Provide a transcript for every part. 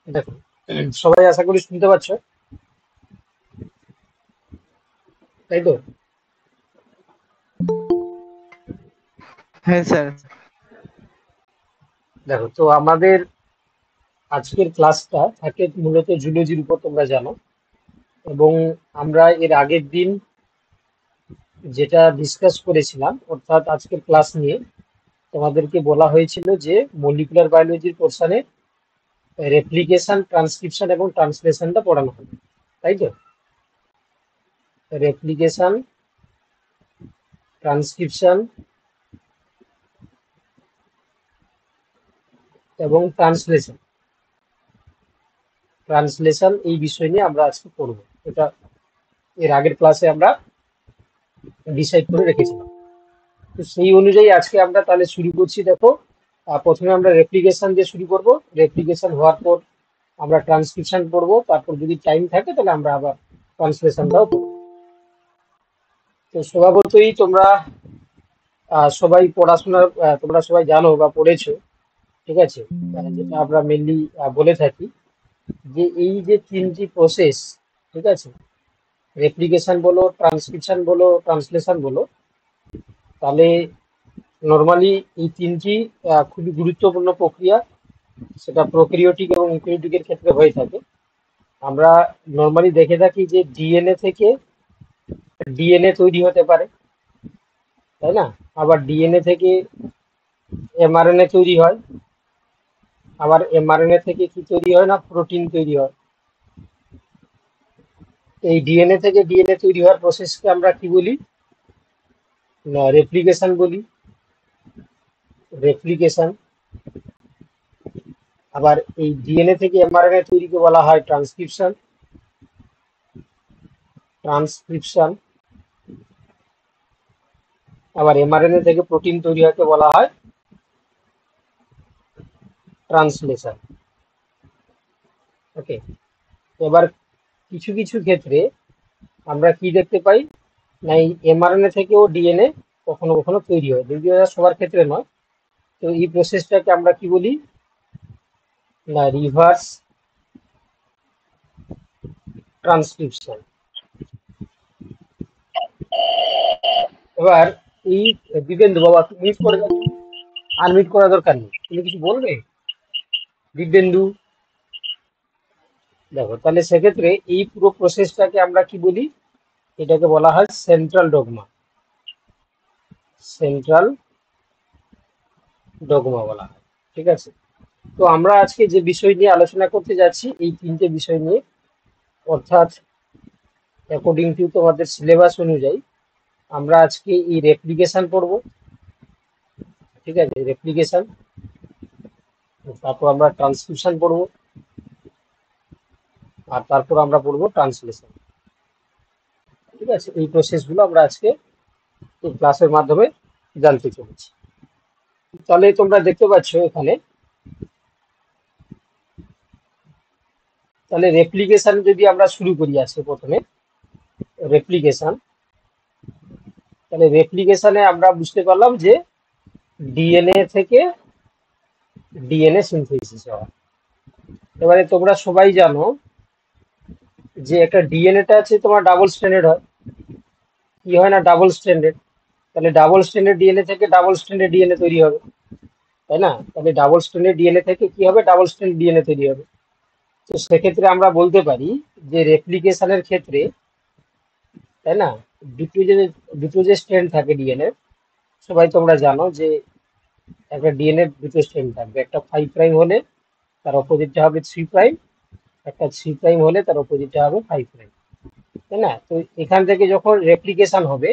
দেখো, সবাই আশা করি শুনতে পাচ্ছ, তাই তো? হ্যাঁ স্যার। দেখো, তো আমাদের আজকের ক্লাসটা থাকে মূলত জুলজির উপর, তোমরা জানো। এবং আমরা এর আগের দিন যেটা ডিসকাস করেছিলাম, অর্থাৎ আজকের ক্লাস নিয়ে তোমাদেরকে বলা হয়েছিল যে মলিকুলার বায়োলজির পোর্শনে রেপ্লিকেশন, ট্রান্সক্রিপশন এবং ট্রান্সলেশনটা পড়ানো হবে, তাই তো? রেপ্লিকেশন, ট্রান্সক্রিপশন এবং ট্রান্সলেশন এই বিষয় নিয়ে আমরা আজকে পড়বো। এটা এর আগের ক্লাসে আমরা ডিসাইড করে রেখেছিলাম। তো সেই অনুযায়ী আজকে আমরা তাহলে শুরু করছি। দেখো, প্রথমে আমরা রেপ্লিকেশন দিয়ে শুরু করব। রেপ্লিকেশন হওয়ার পর আমরা ট্রান্সক্রিপশন পড়বো, তারপর যদি টাইম থাকে তাহলে আমরা আবার ট্রান্সলেশনটাও পড়বো। তো স্বভাবতই তোমরা সবাই পড়াশোনার তোমরা সবাই জানো বা পড়েছো, ঠিক আছে? যেটা আমরা মেনলি বলে থাকি যে এই যে তিনটি প্রসেস, ঠিক আছে, রেপ্লিকেশন বলো, ট্রান্সক্রিপশন বলো, ট্রান্সলেশন বলো, তাহলে নর্মালি এই তিনটি খুবই গুরুত্বপূর্ণ প্রক্রিয়া। সেটা প্রোক্যারিওটিক এবং ইউক্যারিওটিকের ক্ষেত্রে হয়ে থাকে। আমরা নর্মালি দেখে থাকি যে ডিএনএ থেকে ডিএনএ তৈরি হতে পারে, তাই না? আবার ডিএনএ থেকে এমআরএনএ তৈরি হয়। আবার এমআরএনএ থেকে কি তৈরি হয় না, প্রোটিন তৈরি হয়। এই ডিএনএ থেকে ডিএনএ তৈরি হওয়ার প্রসেসকে আমরা কি বলি? না, রেপ্লিকেশন বলি। রেপ্লিকেশন। আবার এই ডিএনএ থেকে এমআরএনএ তৈরিকে বলা হয় ট্রান্সক্রিপশন। ট্রান্সক্রিপশন। আবার এমআরএনএ থেকে প্রোটিন তৈরি হতে বলা হয় ট্রান্সলেশন। ওকে। এবার কিছু কিছু ক্ষেত্রে আমরা কি দেখতে পাই, না এই এমআরএনএ থেকেও ডিএনএ কখনো কখনো তৈরি হয়, যদিও এটা সবার ক্ষেত্রে নয়। তো এই প্রসেসটাকে আমরা কি বলি, না রিভার্স ট্রান্সক্রিপশন। এবার এই দিবেন্দু বাবা, মিউট করে দাও। আনমিউট করা দরকার নেই, তুমি কিছু বলবে দিব্যেন্দু? দেখো, তাহলে সেক্ষেত্রে এই পুরো প্রসেসটাকে আমরা কি বলি, এটাকে বলা হয় সেন্ট্রাল ডগমা। সেন্ট্রাল ডগমা বলা হয়, ঠিক আছে? তো আমরা আজকে যে বিষয় নিয়ে আলোচনা করতে যাচ্ছি, এই তিনটে বিষয় নিয়ে, অর্থাৎ অ্যাকর্ডিং টু তোমাদের সিলেবাস অনুযায়ী আমরা আজকে এই রেপ্লিকেশন পড়বো, ঠিক আছে? রেপ্লিকেশন। তারপর আমরা ট্রান্সক্রিপশন পড়বো, আর তারপর আমরা পড়বো ট্রান্সলেশন, ঠিক আছে? এই প্রসেসগুলো আমরা আজকে এই ক্লাসের মাধ্যমে জানতে চলেছি। তাহলে তোমরা দেখতে পাচ্ছ এখানে, তাহলে রেপ্লিকেশন যদি আমরা শুরু করি আজকে প্রথমে, রেপ্লিকেশন। তাহলে রেপ্লিকেশনে আমরা বুঝতে পারলাম যে ডিএনএ থেকে ডিএনএ সিনথেসিস হয়। এবারে তোমরা সবাই জানো যে একটা ডিএনএটা আছে তোমার ডাবল স্ট্র্যান্ডেড হয়, কি হয় না, ডাবল স্ট্র্যান্ডেড। তাহলে ডাবল স্ট্র্যান্ডেড ডিএনএ থেকে ডাবল স্ট্র্যান্ডেড ডিএনএ তৈরি হবে, তাই না? তাহলে ডাবল স্ট্র্যান্ডেড ডিএনএ থেকে কি হবে, ডাবল স্ট্র্যান্ডেড ডিএনএ তৈরি হবে। তো সেক্ষেত্রে আমরা বলতে পারি যে রেপ্লিকেশনের ক্ষেত্রে, তাই না, দুটো যে দুটো যে স্ট্র্যান্ড থাকে ডিএনএ, সবাই তোমরা জানো যে একটা ডিএনএ দুটো স্ট্র্যান্ড থাকবে, একটা 5 প্রাইম হলে তার অপোজিটটা হবে 3 প্রাইম, একটা 3 প্রাইম হলে তার অপোজিটটা হবে 5 প্রাইম, তাই না? তো এখান থেকে যখন রেপ্লিকেশন হবে,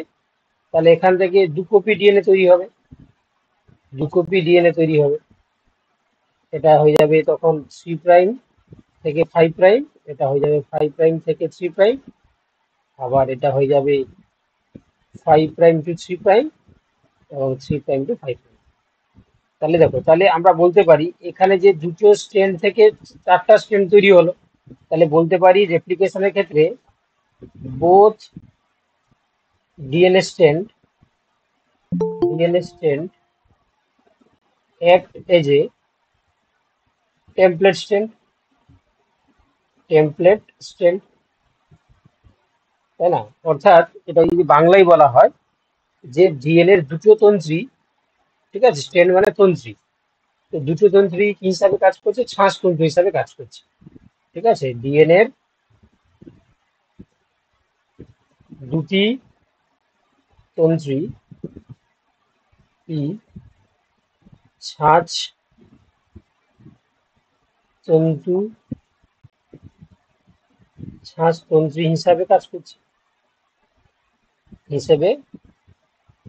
তাহলে এখান থেকে 2 কপি ডিএনএ তৈরি হবে। 2 কপি ডিএনএ তৈরি হবে। এটা হয়ে যাবে তখন 3 প্রাইম থেকে 5 প্রাইম, এটা হয়ে যাবে 5 প্রাইম থেকে 3 প্রাইম, আবার এটা হয়ে যাবে 5 প্রাইম টু 3 প্রাইম, এবং 3 প্রাইম টু 5 প্রাইম। তাহলে দেখো, তাহলে আমরা বলতে পারি এখানে যে দুটো স্ট্র্যান্ড থেকে 4টা স্ট্র্যান্ড তৈরি হলো, তাহলে বলতে পারি রেপ্লিকেশনের ক্ষেত্রে both DNA strand DNA strand act as a template strand, template stand, তাই না? অর্থাৎ এটা যদি বাংলায় বলা হয় যে ডিএনএর দুটো তন্ত্রী, ঠিক আছে, স্ট্যান্ড মানে তন্ত্রী, তো দুটো তন্ত্রী কি হিসাবে কাজ করছে, শ্বাসতন্ত্র হিসাবে কাজ করছে, ঠিক আছে। ডিএনএর দুটি তন্ত্রী কি ছাঁচ তন্তু শ্বাসতন্ত্রী হিসাবে কাজ করছে, হিসেবে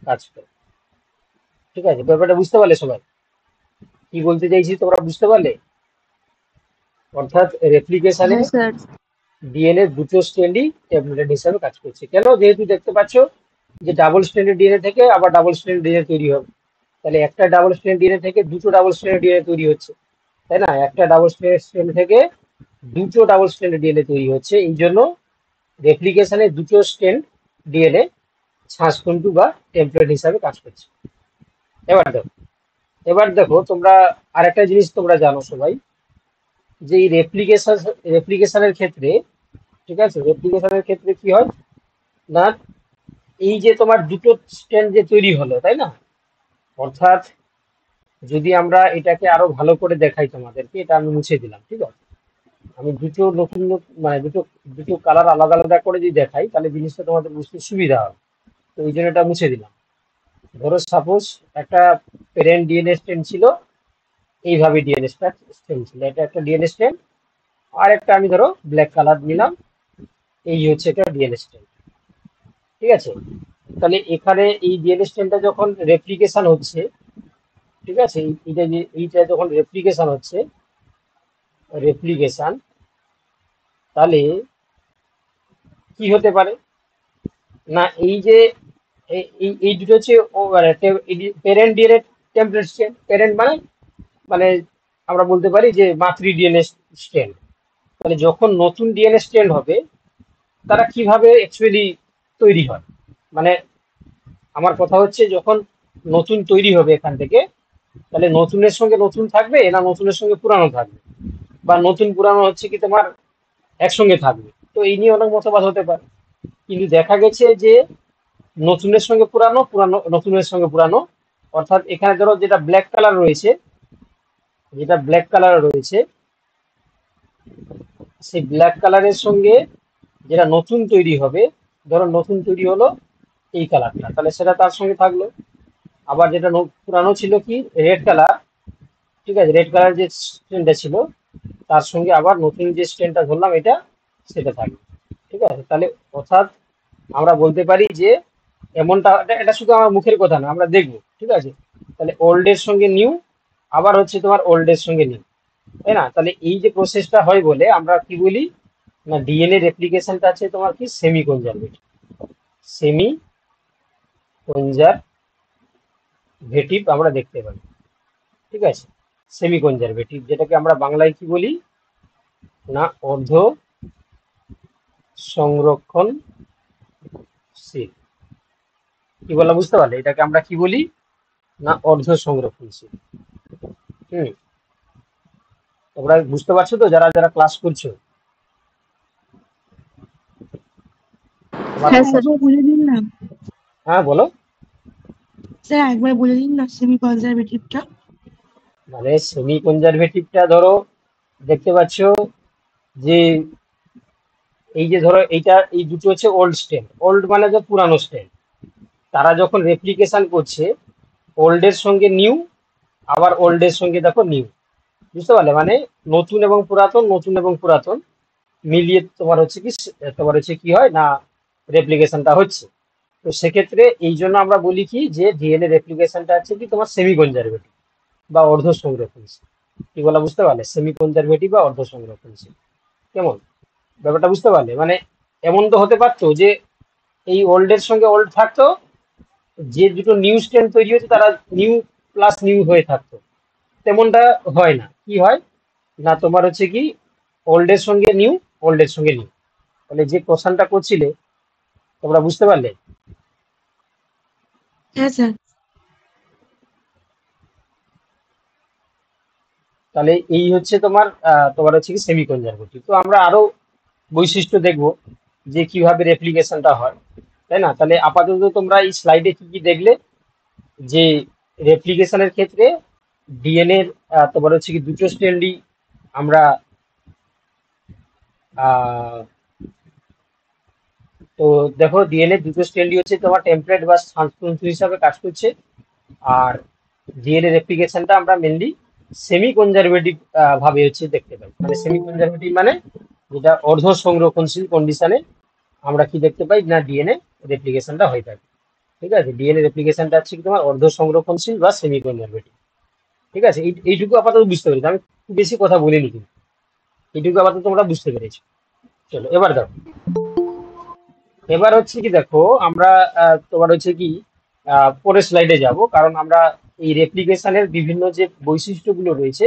কাজ করে, ঠিক আছে। ব্যাপারটা বুঝতে পারলে সবাই? কি বলতে চাইছি তোমরা বুঝতে পারলে? অর্থাৎ রেপ্লিকেশনে হ্যাঁ স্যার। ডিএনএ দুটো স্ট্র্যান্ডই ট্যাবলেট হিসাবে কাজ করছে। কেন? যেহেতু দেখতে পাচ্ছ যে ডাবল স্ট্র্যান্ডেড ডিএনএ থেকে আবার ডাবল স্ট্র্যান্ডেড ডিএনএ তৈরি হবে, তাহলে একটা ডাবল স্ট্র্যান্ড ডিএনএ থেকে দুটো ডাবল স্ট্র্যান্ড ডিএনএ তৈরি হচ্ছে, তাই না? একটা ডাবল স্ট্র্যান্ড থেকে দুটো ডাবল স্ট্র্যান্ড ডিএনএ তৈরি হচ্ছে, এই জন্য রেপ্লিকেশনে দুটো স্ট্র্যান্ড ডিএনএ শ্বাসতন্তু বা টেমপ্লেট হিসাবে কাজ করছে। এবার দেখো, তোমরা আরেকটা জিনিস তোমরা জানো সবাই, যে এই রেপ্লিকেশনের ক্ষেত্রে, ঠিক আছে, রেপ্লিকেশনের ক্ষেত্রে কি হয় না, এই যে তোমার দুটো স্ট্যান্ড যে তৈরি হলো, তাই না? অর্থাৎ যদি আমরা এটাকে আরো ভালো করে দেখাই তোমাদেরকে, এটা আমি মুছে দিলাম, ঠিক আছে। আমি দুটো মানে দুটো দুটো কালার আলাদা আলাদা করে যদি দেখাই তাহলে জিনিসটা তোমাদের বুঝতে সুবিধা হবে, তো এই জন্য এটা মুছে দিলাম। ধরো সাপোজ একটা প্যারেন্ট ডিএনএ স্ট্যান্ড ছিল, এইভাবে ডিএনএ স্ট্যান্ড ছিল, এটা একটা ডিএনএ স্ট্যান্ড, আর একটা আমি ধরো ব্ল্যাক কালার নিলাম, এই হচ্ছে একটা ডিএনএ স্ট্যান্ড, ঠিক আছে। তাহলে এখানে এই ডিএনএ স্ট্যান্ডটা যখন রেপ্লিকেশন হচ্ছে, ঠিক আছে, এইটা যখন রেপ্লিকেশন, তাহলে কি হতে পারে না, এই যে এই দুটো হচ্ছে parent DNA template stand, parent মানে মানে আমরা বলতে পারি যে মাতৃ ডিএনএ স্ট্যান্ড। তাহলে যখন নতুন ডিএনএ স্ট্যান্ড হবে, তারা কিভাবে অ্যাকচুয়ালি তৈরি হয়, মানে আমার কথা হচ্ছে যখন নতুন তৈরি হবে এখান থেকে, তাহলে নতুনের সঙ্গে নতুন থাকবে না নতুনের সঙ্গে পুরানো থাকবে, বা নতুন পুরানো হচ্ছে কি তোমার একসঙ্গে থাকবে, তো এই নিয়ে অনেক মতবাদ হতে পারে। কিন্তু দেখা গেছে যে নতুনের সঙ্গে পুরানো, পুরানো নতুনের সঙ্গে পুরানো, অর্থাৎ এখানে ধরো যেটা ব্ল্যাক কালার রয়েছে, যেটা ব্ল্যাক কালার রয়েছে, সেই ব্ল্যাক কালারের সঙ্গে যেটা নতুন তৈরি হবে, ধরো নতুন তৈরি হলো এই কালারটা, তাহলে সেটা তার সঙ্গে থাকলো। আবার যেটা পুরানো ছিল কি রেড কালার, ঠিক আছে, রেড কালার যে স্ট্যান্ডটা ছিল তার সঙ্গে আবার নতুন যে স্ট্যান্ডটা ধরলাম এটা, সেটা থাকবে, ঠিক আছে। তাহলে অর্থাৎ আমরা বলতে পারি যে এমনটা, এটা শুধু আমার মুখের কথা না, আমরা দেখবো, ঠিক আছে। তাহলে ওল্ড এর সঙ্গে নিউ, আবার হচ্ছে তোমার ওল্ড এর সঙ্গে নিউ, তাই না? তাহলে এই যে প্রসেসটা হয় বলে আমরা কি বলি না, ডিএনএ রেপ্লিকেশনটা আছে তোমার কি সেমি কনজারভেটিভ, সেমি কনজারভেটিভ আমরা দেখতে পাই, ঠিক আছে। সেমি কনজারভেটিভ, যেটাকে আমরা বাংলায় কি বলি না, অর্ধ সংরক্ষণশীল। কি বললাম বুঝতে পারলে? এটাকে আমরা কি বলি না, অর্ধ সংরক্ষণশীল। হুম, তোমরা বুঝতে পারছো তো যারা যারা ক্লাস করছো? আমার হ্যাঁ কথা, স্যার। বলে দিন না হ্যাঁ বলো। স্যার, একবার বলে দিন না সেমি কনজারভেটিভটা। মানে সেমি কনজারভেটিভটা ধরো দেখতে পাচ্ছ যে এই যে ধরো এইটা, এই দুটো হচ্ছে ওল্ড স্ট্যান্ড, ওল্ড মানে যে পুরানো স্ট্যান্ড, তারা যখন রেপ্লিকেশন করছে ওল্ড এর সঙ্গে নিউ, আবার ওল্ড এর সঙ্গে দেখো নিউ, বুঝতে পারলে? মানে নতুন এবং পুরাতন, নতুন এবং পুরাতন মিলিয়ে তোমার হচ্ছে কি, তোমার হচ্ছে কি হয় না, রেপ্লিকেশনটা হচ্ছে। তো সেক্ষেত্রে এই জন্য আমরা বলি কি যে ডিএনএ রেপ্লিকেশনটা হচ্ছে কি তোমার সেমি কনজারভেটিভ বা অর্ধ সংরক্ষণশীল। কি বলা বুঝতে পারলে? সেমি কনজারভেটিভ বা অর্ধ সংরক্ষণশীল। কেমন ব্যাপারটা বুঝতে পারলে? মানে এমন তো হতে পারতো যে এই ওল্ড এর সঙ্গে ওল্ড থাকতো, যে দুটো নিউ স্ট্যান্ড তৈরি হচ্ছে তারা নিউ প্লাস নিউ হয়ে থাকতো, তেমনটা হয় না। কি হয় না, তোমার হচ্ছে কি ওল্ড এর সঙ্গে নিউ, ওল্ড এর সঙ্গে নিউ। তাহলে যে কোশ্চেনটা করছিলে তোমরা বুঝতে পারলে? হ্যাঁ স্যার। তাহলে এই হচ্ছে তোমার তোমার হচ্ছে কি সেমি কনজারভেটিভ। তো আমরা আরো বৈশিষ্ট্য দেখব যে কিভাবে রেপ্লিকেশনটা হয়, তাই না? তাহলে আপাতত তোমরা এই স্লাইডে কি কি দেখলে, যে রেপ্লিকেশনের ক্ষেত্রে ডিএনএ তোমার হচ্ছে কি দুটো স্ট্র্যান্ডই আমরা আহ, তো দেখো ডিএনএ দুটো স্ট্র্যান্ডই হচ্ছে তোমার টেমপ্লেট বা স্থানতন্ত্র হিসাবে কাজ করছে। আর ডিএনএ রেপ্লিকেশনটা আমরা মেনলি সেমি কনজারভেটিভ ভাবে হচ্ছে দেখতে পাই। মানে সেমি কনজারভেটিভ মানে যেটা অর্ধ সংরক্ষণশীল কন্ডিশনে আমরা কি দেখতে পাই না ডিএনএ রেপ্লিকেশনটা হয়ে থাকে। ঠিক আছে, ডিএনএ রেপ্লিকেশনটা হচ্ছে কি তোমার অর্ধ সংরক্ষণশীল বা সেমি কনজারভেটিভ। ঠিক আছে, এইটুকু আপাতত বুঝতে পেরেছি, আমি খুব বেশি কথা বলিনি কিন্তু এইটুকু আপাতত তোমরা বুঝতে পেরেছো। চলো এবার দেখো, এবার হচ্ছে কি দেখো আমরা তোমার হচ্ছে কি পরের স্লাইডে যাব, কারণ আমরা এই রেপ্লিকেশনের বিভিন্ন যে বৈশিষ্ট্যগুলো রয়েছে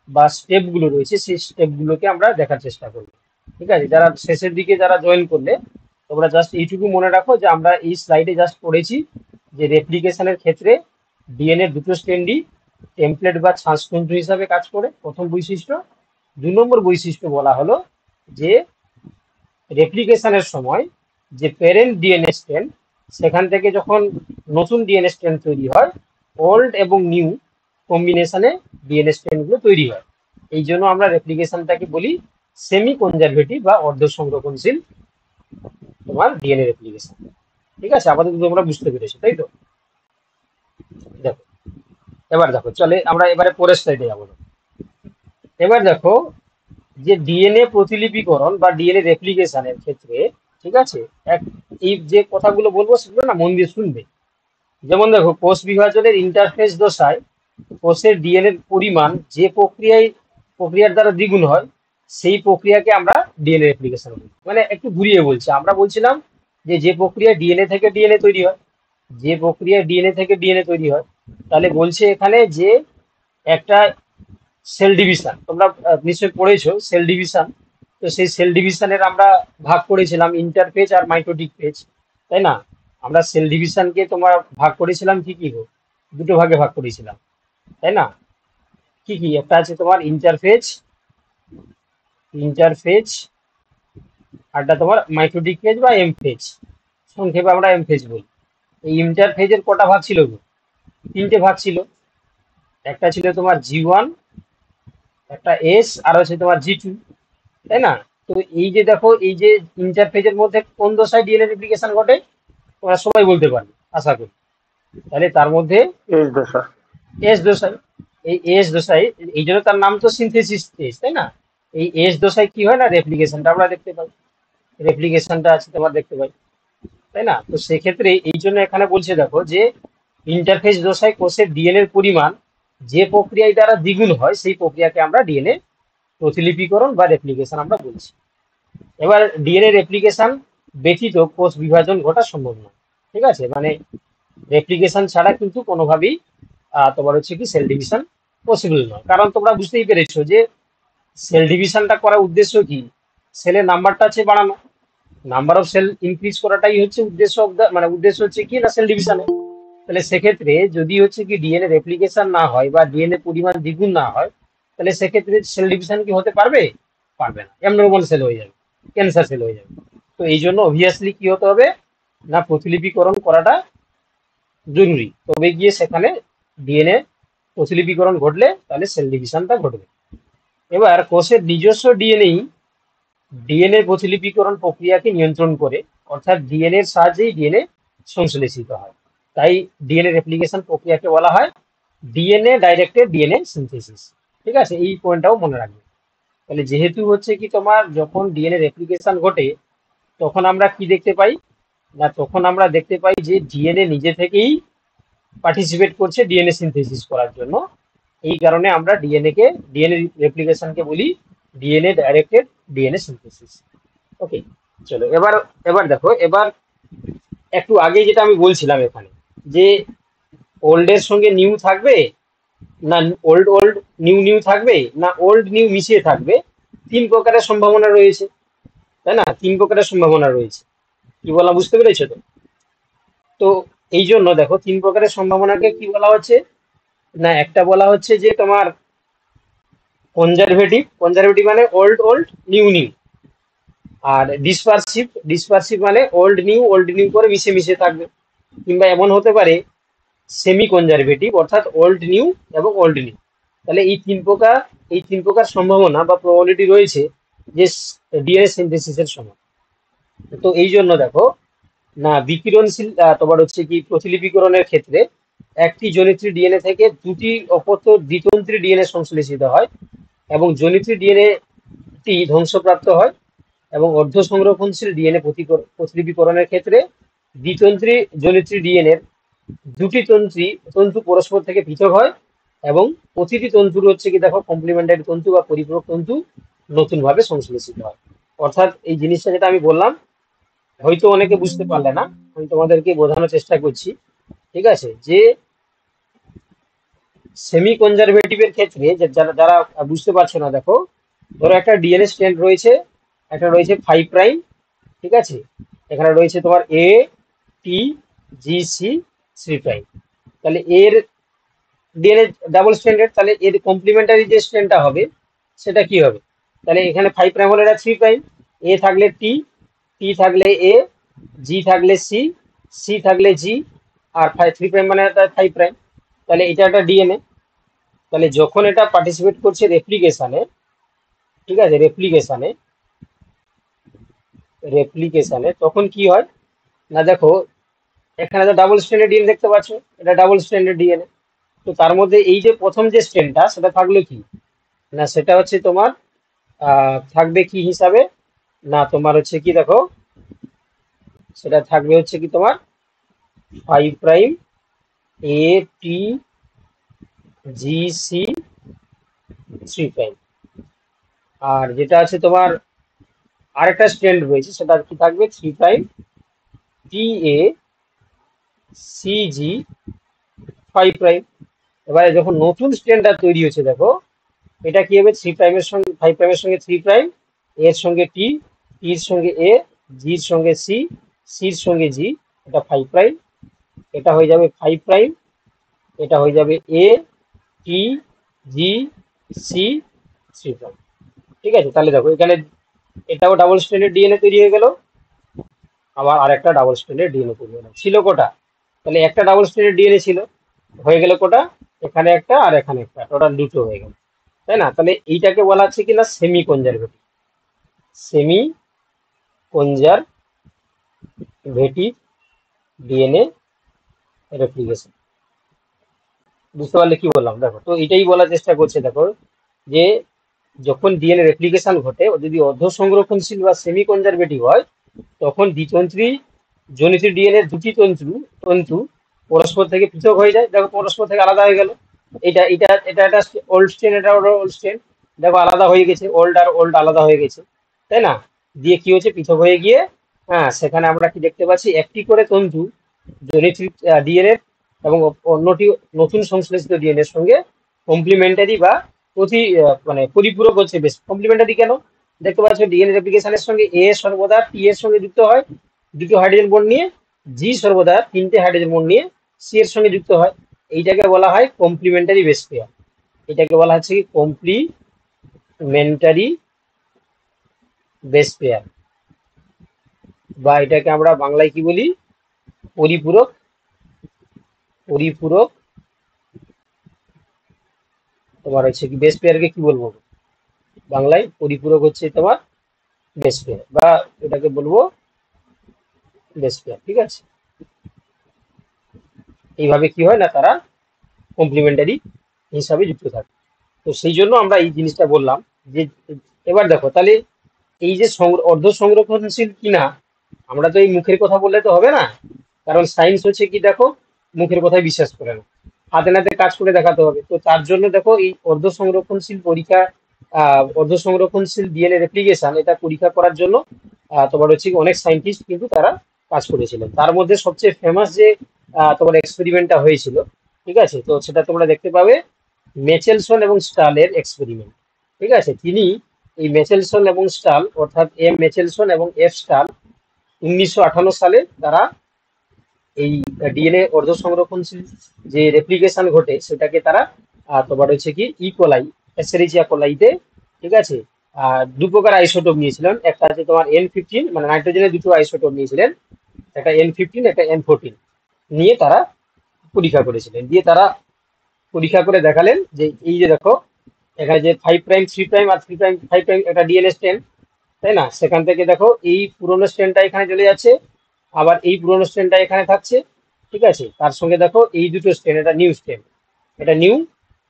বা স্টেপগুলো রয়েছে সেই স্টেপগুলোকে আমরা দেখার চেষ্টা করব। ঠিক আছে, যারা শেষের দিকে যারা জয়েন করলে তোমরা জাস্ট এইটুকু মনে রাখো যে আমরা এই স্লাইডে জাস্ট পড়েছি যে রেপ্লিকেশনের ক্ষেত্রে ডিএনএ দুটো স্ট্র্যান্ডই টেমপ্লেট বা শ্বাসতন্ত্র হিসাবে কাজ করে, প্রথম বৈশিষ্ট্য। 2 নম্বর বৈশিষ্ট্য বলা হলো যে রেপ্লিকেশনের সময় যে প্যারেন্ট ডিএনএ স্ট্র্যান্ড সেখান থেকে যখন নতুন ডিএনএ স্ট্র্যান্ড তৈরি হয়, ওল্ড এবং নিউ কম্বিনেশনে ডিএনএ স্ট্র্যান্ডগুলো তৈরি হয়। এই জন্য আমরা রেপ্লিকেশনটাকে বলি সেমি কনজারভেটিভ বা অর্ধ সংরক্ষণশীল তোমার ডিএনএ রেপ্লিকেশন। ঠিক আছে, আপাতত তোমরা বুঝতে পেরেছো তাই তো? দেখো, এবার দেখো চলে আমরা এবারে পরের স্লাইডে যাবো। এবার দেখো যে ডিএনএ প্রতিলিপিকরণ বা ডিএনএ রেপ্লিকেশনের ক্ষেত্রে, ঠিক আছে, এক এই যে কথাগুলো বলবো সেগুলো না মন দিয়ে শুনবে। যেমন দেখো, কোষ বিভাজনের ইন্টারফেস দশায় কোষের ডিএনএর পরিমাণ যে প্রক্রিয়ার দ্বারা দ্বিগুণ হয় সেই প্রক্রিয়াকে আমরা ডিএনএ রেপ্লিকেশন বলি। মানে একটু ঘুরিয়ে বলছি, আমরা বলছিলাম যে যে প্রক্রিয়া ডিএনএ থেকে ডিএনএ তৈরি হয়, যে প্রক্রিয়া ডিএনএ থেকে ডিএনএ তৈরি হয়, তাহলে বলছে এখানে যে একটা সেল ডিভিশন, তোমরা নিশ্চয়ই পড়েছো সেল ডিভিশন। তো সেই সেল ডিভিশনের আমরা ভাগ করেছিলাম ইন্টারফেজ আর মাইটোটিক ফেজ, তাই না? আমরা সেল ডিভিশনকে তোমার ভাগ করেছিলাম কি কি গো? দুটো ভাগে ভাগ করেছিলাম, তাই না? কি কি, একটা আছে তোমার ইন্টারফেজ, ইন্টারফেজ আরটা তোমার মাইটোটিক ফেজ বা এম ফেজ, সংক্ষেপে আমরা এম ফেজ বলি। এই ইন্টারফেজের কটা ভাগ ছিল গো? 3টে ভাগ ছিল। একটা ছিল তোমার জি1, একটা এস, আর হচ্ছে তোমার জি2, তাই না? তো এই যে দেখো, এই যে ইন্টারফেজের মধ্যে কোন দশায় ডিএনএ রেপ্লিকেশন ঘটে তোমরা সবাই বলতে পারবে আশা করি। তাহলে তার মধ্যে এস দশা। এস দশায়, এই এস দশায়, এই জন্য তার নাম তো সিনথেসিস স্টেজ, তাই না? এই এস দশায় কি হয় না রেপ্লিকেশনটা আমরা দেখতে পাই, রেপ্লিকেশনটা আছে তোমার দেখতে পাই, তাই না? তো সেক্ষেত্রে এই জন্য এখানে বলছে দেখো যে ইন্টারফেজ দশায় কোষের ডিএনএর পরিমাণ যে প্রক্রিয়ায় দ্বারা দ্বিগুণ হয় সেই প্রক্রিয়াকে আমরা ডিএনএ প্রতিলিপিকরণ বা রেপ্লিকেশন আমরা বলছি। এবার ডিএনএ রেপ্লিকেশন ব্যতীত কোষ বিভাজন ঘটা সম্ভব নয়। ঠিক আছে, মানে রেপ্লিকেশন ছাড়া কিন্তু কোনোভাবেই তোমার হচ্ছে কি সেল ডিভিশন পসিবল নয়। কারণ তোমরা বুঝতেই পেরেছো যে সেল ডিভিশনটা করার উদ্দেশ্য কি? সেলের নাম্বারটা আছে বাড়ানো, নাম্বার অফ সেল ইনক্রিজ করাটাই হচ্ছে উদ্দেশ্য অফ দা, মানে উদ্দেশ্য হচ্ছে কি না সেল ডিভিশনে। তাহলে সেক্ষেত্রে যদি হচ্ছে কি ডিএনএ রেপ্লিকেশন না হয় বা ডিএনএ পরিমাণ দ্বিগুণ না হয়, তাহলে সেক্ষেত্রে সেল ডিভিশন কি হতে পারবে? পারবে না, অ্যাবনর্মাল সেল হয়ে যাবে, ক্যান্সার সেল হয়ে যাবে। তো এই জন্য অবভিয়াসলি কি হতে হবে না প্রতিলিপিকরণ করাটা জরুরি, তবে গিয়ে সেখানে ডিএনএ প্রতিলিপিকরণ ঘটলে তাহলে সেল ডিভিশনটা ঘটবে। এবার কোষের নিজস্ব ডিএনএ ডিএনএ প্রতিলিপিকরণ প্রক্রিয়াকে নিয়ন্ত্রণ করে, অর্থাৎ ডিএনএর সাহায্যেই ডিএনএ সংশ্লেষিত হয়। তাই ডিএনএ রেপ্লিকেশন প্রক্রিয়াকে বলা হয় ডিএনএ ডাইরেক্টেড ডিএনএ সিনথেসিস। ঠিক আছে, এই পয়েন্টটাও মনে রাখবে। তাহলে যেহেতু হচ্ছে কি তোমার যখন ডিএনএ রেপ্লিকেশন ঘটে তখন আমরা কি দেখতে পাই না, তখন আমরা দেখতে পাই যে ডিএনএ নিজে থেকেই পার্টিসিপেট করছে ডিএনএ সিনথেসিস করার জন্য। এই কারণে আমরা ডিএনএ রেপ্লিকেশনকে বলি ডিএনএ ডাইরেক্টেড ডিএনএ সিনথেসিস। ওকে, চলো এবার, এবার দেখো, এবার একটু আগে যেটা আমি বলছিলাম এখানে যে ওল্ডের সঙ্গে নিউ থাকবে না ওল্ড ওল্ড নিউ নিউ থাকবে না ওল্ড নিউ মিশিয়ে থাকবে, 3 প্রকারের সম্ভাবনা রয়েছে, তাই না? 3 প্রকারের সম্ভাবনা রয়েছে, কি বলা বুঝতে পেরেছো তো? তো এই জন্য দেখো 3 প্রকারের সম্ভাবনাকে কি বলা হচ্ছে না, একটা বলা হচ্ছে যে তোমার কনজারভেটিভ, কনজারভেটিভ মানে ওল্ড ওল্ড নিউ নিউ। আর ডিসপারসিভ, ডিসপারসিভ মানে ওল্ড নিউ করে মিশে মিশে থাকবে। কিংবা এমন হতে পারে সেমি কনজারভেটিভ, অর্থাৎ ওল্ড নিউ এবং ওল্ড নিউ। তাহলে এই তিন প্রকার সম্ভাবনা বা প্রবাবিলিটি রয়েছে যে ডিএনএ সিনথেসিসের সময়। তো এই জন্য দেখো না, বিকিরণশীল তোমার হচ্ছে কি প্রতিলিপিকরণের ক্ষেত্রে একটি জনিত্রী ডিএনএ থেকে দুটি অপত্য দ্বিতন্ত্রী ডিএনএ সংশ্লেষিত হয় এবং জনিত্রী ডিএনএ টি ধ্বংসপ্রাপ্ত হয়, এবং অর্ধ সংরক্ষণশীল ডিএনএ প্রতিলিপিকরণের ক্ষেত্রে দ্বিতন্ত্রী জনিত্রী ডিএনএ দুটি তন্তু পরস্পর থেকে পৃথক হয় এবং প্রতিটি তন্তুর হচ্ছে কি দেখো কমপ্লিমেন্টারি তন্তু বা পরিপূরক তন্তু নতুন ভাবে সংশ্লেষিত হয়। অর্থাৎ এই জিনিসটা যেটা আমি বললাম, হয়তো অনেকে বুঝতে পারলে না, আমি তোমাদেরকে বোঝানোর চেষ্টা করছি। ঠিক আছে, যে সেমি কনজারভেটিভের ক্ষেত্রে যারা যারা বুঝতে পারছো না, দেখো ধরো একটা ডিএনএ স্ট্র্যান্ড রয়েছে, একটা রয়েছে 5 প্রাইম। ঠিক আছে, এখানে রয়েছে তোমার এ টি জি সি 3 প্রাইম। তাহলে এর ডিএনএ ডাবল স্ট্র্যান্ডেড, তাহলে এর কমপ্লিমেন্টারি যে স্ট্র্যান্ডটা হবে সেটা কি হবে? তাহলে এখানে 5 প্রাইম হলে এটা 3 প্রাইম, এ থাকলে টি, টি থাকলে এ, জি থাকলে সি, সি থাকলে জি, আর 3 প্রাইম মানে 5 প্রাইম। তাহলে এটা একটা ডিএনএ। তাহলে যখন এটা পার্টিসিপেট করছে রেপ্লিকেশনে, ঠিক আছে, রেপ্লিকেশনে তখন কি হয় না, দেখো এখানে তো ডাবল স্ট্র্যান্ডেড ডিএনএ দেখতে পাচ্ছ, এটা ডাবল স্ট্র্যান্ডেড ডিএনএ। তো তার মধ্যে এই যে প্রথম যে স্ট্র্যান্ডটা সেটা থাকলো কি না, সেটা হচ্ছে তোমার থাকবে কি হিসাবে না, তোমার হচ্ছে কি দেখো, সেটা থাকবে হচ্ছে কি তোমার 5 প্রাইম এ টি জি সি 3 প্রাইম। আর যেটা আছে তোমার আরেকটা স্ট্র্যান্ড রয়েছে সেটা কি থাকবে 3 prime T A C G 5 prime. এবারে যখন নতুন স্ট্র্যান্ডটা তৈরি হচ্ছে দেখো, এটা কি হবে 3 প্রাইমের সঙ্গে 5 প্রাইমের সঙ্গে 3 প্রাইম, এর সঙ্গে টি, টির সঙ্গে এ, জির সঙ্গে সি, সির সঙ্গে জি, এটা 5 প্রাইম। এটা হয়ে যাবে 5 প্রাইম, এটা হয়ে যাবে এ টি জি সি 3 প্রাইম। ঠিক আছে, তাহলে দেখো এখানে এটাও ডাবল স্ট্র্যান্ডেড ডিএনএ তৈরি হয়ে গেল, আবার আরেকটা ডাবল স্ট্র্যান্ডেড ডিএনএ তৈরি হলো। ছিল কোটা? তাহলে একটা ডাবল স্ট্র্যান্ডেড ডিএনএ ছিল, হয়ে গেল কোটা, এখানে একটা আর এখানে একটা, টোটাল দুটো হয়ে গেল, তাই না? তাহলে এইটাকে বলা হচ্ছে কিনা semi conservative, semi conservative DNA replication. বুঝতে পারলে কি বললাম? দেখো, তো এটাই বলার চেষ্টা করছে, দেখো যে যখন ডিএনএ রেপ্লিকেশন ঘটে, ও যদি অর্ধ সংরক্ষণশীল বা সেমি কনজারভেটিভ হয়, তখন দ্বিতন্ত্রী জনিত ডিএনএ দুটি তন্তু পরস্পর থেকে পৃথক হয়ে যায়। দেখো পরস্পর থেকে আলাদা হয়ে গেল, এটা এটা এটা একটা ওল্ড স্ট্রেন, এটা ওল্ড স্ট্রেন, দেখো আলাদা হয়ে গেছে, ওল্ড আর ওল্ড আলাদা হয়ে গেছে, তাই না? দিয়ে কি হচ্ছে, পৃথক হয়ে গিয়ে, হ্যাঁ, সেখানে আমরা কি দেখতে পাচ্ছি, একটি করে তন্তু জনিত ডিএনএ এবং অন্যটি নতুন সংশ্লেষিত ডিএনএ এর সঙ্গে কমপ্লিমেন্টারি বা মানে পরিপূরক হচ্ছে। বেশ কমপ্লিমেন্টারি কেন? দেখতে পাচ্ছ ডিএনএ রেপ্লিকেশনের সঙ্গে এ সর্বদা টি এর সঙ্গে যুক্ত হয় দুটো হাইড্রোজেন বন্ড নিয়ে, জি সর্বদা তিনটে হাইড্রোজেন বন্ড নিয়ে সি এর সঙ্গে যুক্ত হয়। এইটাকে বলা হয় কমপ্লিমেন্টারি বেস পেয়ার, এটাকে বলা হচ্ছে কি কমপ্লিমেন্টারি বেস পেয়ার, বা এটাকে আমরা বাংলায় কি বলি, পরিপূরক, পরিপূরক তোমার হচ্ছে কি বেস পেয়ারকে কি বলবো বাংলায়? পরিপূরক হচ্ছে তোমার বেস পেয়ার, বা এটাকে বলবো বেস পেয়ার। ঠিক আছে, এইভাবে কি হয় না, তারা কমপ্লিমেন্টারি হিসাবে যুক্ত থাকে। তো সেই জন্য আমরা এই জিনিসটা বললাম যে, এবার দেখো তাহলে এই যে অর্ধ সংরক্ষণশীল কিনা, আমরা তো এই মুখের কথা বললে তো হবে না, কারণ সায়েন্স হচ্ছে কি দেখো, মুখের কথায় বিশ্বাস করে না, হাতে নাতে কাজ করে দেখাতে হবে। তো তার জন্য দেখো এই অর্ধ সংরক্ষণশীল পরীক্ষা, অর্ধ সংরক্ষণশীল ডিএনএ রেপ্লিকেশন, এটা পরীক্ষা করার জন্য তোমার হচ্ছে কি অনেক সায়েন্টিস্ট কিন্তু তারা কাজ করেছিলেন। তার মধ্যে সবচেয়ে ফেমাস যে তোমার এক্সপেরিমেন্টটা হয়েছিল, ঠিক আছে, তো সেটা তোমরা দেখতে পাবে মেচেলসন এবং স্টালের এক্সপেরিমেন্ট। ঠিক আছে, তিনি এই মেচেলসন এবং স্টাল, অর্থাৎ এম মেচেলসন এবং এফ স্টাল, 1958 সালে তারা এই ডিএনএ অর্ধ সংরক্ষণশীল যে রেপ্লিকেশন ঘটে সেটাকে তারা তোমার হচ্ছে কি ইকোলাই এসেরিচিয়া কোলাইতে, ঠিক আছে, দু প্রকার আইসোটোপ নিয়েছিলেন। একটা আছে তোমার N15, মানে নাইট্রোজেনের দুটো আইসোটোপ নিয়েছিলেন, একটা N15 একটা N14 নিয়ে তারা পরীক্ষা করেছিলেন। দিয়ে তারা পরীক্ষা করে দেখালেন যে এই যে দেখো এখানে যে 5 প্রাইম 3 প্রাইম আর 3 প্রাইম 5 প্রাইম একটা ডিএনএ স্ট্র্যান্ড, তাই না? সেখান থেকে দেখো এই পুরোনো স্ট্র্যান্ডটা এখানে চলে যাচ্ছে, আবার এই পুরোনো স্ট্র্যান্ডটা এখানে থাকছে, ঠিক আছে। তার সঙ্গে দেখো এই দুটো স্ট্র্যান্ড, এটা নিউ স্ট্র্যান্ড, এটা নিউ,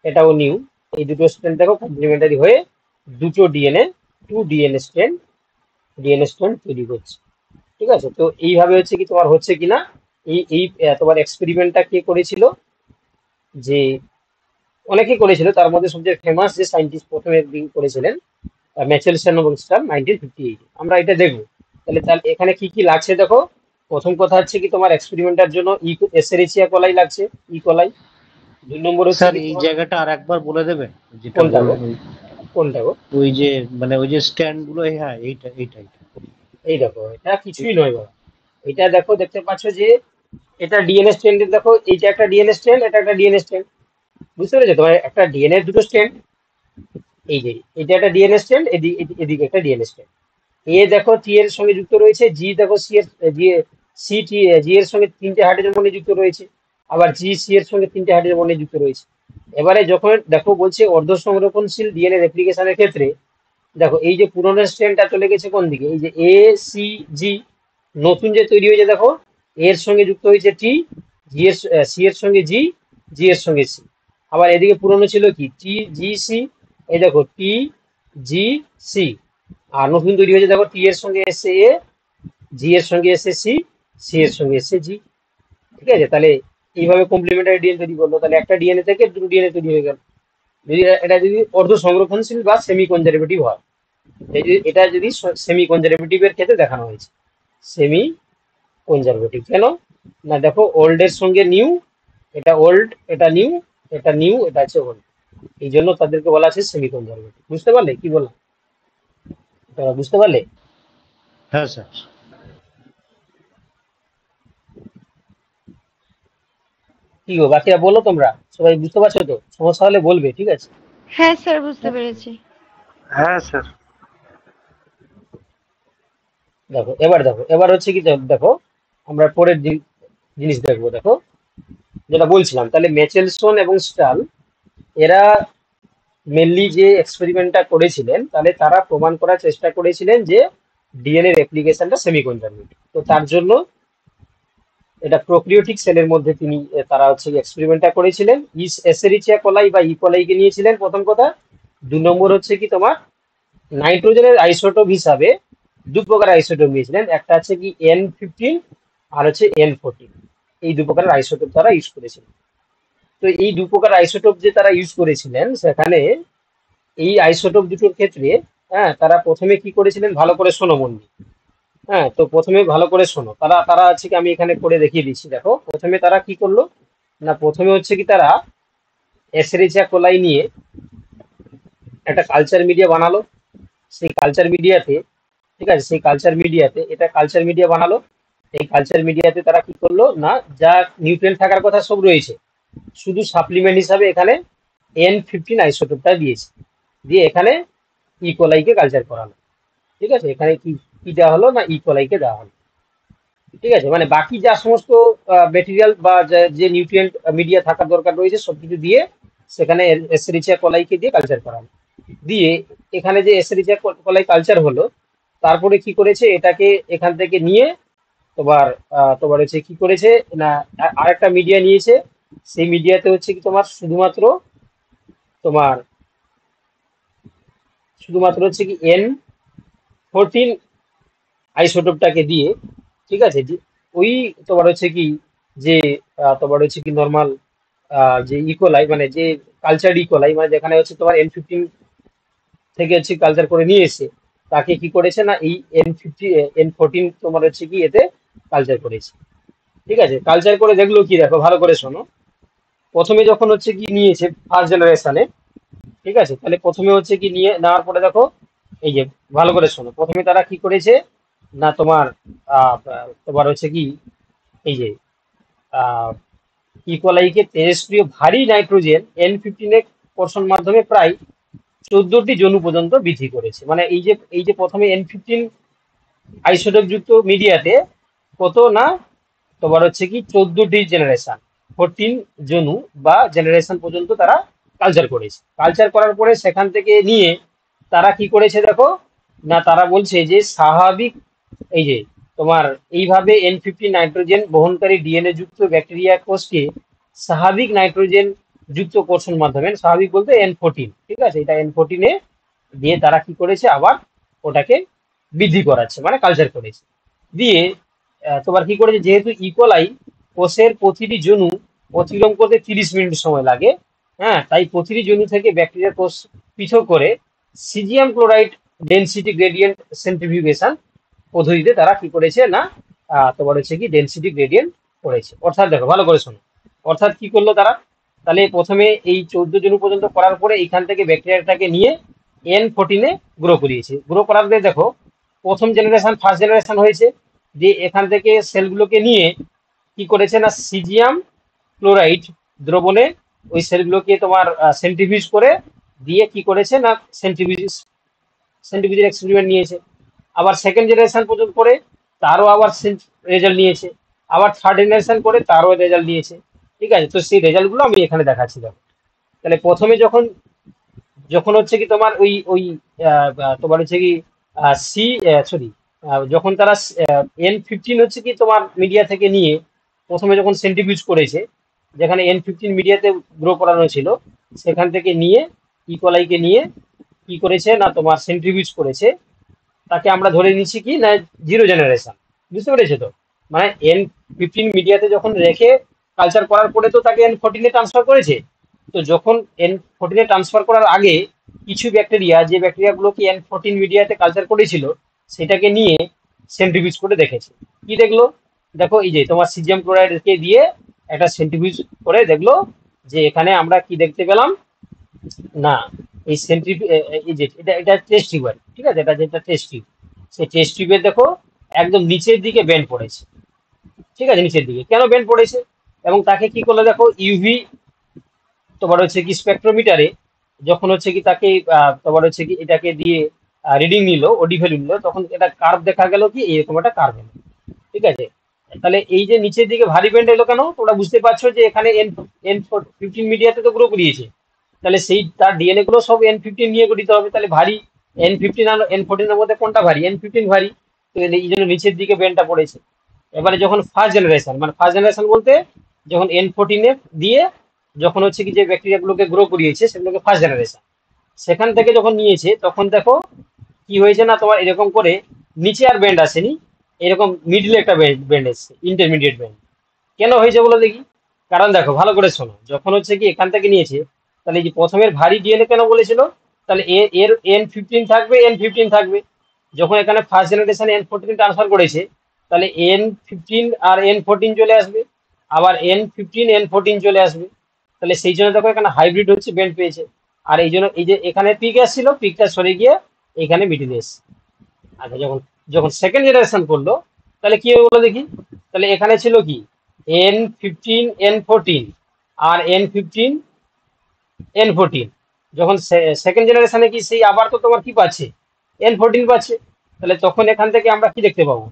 এটাও নিউ, এই দুটো স্ট্র্যান্ড দেখো কমপ্লিমেন্টারি হয়ে দুটো ডিএনএ, 2 ডিএনএ স্ট্র্যান্ড তৈরি করছে, ঠিক আছে। তো এইভাবে হচ্ছে কি তোমার হচ্ছে কিনা এই এই তোমার এক্সপেরিমেন্টটা কে করেছিল, যে অনেকেই করেছিল, তার মধ্যে সবচেয়ে ফেমাস যে সায়েন্টিস্ট প্রথমে যিনি করেছিলেন ম্যাচেলসন এবং স্টার 1958। আমরা এটা দেখবো। তাহলে তাহলে এখানে কি কি লাগছে দেখো। প্রথম কথা হচ্ছে কি তোমার এক্সপেরিমেন্টার জন্য এসেরিচিয়া কোলাই লাগছে, কোলাই। 2 নম্বর হচ্ছে স্যার কি এই তোমার জায়গাটা আর একবার বলে দেবেন যেটা কোনটা গো, বললেন কোনটা গো? ওই যে মানে ওই যে স্ট্যান্ড গুলো, হ্যাঁ এইটা এইটা এইটা। এই দেখো এটা কিছুই নয় বাবা। এটা দেখো, দেখতে পাচ্ছ যে এটা ডিএনএ স্ট্র্যান্ড, দেখো এইটা একটা ডিএনএ স্ট্র্যান্ড, এটা একটা ডিএনএ স্ট্র্যান্ড, বুঝতে পেরেছো? তোমার একটা ডিএনএ দুটো স্ট্র্যান্ড, এই যে এটা একটা ডিএনএ স্ট্র্যান্ড, এদিকে একটা ডিএনএ স্ট্র্যান্ড। এ দেখো টি এর সঙ্গে যুক্ত রয়েছে, জি দেখো সি এর, জি সি টি জি এর সঙ্গে 3টে হাইড্রোজেন বন্ধনে যুক্ত রয়েছে, আবার জি সি এর সঙ্গে 3টে হাইড্রোজেন বন্ধনে যুক্ত রয়েছে। এবারে যখন দেখো বলছে অর্ধ সংরক্ষণশীল ডিএনএ রেপ্লিকেশনের ক্ষেত্রে দেখো এই যে পুরোনো স্ট্র্যান্ডটা চলে গেছে কোন দিকে, এই যে এ সি জি, নতুন যে তৈরি হয়েছে দেখো এর সঙ্গে যুক্ত হয়েছে টি, জি এর সি এর সঙ্গে জি, জি এর সঙ্গে সি। আবার এদিকে পুরনো ছিল কি টি জি সি, এই দেখো টি জি সি। আর নতুন তৈরি হয়েছে দেখো টি এর সঙ্গে এসে এ, জি এর সঙ্গে এসে সি, সি এর সঙ্গে এসে জি, ঠিক আছে। তাহলে এইভাবে কমপ্লিমেন্টারি ডিএনএ তৈরি করলো, তাহলে একটা ডিএনএ থেকে দুটো ডিএনএ তৈরি হয়ে গেল। যদি এটা যদি অর্ধ সংরক্ষণশীল বা সেমি কনজারভেটিভ হয়, এই যে এটা যদি সেমি কনজারভেটিভ এর ক্ষেত্রে দেখানো হয়েছে। সেমি কনজারভেটিভ কেন না, দেখো ওল্ড এর সঙ্গে নিউ, এটা ওল্ড এটা নিউ, এটা নিউ এটা হচ্ছে ওল্ড, এই জন্য তাদেরকে বলা আছে সেমি কনজারভেটিভ। বুঝতে পারলে কি বললাম? বুঝতে পারলে? হ্যাঁ স্যার। কি গো বাকিরা বলো, তোমরা সবাই বুঝতে পারছো তো? সমস্যা হলে বলবে, ঠিক আছে? হ্যাঁ স্যার, বুঝতে পেরেছি। হ্যাঁ স্যার। দেখো এবার দেখো, এবার হচ্ছে কি দেখো আমরা পরের জিনিস দেখবো। দেখো যেটা বলছিলাম, তাহলে ম্যাচেলসন এবং স্টাল এরা মেনলি যে এক্সপেরিমেন্টটা করেছিলেন, তাহলে তারা প্রমাণ করার চেষ্টা করেছিলেন যে ডিএনএ রেপ্লিকেশনটা সেমি কনজারভেটিভ। তো তার জন্য এটা প্রোক্রিওটিক সেলের মধ্যে তিনি তারা হচ্ছে এক্সপেরিমেন্টটা করেছিলেন। এসেরিচিয়া কোলাই বা ইকোলাইকে নিয়েছিলেন প্রথম কথা। 2 নম্বর হচ্ছে কি তোমার নাইট্রোজেনের আইসোটোপ হিসাবে 2 প্রকার আইসোটোপ নিয়েছিলেন, একটা আছে কি N15 আর হচ্ছে N14। এই 2 প্রকার আইসোটোপ তারা ইউজ করেছিলেন। তো এই 2 প্রকার আইসোটোপ যে তারা ইউজ করেছিলেন, সেখানে এই আইসোটোপ দুটোর ক্ষেত্রে তারা প্রথমে কি করেছিলেন, ভালো করে শোনো মন দিয়ে। তো প্রথমে ভালো করে শোনো, তারা তারা হচ্ছে কি আমি এখানে করে দেখিয়ে দিচ্ছি। দেখো প্রথমে তারা কি করলো না, প্রথমে হচ্ছে কি তারা এসেরিচিয়া কোলাই নিয়ে একটা কালচার মিডিয়া বানালো। সেই কালচার মিডিয়াতে, ঠিক আছে, সেই কালচার মিডিয়াতে এটা কালচার মিডিয়া বানালো। এই কালচার মিডিয়াতে তারা কি করলো না, যা নিউট্রিয়েন্ট থাকার কথা সব রয়েছে, শুধু সাপ্লিমেন্ট হিসাবে এখানে N15 আইসোটোপটা দিয়েছে, দিয়ে এখানে ইকোলাইকে কালচার করালো। ঠিক আছে, এখানে কি কি দেওয়া হলো না, ইকোলাইকে দেওয়া হলো। ঠিক আছে, মানে বাকি যা সমস্ত মেটেরিয়াল বা যে নিউট্রিয়েন্ট মিডিয়া থাকার দরকার রয়েছে সবকিছু দিয়ে সেখানে এসেরিচিয়া কোলাইকে দিয়ে কালচার করানো। দিয়ে এখানে যে এসেরিচিয়া কোলাই কালচার হলো, তারপরে কি করেছে, এটাকে এখান থেকে নিয়ে তোমার তোমার হচ্ছে কি করেছে না, আরেকটা মিডিয়া নিয়েছে। সেই মিডিয়াতে হচ্ছে কি তোমার তোমার শুধুমাত্র হচ্ছে কি N14 আইসোটোপটাকে দিয়ে, ঠিক আছে, ওই তোমার হচ্ছে কি যে তোমার হচ্ছে কি নর্মাল যে ইকোলাই, মানে যে কালচার ইকোলাই, মানে যেখানে হচ্ছে তোমার N15 থেকে হচ্ছে কালচার করে নিয়ে এসে তাকে কি করেছে না, এই N14 তোমার হচ্ছে কি এতে কালচার করেছে। ঠিক আছে, কালচার করে দেখলো কি, দেখো ভালো করে শোনো। প্রথমে যখন হচ্ছে কি নিয়েছে ফার্স্ট জেনারেশনে, ঠিক আছে, তাহলে প্রথমে হচ্ছে কি নিয়ে নেওয়ার পরে দেখো এই যে ভালো করে শোনো, প্রথমে তারা কি করেছে না তোমার তোমার হচ্ছে কি এই যে ইকোলাইকে তেজস্ক্রিয় ভারী নাইট্রোজেন N15 এর পোর্শন মাধ্যমে প্রায় 14টি জনু পর্যন্ত বৃদ্ধি করেছে। মানে এই যে প্রথমে N15 আইসোটোপ যুক্ত মিডিয়াতে কত না তোমার হচ্ছে কি 14টি জেনারেশন, 14 জনু বা জেনারেশন পর্যন্ত তারা কালচার করেছে। কালচার করার পরে সেখান থেকে নিয়ে তারা কি করেছে দেখো না, তারা বলছে যে স্বাভাবিক এই যে তোমার এইভাবে N15 নাইট্রোজেন বহনকারী ডিএনএ যুক্ত ব্যাকটেরিয়া কোষকে স্বাভাবিক নাইট্রোজেন যুক্ত কোষের মাধ্যমে, স্বাভাবিক বলতে N14, ঠিক আছে, এটা N14 এ দিয়ে তারা কি করেছে আবার ওটাকে বৃদ্ধি করাচ্ছে, মানে কালচার করেছে। দিয়ে তোমার কি করেছে, যেহেতু ইকোলাই কোষের প্রতিটি জনু অতিক্রম করতে 30 মিনিট সময় লাগে, হ্যাঁ, তাই প্রতিটি জনু থেকে ব্যাকটেরিয়া কোষ পৃথক করে caesium chloride density gradient centrifugation পদ্ধতিতে তারা কি করেছে না তোমার হচ্ছে কি ডেনসিটি গ্রেডিয়েন্ট করেছে। অর্থাৎ দেখো ভালো করে শোনো, অর্থাৎ কি করলো তারা, তাহলে প্রথমে এই 14 জনু পর্যন্ত করার পরে এখান থেকে ব্যাকটেরিয়াটাকে নিয়ে N14 এ গ্রো করিয়েছে। গ্রো করার পরে দেখো প্রথম জেনারেশন, ফার্স্ট জেনারেশন হয়েছে, দিয়ে এখান থেকে সেলগুলোকে নিয়ে কি করেছে না সিজিয়াম ক্লোরাইড দ্রবণে ওই সেলগুলোকে তোমার সেন্ট্রিফিউজ করে দিয়ে কি করেছে না সেন্ট্রিফিউজের এক্সপেরিমেন্ট নিয়েছে। আবার সেকেন্ড জেনারেশন পর্যন্ত করে তারও আবার রেজাল্ট নিয়েছে, আবার থার্ড জেনারেশন করে তারও রেজাল্ট নিয়েছে। ঠিক আছে, তো সেই রেজাল্টগুলো আমি এখানে দেখাচ্ছি। দেখো তাহলে প্রথমে যখন যখন হচ্ছে কি তোমার ওই ওই তোমার হচ্ছে কি সি সরি যখন তারা N15 হচ্ছে কি তোমার মিডিয়া থেকে নিয়ে প্রথমে যখন সেন্ট্রিফিউজ করেছে, যেখানে N15 মিডিয়াতে গ্রো করানো ছিল, সেখান থেকে নিয়ে ইকোলাইকে নিয়ে কি করেছে না তোমার সেন্ট্রিফিউজ করেছে, তাকে আমরা ধরে নিচ্ছি কি না জিরো জেনারেশন। বুঝতে পেরেছো তো, মানে N15 মিডিয়াতে যখন রেখে কালচার করার পরে তো তাকে N14 এ ট্রান্সফার করেছে। তো যখন N14 এ ট্রান্সফার করার আগে কিছু ব্যাকটেরিয়া, যে ব্যাকটেরিয়াগুলোকে N14 মিডিয়াতে কালচার করেছিল, সেটাকে নিয়ে সেন্ট্রিফিউজ করে দেখেছে। কি দেখলো দেখো, এই যে তোমার সিজিয়াম ক্লোরাইডকে দিয়ে একটা সেন্ট্রিফিউজ করে দেখলো যে এখানে আমরা কি দেখতে পেলাম না, এই এই যে এটা এটা টেস্ট টিউবার, ঠিক আছে, এটা যেটা টেস্ট টিউব, সেই টেস্ট টিউবে দেখো একদম নিচের দিকে ব্যান্ড পড়েছে। ঠিক আছে, নিচের দিকে কেন ব্যান্ড পড়েছে, এবং তাকে কি করলো দেখো ইউভি তোমার হচ্ছে কি স্পেকট্রোমিটারে যখন হচ্ছে কি তাকে তোমার হচ্ছে কি এটাকে দিয়ে রিডিং নিল, ওডি ভ্যালু নিল, তখন এটা কার্ভ দেখা গেল কি এরকম একটা কার্ভ এলো। ঠিক আছে, তাহলে এই যে নিচের দিকে ভারী ব্যান্ড এলো কেন, তোমরা বুঝতে পারছো যে এখানে N15 মিডিয়াতে তো গ্রো করিয়েছে, তাহলে সেই তার ডিএনএ গুলো সব N15 নিয়ে গঠিত হবে। তাহলে ভারী N15 আর N14 এর মধ্যে কোনটা ভারী, N15 ভারী, তো এই জন্য নিচের দিকে ব্যান্ডটা পড়েছে। এবারে যখন ফার্স্ট জেনারেশন, মানে ফার্স্ট জেনারেশন বলতে যখন N14 এ দিয়ে যখন হচ্ছে কি যে ব্যাকটেরিয়া গুলোকে গ্রো করিয়েছে সেগুলোকে ফার্স্ট জেনারেশন, সেখান থেকে যখন নিয়েছে তখন দেখো কি হয়েছে না তোমার এরকম করে নিচে আর ব্যান্ড আসেনি, এরকম মিডলে একটা ব্যান্ড এসছে, ইন্টারমিডিয়েট ব্যান্ড। কেন হয়েছে বলো দেখি, কারণ দেখো ভালো করে শোনো, যখন হচ্ছে কি এখান থেকে নিয়েছে, তাহলে এই যে প্রথমের ভারী ডিএনএ কেন বলেছিল, তাহলে এর N15 থাকবে, N15 থাকবে। যখন এখানে ফার্স্ট জেনারেশন N14 ট্রান্সফার করেছে, তাহলে N15 আর N14 চলে আসবে, আবার N15 N14 চলে আসবে। তাহলে সেই জন্য দেখো এখানে হাইব্রিড হচ্ছে, ব্যান্ড পেয়েছে। আর এই জন্য এই যে এখানে পিক আসছিল, পিকটা সরে গিয়ে এখানে মিডিলে এসছে। আচ্ছা, যখন যখন সেকেন্ড জেনারেশন করলো, তাহলে কি হবে বলো দেখি, তাহলে এখানে ছিল কি N15 N14 আর N15 N14। যখন সেকেন্ড জেনারেশনে কি সেই আবার তো তোমার কি পাচ্ছে, N14 পাচ্ছে। তাহলে তখন এখান থেকে আমরা কি দেখতে পাবো,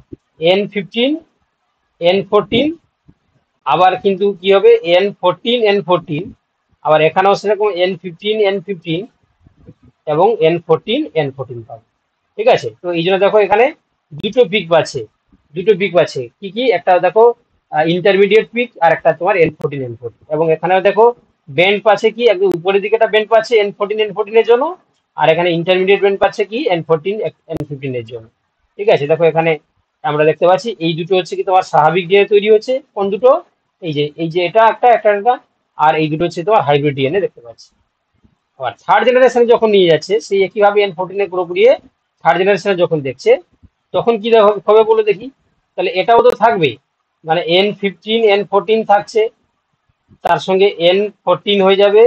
N15 N14, আবার কিন্তু কি হবে N14 N14, আবার এখানেও সেরকম N15 N15 এবং N14 N14 পাবো। ঠিক আছে, তো এই জন্য দেখো এখানে দুটো পিক পাচ্ছে, দুটো পিক পাচ্ছে কি কি, একটা দেখো ইন্টারমিডিয়েট পিক আর একটা তোমার N14 N14, এবং এখানেও দেখো ব্যান্ড পাচ্ছে কি একদম উপরের দিকে একটা ব্যান্ড পাচ্ছে N14 N14 এর জন্য, আর এখানে ইন্টারমিডিয়েট ব্যান্ড পাচ্ছে কি N14 N15 এর জন্য। ঠিক আছে, দেখো এখানে আমরা দেখতে পাচ্ছি এই দুটো হচ্ছে কি তোমার স্বাভাবিক ডিএনএ তৈরি হচ্ছে, কোন দুটো, এই যে এটা একটা একটা একটা, আর এই দুটো হচ্ছে তোমার হাইব্রিড ডিএনএ দেখতে পাচ্ছি। আবার থার্ড জেনারেশনে যখন নিয়ে যাচ্ছে সেই একইভাবে N14 এ গ্রো করিয়ে থার্ড জেনারেশনে যখন দেখছে, তখন কি হবে বলে দেখি, তাহলে এটাও তো থাকবে, মানে N15 N14 থাকছে, তার সঙ্গে N14 হয়ে যাবে,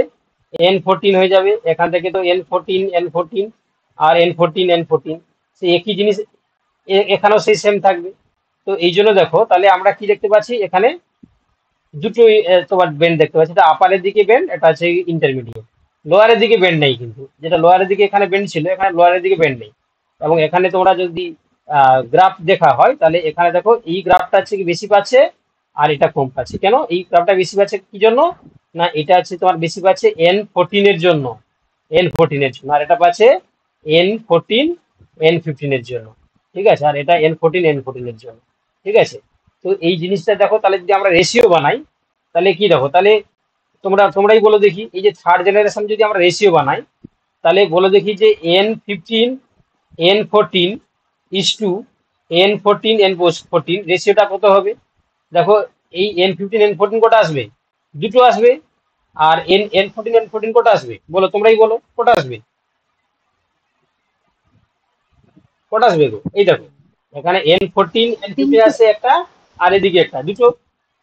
N14 হয়ে যাবে, এখান থেকে তো N14 N14 আর N14 N14, সেই একই জিনিস এখানেও সেই সেম থাকবে। তো এই জন্য দেখো তাহলে আমরা কি দেখতে পাচ্ছি, এখানে দুটোই তোমার বেন্ড দেখতে পাচ্ছি, এটা আপারের দিকে বেন্ড, এটা হচ্ছে ইন্টারমিডিয়েট। লোয়ারের দিকে বেন্ড নেই, কিন্তু যেটা লোয়ারের দিকে এখানে বেন্ড ছিল এখানে লোয়ারের দিকে বেন্ড নেই। এবং এখানে তোমরা যদি গ্রাফ দেখা হয় তাহলে এখানে দেখো এই গ্রাফটা হচ্ছে কি বেশি পাচ্ছে আর এটা কম পাচ্ছে। কেন এই গ্রাফটা বেশি পাচ্ছে কি জন্য? না এটা হচ্ছে তোমার বেশি পাচ্ছে N14 এর জন্য, N14 এর জন্য, আর এটা পাচ্ছে N14 N15 এর জন্য। ঠিক আছে, আর এটা N14 এর জন্য। ঠিক আছে, তো এই জিনিসটা দেখো, তাহলে যদি আমরা রেশিও বানাই তাহলে কি দেখো, তাহলে তোমরাই বলো দেখি, এই যে থার্ড জেনারেশন যদি আমরা রেশিও বানাই তাহলে বলো দেখি যে N15 N14 is to N14 N14 রেশিওটা কত হবে? দেখো এই N15 N14 কটা আসবে? দুটো আসবে। আর N14 কটা আসবে বলো, তোমরাই বলো কটা আসবে, কটা আসবে গো? এই দেখো এখানে N14 N15 তিনটে। আছে একটা, আর এদিকে একটা, দুটো।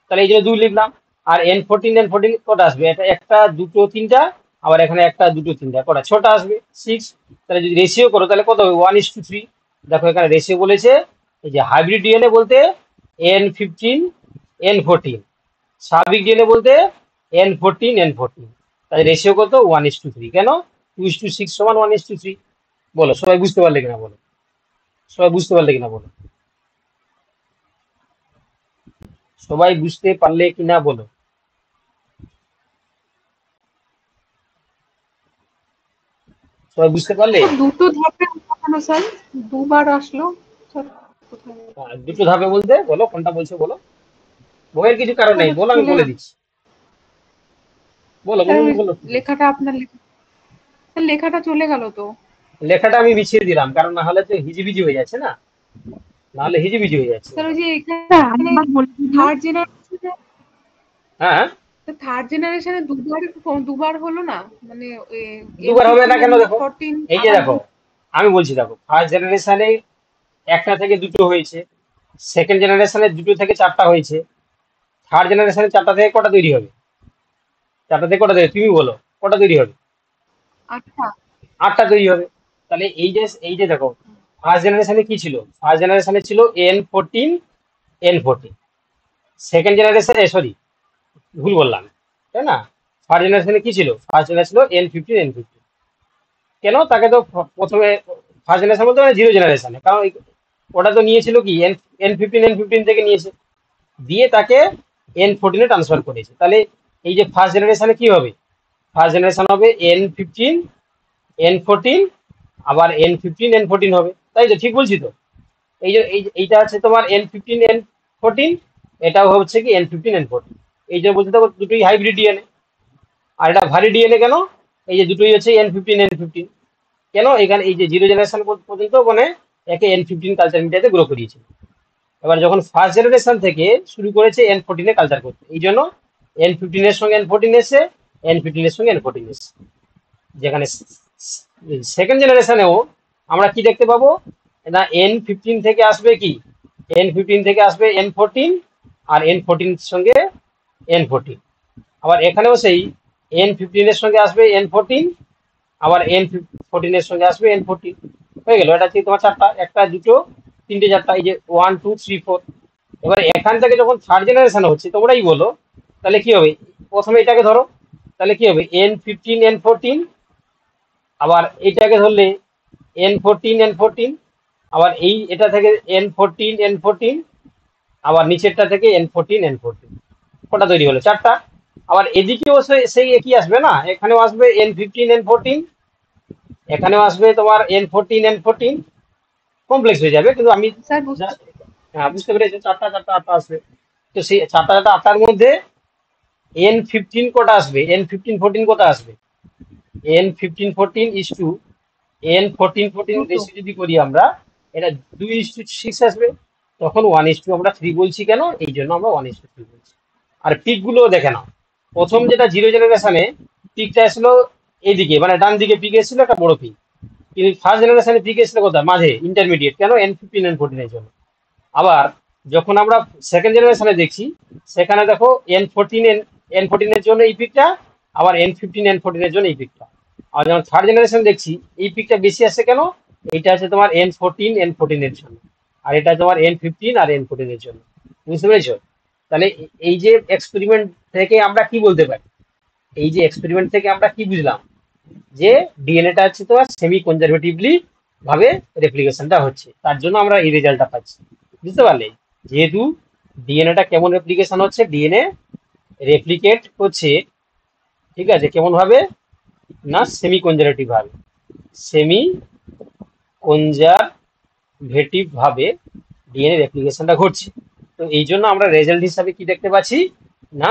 তাহলে এই জন্য দুই লিখলাম। আর N14 কটা আসবে? এটা একটা, দুটো, তিনটা। আবার এখানে একটা, দুটো, তিনটা, কটা? ছটা আসবে, 6। তাহলে যদি রেশিও করো তাহলে কত হবে? 1:3। দেখো এখানে রেশিও বলেছে, এই যে হাইব্রিড ডিএনএ বলতে N15 N14, স্বাভাবিক ডিএনএ বলতে N14 N14। তাহলে রেশিও কত? 1:3। কেন? 2:6 সমান 1:3। বলো সবাই বুঝতে পারলে কিনা বলো, সবাই বুঝতে পারলে কিনা বলো, সবাই বুঝতে পারলে কিনা বলো, সবাই বুঝতে পারলে? স্যার দুটো ধাপে দেখানো স্যার, দুবার আসলো স্যার, কোথায় দুটো ধাপে বলতে বলো কোনটা বলছো বলো, বইয়ের কিছু কারণ স্যার নেই, বলো আমি চলে বলে দিচ্ছি। বলো স্যার বলো ওই বলো। লেখাটা আপনার স্যার লেখাটা চলে গেল তো। লেখাটা আমি বিছিয়ে দিলাম, কারণ না হলে তো হিজিবিজি হয়ে যাচ্ছে না, না হলে হিজিবিজি হয়ে যাচ্ছে। স্যার ওই যে স্যার এখানে আরেকবার বলে দিন না। থার্ড জেনারেশনে, হ্যাঁ, থার্ড জেনারেশনে দুবার হলো না, মানে দুবার হবে না কেন? দেখো N14 এই যে আবার দেখো আমি বলছি, দেখো ফার্স্ট জেনারেশনে একটা থেকে দুটো হয়েছে, সেকেন্ড জেনারেশনে দুটো থেকে চারটা হয়েছে, থার্ড জেনারেশনে চারটা থেকে কটা তৈরি হবে? চারটা থেকে কটা তৈরি, তুমি বলো কটা তৈরি হবে? আচ্ছা। আটটা তৈরি হবে। তাহলে এই যে দেখো ফার্স্ট জেনারেশনে কি ছিল? ফার্স্ট জেনারেশনে ছিল N14 সেকেন্ড জেনারেশনে, সরি ভুল বললাম, তাই না? ফার্স্ট জেনারেশনে কি ছিল? ফার্স্ট জেনারেশন ছিল N15 কেন? তাকে তো প্রথমে ফার্স্ট জেনারেশন বলতে মানে জিরো জেনারেশনে, কারণ ওটা তো নিয়েছিল কি N15 থেকে নিয়েছে, দিয়ে তাকে N14 ট্রান্সফার করেছে। তাহলে এই যে ফার্স্ট জেনারেশনে কি হবে? ফার্স্ট জেনারেশন হবে N15 N14, আবার N15 N14 হবে, তাই তো? ঠিক বলছি তো? এইটা হচ্ছে তোমার N15 N14, এটাও হচ্ছে কি N15 N14। এই যে বলতে থাকো দুটোই হাইব্রিড ডিএনএ, আর এটা ভারী ডিএনএ কেন? এই যে দুটোই হচ্ছে N15 N15। কেন? এখানে এই যে জিরো জেনারেশন পর্যন্ত মানে একে N15 কালচার মিডিয়াতে গ্রো করিয়েছে। এবার যখন ফার্স্ট জেনারেশন থেকে শুরু করেছে N14 কালচার করতে, এই জন্য N15 এর সঙ্গে N14 এসে, N15 এর সঙ্গে N14 এসে। যেখানে সেকেন্ড জেনারেশনেও আমরা কি দেখতে পাবো? না N15 থেকে আসবে কি, N15 থেকে আসবে N14, আর N14 সঙ্গে N14। আবার এখানেও সেই N15 এর সঙ্গে আসবে N14, আবার N14 এর সঙ্গে আসবে N14। হয়ে গেল, এটা হচ্ছে তোমার চারটা, একটা, দুটো, তিনটে, চারটা, এই যে 1 2 3 4। এবার এখান থেকে যখন থার্ড জেনারেশন হচ্ছে তোমরাই বলো, তাহলে কি হবে? প্রথমে এটাকে ধরো, তাহলে কি হবে? N15 N14, আবার এইটাকে ধরলে N14 N14, আবার এটা থেকে N14 N14, আবার নিচেরটা থেকে N14 N14। কটা তৈরি হলো? চারটা। আবার এদিকেও সেই একই আসবে না, এখানেও আসবে N15 N14, এখানেও আসবে তোমার N14 N14। কমপ্লেক্স হয়ে যাবে, কিন্তু আমি স্যার বুঝতে just, হ্যাঁ বুঝতে পেরেছি, চারটা চারটা আটটা আসবে। তো সেই চারটা চারটা আটটার মধ্যে N15 কটা আসবে? N15 14 কটা আসবে? N15 14 ইস টু N14 দুটো। রেশিও যদি করি আমরা, এটা 2:6 আসবে। তখন 1:3 আমরা 3 বলছি কেন? এই জন্য আমরা 1:3 বলছি। আর পিক গুলো দেখে নাও, প্রথম যেটা জিরো জেনারেশনে পিকটা আসলো এদিকে, মানে ডান দিকে পিক এসেছিল একটা বড় পিক, কিন্তু ফার্স্ট জেনারেশনে পিক এসেছিল কোথায়? মাঝে, ইন্টারমিডিয়েট। কেন? N15 N14 এর জন্য। আবার যখন আমরা সেকেন্ড জেনারেশনে দেখছি, সেখানে দেখো N14 এর জন্য এই পিকটা, আবার N15 N14 এর জন্য এই পিকটা। আর যখন থার্ড জেনারেশন দেখছি, এই পিকটা বেশি আসছে কেন? এইটা আছে তোমার N14 এর জন্য, আর এটা তোমার N15 আর N14 এর জন্য। বুঝতে পেরেছো? তাহলে এই যে এক্সপেরিমেন্ট থেকে আমরা কি বলতে পারি? এই যে এক্সপেরিমেন্ট থেকে আমরা কি বুঝলাম? যে ডিএনএটা হচ্ছে তোমার সেমি কনজারভেটিভলি ভাবে রেপ্লিকেশনটা হচ্ছে, তার জন্য আমরা এই রেজাল্টটা পাচ্ছি। বুঝতে পারলে? যেহেতু ডিএনএটা কেমন রেপ্লিকেশন হচ্ছে, ডিএনএ রেপ্লিকেট হচ্ছে, ঠিক আছে, কেমন ভাবে না সেমি কনজারভেটিভ ভাবে, সেমি কনজারভেটিভ ভাবে ডিএনএ রেপ্লিকেশনটা ঘটছে। তো এই জন্য আমরা রেজাল্ট হিসাবে কি দেখতে পাচ্ছি না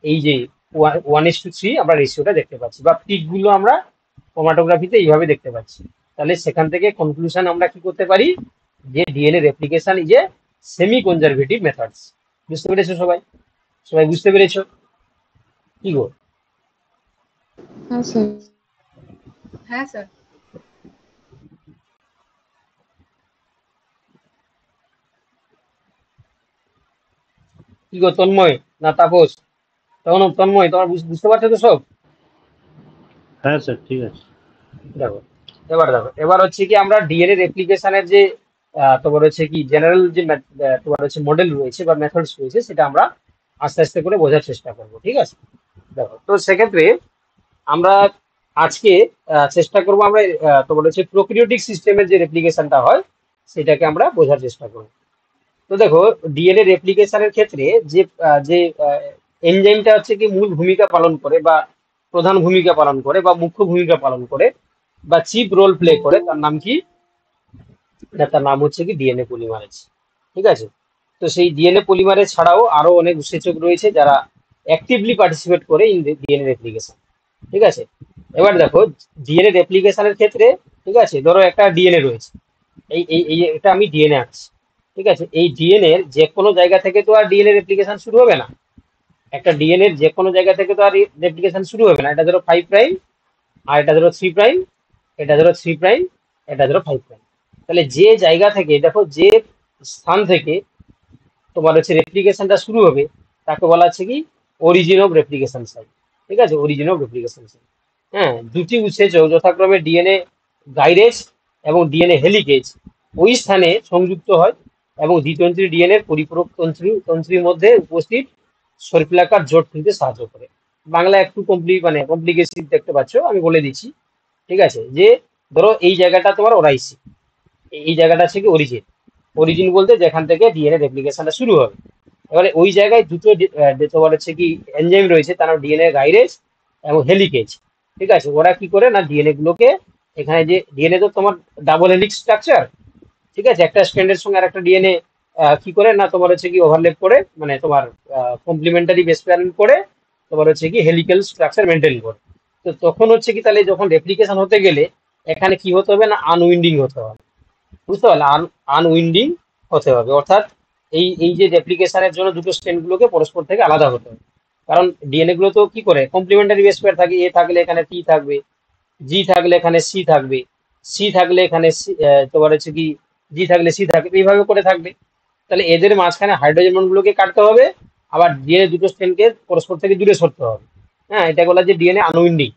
এই যে 1:3 আমরা রেশিওটা দেখতে পাচ্ছি, বা পিক গুলো আমরা ক্রোমাটোগ্রাফিতে এইভাবে দেখতে পাচ্ছি। তাহলে সেখান থেকে কনক্লুশন আমরা কি করতে পারি যে DNA replication is a semi conservative methods. বুঝতে পেরেছো সবাই? সবাই বুঝতে পেরেছো? কি গো? হ্যাঁ স্যার। হ্যাঁ স্যার। কি গো তন্ময় না তাপস? তখন তন্ময় তোমার বুঝতে পারছো তো সব? হ্যাঁ স্যার, ঠিক আছে। দেখো, দেখো এবার হচ্ছে কি আমরা ডিএনএ রেপ্লিকেশনের যে তোমার হচ্ছে কি জেনারেল যে তোমার হচ্ছে মডেল রয়েছে বা মেথডস রয়েছে, সেটা আমরা আস্তে আস্তে করে বোঝার চেষ্টা করব। ঠিক আছে? দেখো, তো সেক্ষেত্রে আমরা আজকে চেষ্টা করব আমরা তোমার হচ্ছে প্রোক্যারিওটিক সিস্টেমের যে রেপ্লিকেশনটা হয় সেটাকে আমরা বোঝার চেষ্টা করব। তো দেখো, ডিএনএ রেপ্লিকেশনের ক্ষেত্রে যে এনজাইমটা হচ্ছে কি মূল ভূমিকা পালন করে বা প্রধান ভূমিকা পালন করে বা মুখ্য ভূমিকা পালন করে বা চিপ রোল প্লে করে, তার নাম কি না, তার নাম হচ্ছে কি ডিএনএ পলিমারেজ। ঠিক আছে? তো সেই ডিএনএ পলিমারেজ ছাড়াও আরো অনেক উৎসেচক রয়েছে যারা অ্যাক্টিভলি পার্টিসিপেট করে ইন ডিএনএ রেপ্লিকেশন। ঠিক আছে? এবার দেখো, ডিএনএ রেপ্লিকেশনের ক্ষেত্রে, ঠিক আছে, ধরো একটা ডিএনএ রয়েছে, এই এটা আমি ডিএনএ আঁকছি। ঠিক আছে? এই ডিএনএ এর যে কোনো জায়গা থেকে তো আর ডিএনএ রেপ্লিকেশন শুরু হবে না। একটা ডিএনএ এর যে কোনো জায়গা থেকে তো আর রেপ্লিকেশন শুরু হবে না। এটা ধরো 5 প্রাইম, আর এটা ধরো 3 প্রাইম, এটা ধরো 3 প্রাইম, এটা ধরো 5 প্রাইম। তাহলে যে জায়গা থেকে, দেখো, যে স্থান থেকে তোমার হচ্ছে রেপ্লিকেশনটা শুরু হবে তাকে বলা হচ্ছে কি অরিজিন অফ রেপ্লিকেশন সাইট। ঠিক আছে? Origin of replication site. হ্যাঁ, দুটি উৎসেচক যথাক্রমে ডিএনএ গাইরেজ এবং ডিএনএ হেলিকেজ ওই স্থানে সংযুক্ত হয় এবং দ্বিতন্ত্রী ডিএনএর পরিপূরক তন্ত্রীর মধ্যে উপস্থিত সর্পিলাকার জোট খুলতে সাহায্য করে। বাংলা একটু কমপ্লিকেশন দেখতে পাচ্ছ, আমি বলে দিচ্ছি। ঠিক আছে? যে ধরো এই জায়গাটা তোমার ওরাইসি, এই জায়গাটা হচ্ছে কি অরিজিন। অরিজিন বলতে যেখান থেকে ডিএনএ রেপ্লিকেশনটা শুরু হবে। এবারে ওই জায়গায় দুটো তোমার হচ্ছে কি এনজাইম রয়েছে, তার নাম ডিএনএ গাইরেজ এবং হেলিকেজ। ঠিক আছে? ওরা কি করে না ডিএনএ গুলোকে, এখানে যে ডিএনএ তো তোমার ডাবল হেলিক্স স্ট্রাকচার। ঠিক আছে? একটা স্ট্র্যান্ডের সঙ্গে আরেকটা ডিএনএ কি করে না তোমার হচ্ছে কি ওভারল্যাপ করে, মানে তোমার কমপ্লিমেন্টারি বেস প্যারেন্ট করে তোমার হচ্ছে কি হেলিক্যাল স্ট্রাকচার মেনটেন করে। তো তখন হচ্ছে কি তাহলে যখন রেপ্লিকেশন হতে গেলে এখানে কি হতে হবে না আনউইন্ডিং হতে হবে। বুঝতে পারলে? আনউইন্ডিং হতে হবে, অর্থাৎ এই এই যে রেপ্লিকেশনের জন্য দুটো স্ট্র্যান্ড গুলোকে পরস্পর থেকে আলাদা হতে হবে। কারণ ডিএনএ গুলো তো কি করে কমপ্লিমেন্টারি বেস পেয়ার থাকে, এ থাকলে এখানে টি থাকবে, জি থাকলে এখানে সি থাকবে, সি থাকলে এখানে তোমার হচ্ছে কি জি থাকলে সি থাকবে, এইভাবে করে থাকবে। তাহলে এদের মাঝখানে হাইড্রোজেন বন্ডগুলোকে কাটতে হবে, আবার ডিএনএ দুটো স্ট্র্যান্ডকে পরস্পর থেকে দূরে সরতে হবে। হ্যাঁ, এটা বলা যে ডিএনএ আনউইন্ডিং।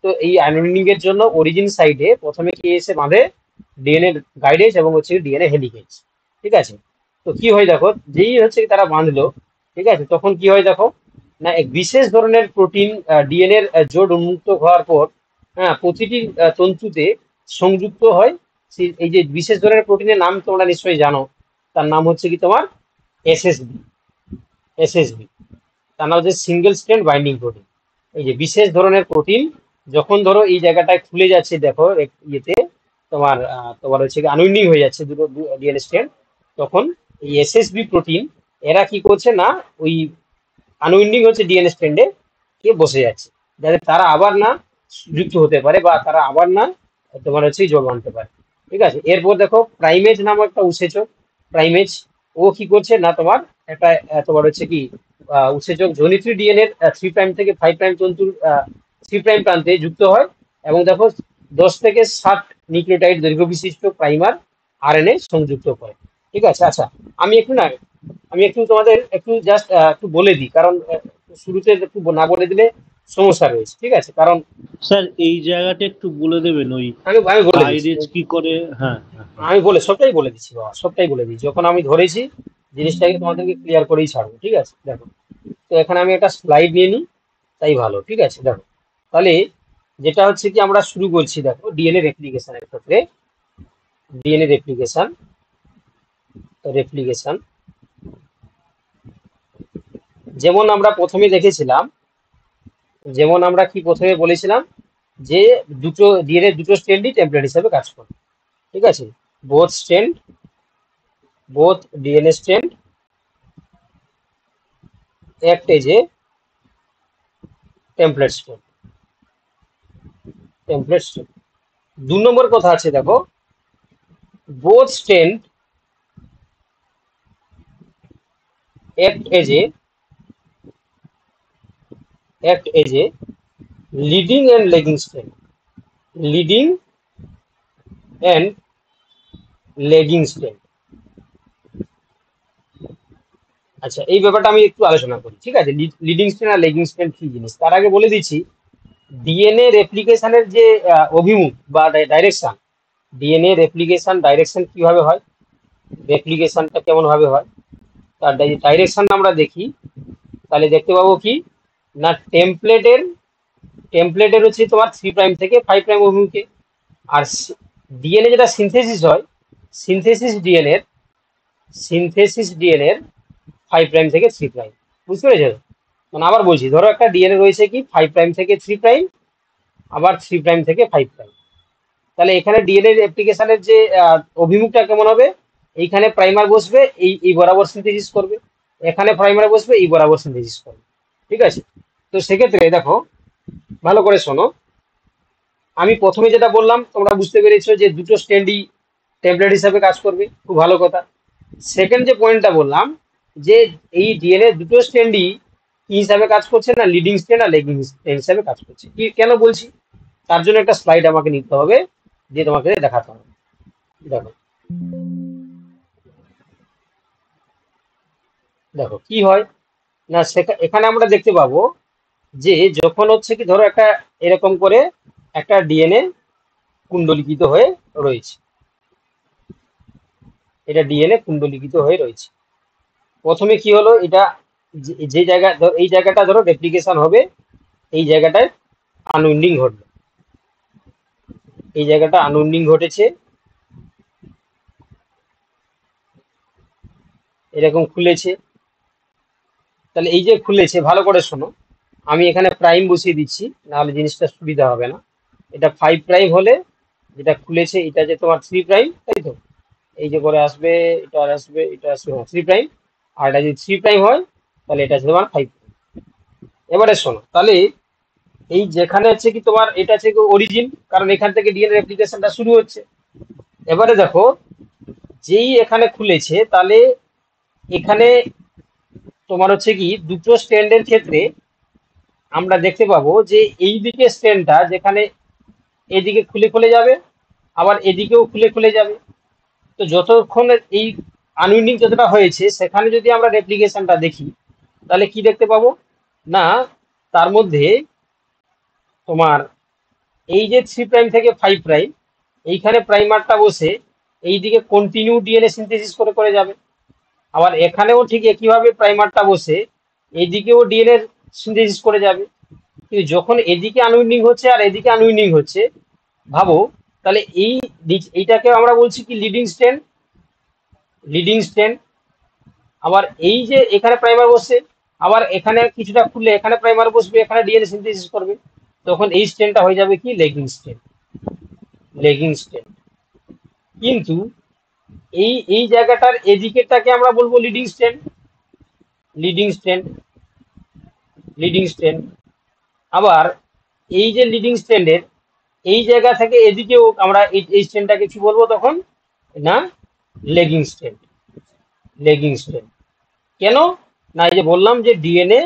তো এই আনউইন্ডিং এর জন্য অরিজিন সাইডে প্রথমে কি এসে বাঁধে ডিএনএ গাইডেজ এবং হচ্ছে ডিএনএ হেলিকেজ। ঠিক আছে? তো কি হয় দেখো, যেই হচ্ছে কি তারা বাঁধলো, ঠিক আছে, তখন কি হয় দেখো না এক বিশেষ ধরনের প্রোটিন ডিএনএ এর জোট উন্মুক্ত হওয়ার পর, হ্যাঁ, প্রতিটি তন্তুতে সংযুক্ত হয়। এই যে বিশেষ ধরনের প্রোটিনের নাম তোমরা নিশ্চয়ই জানো, তার নাম হচ্ছে কি তোমার এসএসবি। এসএসবি তার নাম হচ্ছে সিঙ্গেল স্ট্র্যান্ড বাইন্ডিং প্রোটিন। এই যে বিশেষ ধরনের প্রোটিন যখন ধরো এই জায়গাটায় খুলে যাচ্ছে, দেখো ইয়েতে তোমার হচ্ছে আনউইন্ডিং হয়ে যাচ্ছে দুটো ডিএনএ স্ট্র্যান্ড, তখন এই এসএসবি প্রোটিন এরা কি করছে না ওই আনউইন্ডিং হচ্ছে ডিএনএ স্ট্র্যান্ডে কে বসে যাচ্ছে, যাতে তারা আবার না যুক্ত হতে পারে বা তারা আবার না তোমার হচ্ছে জোর বাঁধতে পারে। ঠিক আছে? এরপর দেখো প্রাইমেজ নামক একটা উৎসেচক, প্রাইমেজ, ও কি করছে না তোমার একটা তোমার হচ্ছে কি উৎসেচক জনিত্রী ডিএনএ 3 প্রাইম থেকে 5 প্রাইম তন্তুর 3 প্রাইম প্রান্তে যুক্ত হয় এবং দেখো 10 থেকে 60 নিউক্লিওটাইড দৈর্ঘ্য বিশিষ্ট প্রাইমার আরএনএ সংযুক্ত করে। ঠিক আছে? আচ্ছা, আমি একটু তোমাদের একটু জাস্ট একটু বলে দিই, কারণ শুরুতে একটু না বলে দিলে সমস্যা রয়েছে। ঠিক আছে? কারণ স্যার এই জায়গাটা একটু বলে দেবেন, ওই আমি আমি বলে দিচ্ছি, গাইডেজ কি করে? হ্যাঁ, হ্যাঁ, হ্যাঁ। আমি সবটাই বলে দিচ্ছি বাবা, সবটাই বলে দিচ্ছি। যখন আমি ধরেছি জিনিসটাকে তোমাদেরকে ক্লিয়ার করেই ছাড়বো। ঠিক আছে? দেখো, তো এখানে আমি একটা স্লাইড নিয়ে নিই, তাই ভালো। ঠিক আছে? দেখো, তাহলে যেটা হচ্ছে কি আমরা শুরু করছি, দেখো ডিএনএ রেপ্লিকেশনের ক্ষেত্রে, ডিএনএ রেপ্লিকেশন, রেপ্লিকেশন যেমন আমরা প্রথমে দেখেছিলাম, যেমন আমরা কি প্রথমে বলেছিলাম যে দুটো ডিএনএ দুটো স্ট্র্যান্ডই টেমপ্লেট হিসেবে কাজ করে, ঠিক আছে, both strand, both DNA strand act as a template strand, template strand। 2 নম্বর কথা আছে দেখো, both strand act as a leading and lagging strand, leading and lagging strand। আচ্ছা, এই ব্যাপারটা আমি একটু আলোচনা করি, ঠিক আছে। লিডিং স্ট্র্যান্ড আর লেগিং স্ট্র্যান্ড কি জিনিস, তার আগে বলে দিচ্ছি ডিএনএ রেপ্লিকেশনের যে অভিমুখ বা ডাইরেকশন, ডিএনএ রেপ্লিকেশন ডাইরেকশন কিভাবে হয়, রেপ্লিকেশনটা কেমন ভাবে হয়, তার ডাইরেকশন আমরা দেখি, তাহলে দেখতে পাবো কি না, টেমপ্লেটের হচ্ছে তোমার 3 প্রাইম থেকে 5 প্রাইম অভিমুখে, আর ডিএনএ যেটা সিনথেসিস হয়, সিনথেসিস ডিএনএ 5 প্রাইম থেকে 3 প্রাইম, বুঝতে পেরেছো? মানে আবার বলছি, ধরো একটা ডিএনএ রয়েছে কি 5 প্রাইম থেকে 3 প্রাইম, আবার 3 প্রাইম থেকে 5 প্রাইম, তাহলে এখানে ডিএনএ অ্যাপ্লিকেশনের যে অভিমুখটা কেমন হবে, এইখানে প্রাইমার বসবে, এই বরাবর সিনথেসিস করবে, এখানে প্রাইমার বসবে, এই বরাবর সিনথেসিস করবে, ঠিক আছে। তো সেক্ষেত্রে দেখো, ভালো করে শোনো, আমি প্রথমে যেটা বললাম তোমরা বুঝতে পেরেছো যে দুটো স্ট্যান্ডই টেমপ্লেট হিসাবে কাজ করবে, খুব ভালো কথা। সেকেন্ড যে পয়েন্টটা বললাম যে এই ডিএনএ দুটো স্ট্যান্ডই কি হিসাবে কাজ করছে না, লিডিং স্ট্যান্ড আর লেগিং স্ট্যান্ড হিসাবে কাজ করছে। কি কেন বলছি, তার জন্য একটা স্লাইড আমাকে নিতে হবে, দিয়ে তোমাকে দেখাতে হবে। দেখো দেখো কি হয় না, এখানে আমরা দেখতে পাবো যে যখন হচ্ছে কি, ধরো একটা এরকম করে একটা ডিএনএ কুণ্ডলিকিত হয়ে রয়েছে, এটা ডিএনএ কুণ্ডলিকিত হয়ে রয়েছে। প্রথমে কি হলো, এটা যে জায়গা, এই জায়গাটা ধরো রেপ্লিকেশন হবে, এই জায়গাটায় আনউইন্ডিং ঘটলো, এই জায়গাটা আনউইন্ডিং ঘটেছে, এরকম খুলেছে। তাহলে এই যে খুলেছে, ভালো করে শোনো, আমি এখানে প্রাইম বসিয়ে দিচ্ছি, নাহলে জিনিসটা সুবিধা হবে না। এটা 5 প্রাইম হলে, যেটা খুলেছে এটা যে তোমার 3 প্রাইম, তাই তো, এই যে করে আসবে, এটা আসবে, এটা আসবে 3 প্রাইম, আর এটা যদি 3 প্রাইম হয় তাহলে এটা হচ্ছে তোমার 5 প্রাইম। এবারে শোনো, তাহলে এই যেখানে হচ্ছে কি তোমার, এটা হচ্ছে অরিজিন, কারণ এখান থেকে ডিএনএ রেপ্লিকেশনটা শুরু হচ্ছে। এবারে দেখো, যেই এখানে খুলেছে, তাহলে এখানে তোমার হচ্ছে কি দুটো স্ট্যান্ডের ক্ষেত্রে আমরা দেখতে পাবো যে এই দিকে স্ট্যান্ডটা যেখানে এদিকে খুলে খুলে যাবে, আবার এদিকেও খুলে খুলে যাবে। তো যতক্ষণ এই আনউইন্ডিং যতটা হয়েছে, সেখানে যদি আমরা রেপ্লিকেশনটা দেখি, তাহলে কি দেখতে পাবো না, তার মধ্যে তোমার এই যে 3 প্রাইম থেকে 5 প্রাইম, এইখানে প্রাইমারটা বসে এইদিকে কন্টিনিউ ডিএনএ সিনথেসিস করে করে যাবে, আবার এখানেও ঠিক একইভাবে প্রাইমারটা বসে এইদিকেও ডিএনএ সিনথেসিস করে যাবে। কিন্তু যখন এদিকে আনউইন্ডিং হচ্ছে আর এদিকে আনউইন্ডিং হচ্ছে, ভাবো, তাহলে এইটাকে আমরা বলছি কি লিডিং স্ট্যান্ড, লিডিং স্ট্যান্ড। আবার এই যে এখানে প্রাইমার বসছে, আবার এখানে কিছুটা খুললে এখানে প্রাইমার বসবে, এখানে ডিএনএ সিনথেসিস করবে, তখন এই স্ট্যান্ডটা হয়ে যাবে কি লেগিং স্ট্যান্ড, লেগিং স্ট্যান্ড। কিন্তু এই এই জায়গাটার এদিকেরটাকে আমরা বলবো leading stand, leading stand, leading stand. আবার এই যে লিডিং স্ট্যান্ডের এই জায়গা থেকে এদিকেও আমরা এই স্ট্যান্ডটাকে কি বলবো তখন, না লেগিং স্ট্যান্ড, লেগিং স্ট্যান্ড। কেন না, এই যে বললাম যে ডিএনএ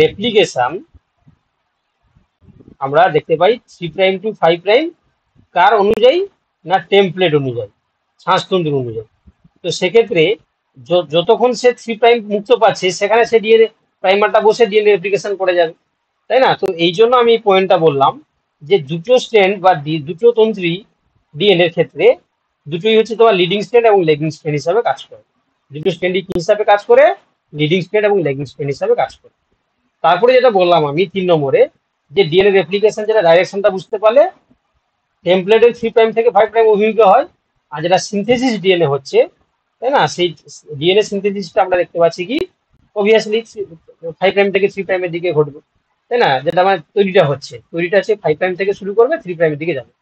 রেপ্লিকেশন আমরা দেখতে পাই 3 প্রাইম টু 5 প্রাইম, কার অনুযায়ী না টেমপ্লেট অনুযায়ী, শ্বাসতন্ত্র অনুযায়ী। তো সেক্ষেত্রে যতক্ষণ সে 3 প্রাইম মুক্ত পাচ্ছে, সেখানে সে ডিএনএ প্রাইমারটা বসে ডিএনএ রেপ্লিকেশন করে যাবে, তাই না? তো এই জন্য আমি এই পয়েন্টটা বললাম যে দুটো স্ট্যান্ড বা দুটো তন্ত্রী ডিএনএ এর ক্ষেত্রে দুটোই হচ্ছে তোমার লিডিং স্ট্যান্ড এবং লেগিং স্ট্যান্ড হিসাবে কাজ করে। দুটো স্ট্যান্ডই কি হিসাবে কাজ করে, লিডিং স্ট্যান্ড এবং লেগিং স্ট্যান্ড হিসাবে কাজ করে। তারপরে যেটা বললাম আমি 3 নম্বরে, যে ডিএনএ রেপ্লিকেশন যেটা ডাইরেকশনটা বুঝতে পারলে টেমপ্লেটের 3' থেকে 5' অভিমুখে হয়, আর যেটা সিনথেসিস ডিএনএ হচ্ছে, তাই না, সেই ডিএনএ সিনথেসিসটা আমরা দেখতে পাচ্ছি কি অবভিয়াসলি 5' থেকে 3' এর দিকে ঘটবে, তাই না, যেটা আমার তৈরিটা হচ্ছে 5' থেকে শুরু করবে 3' এর দিকে যাবে।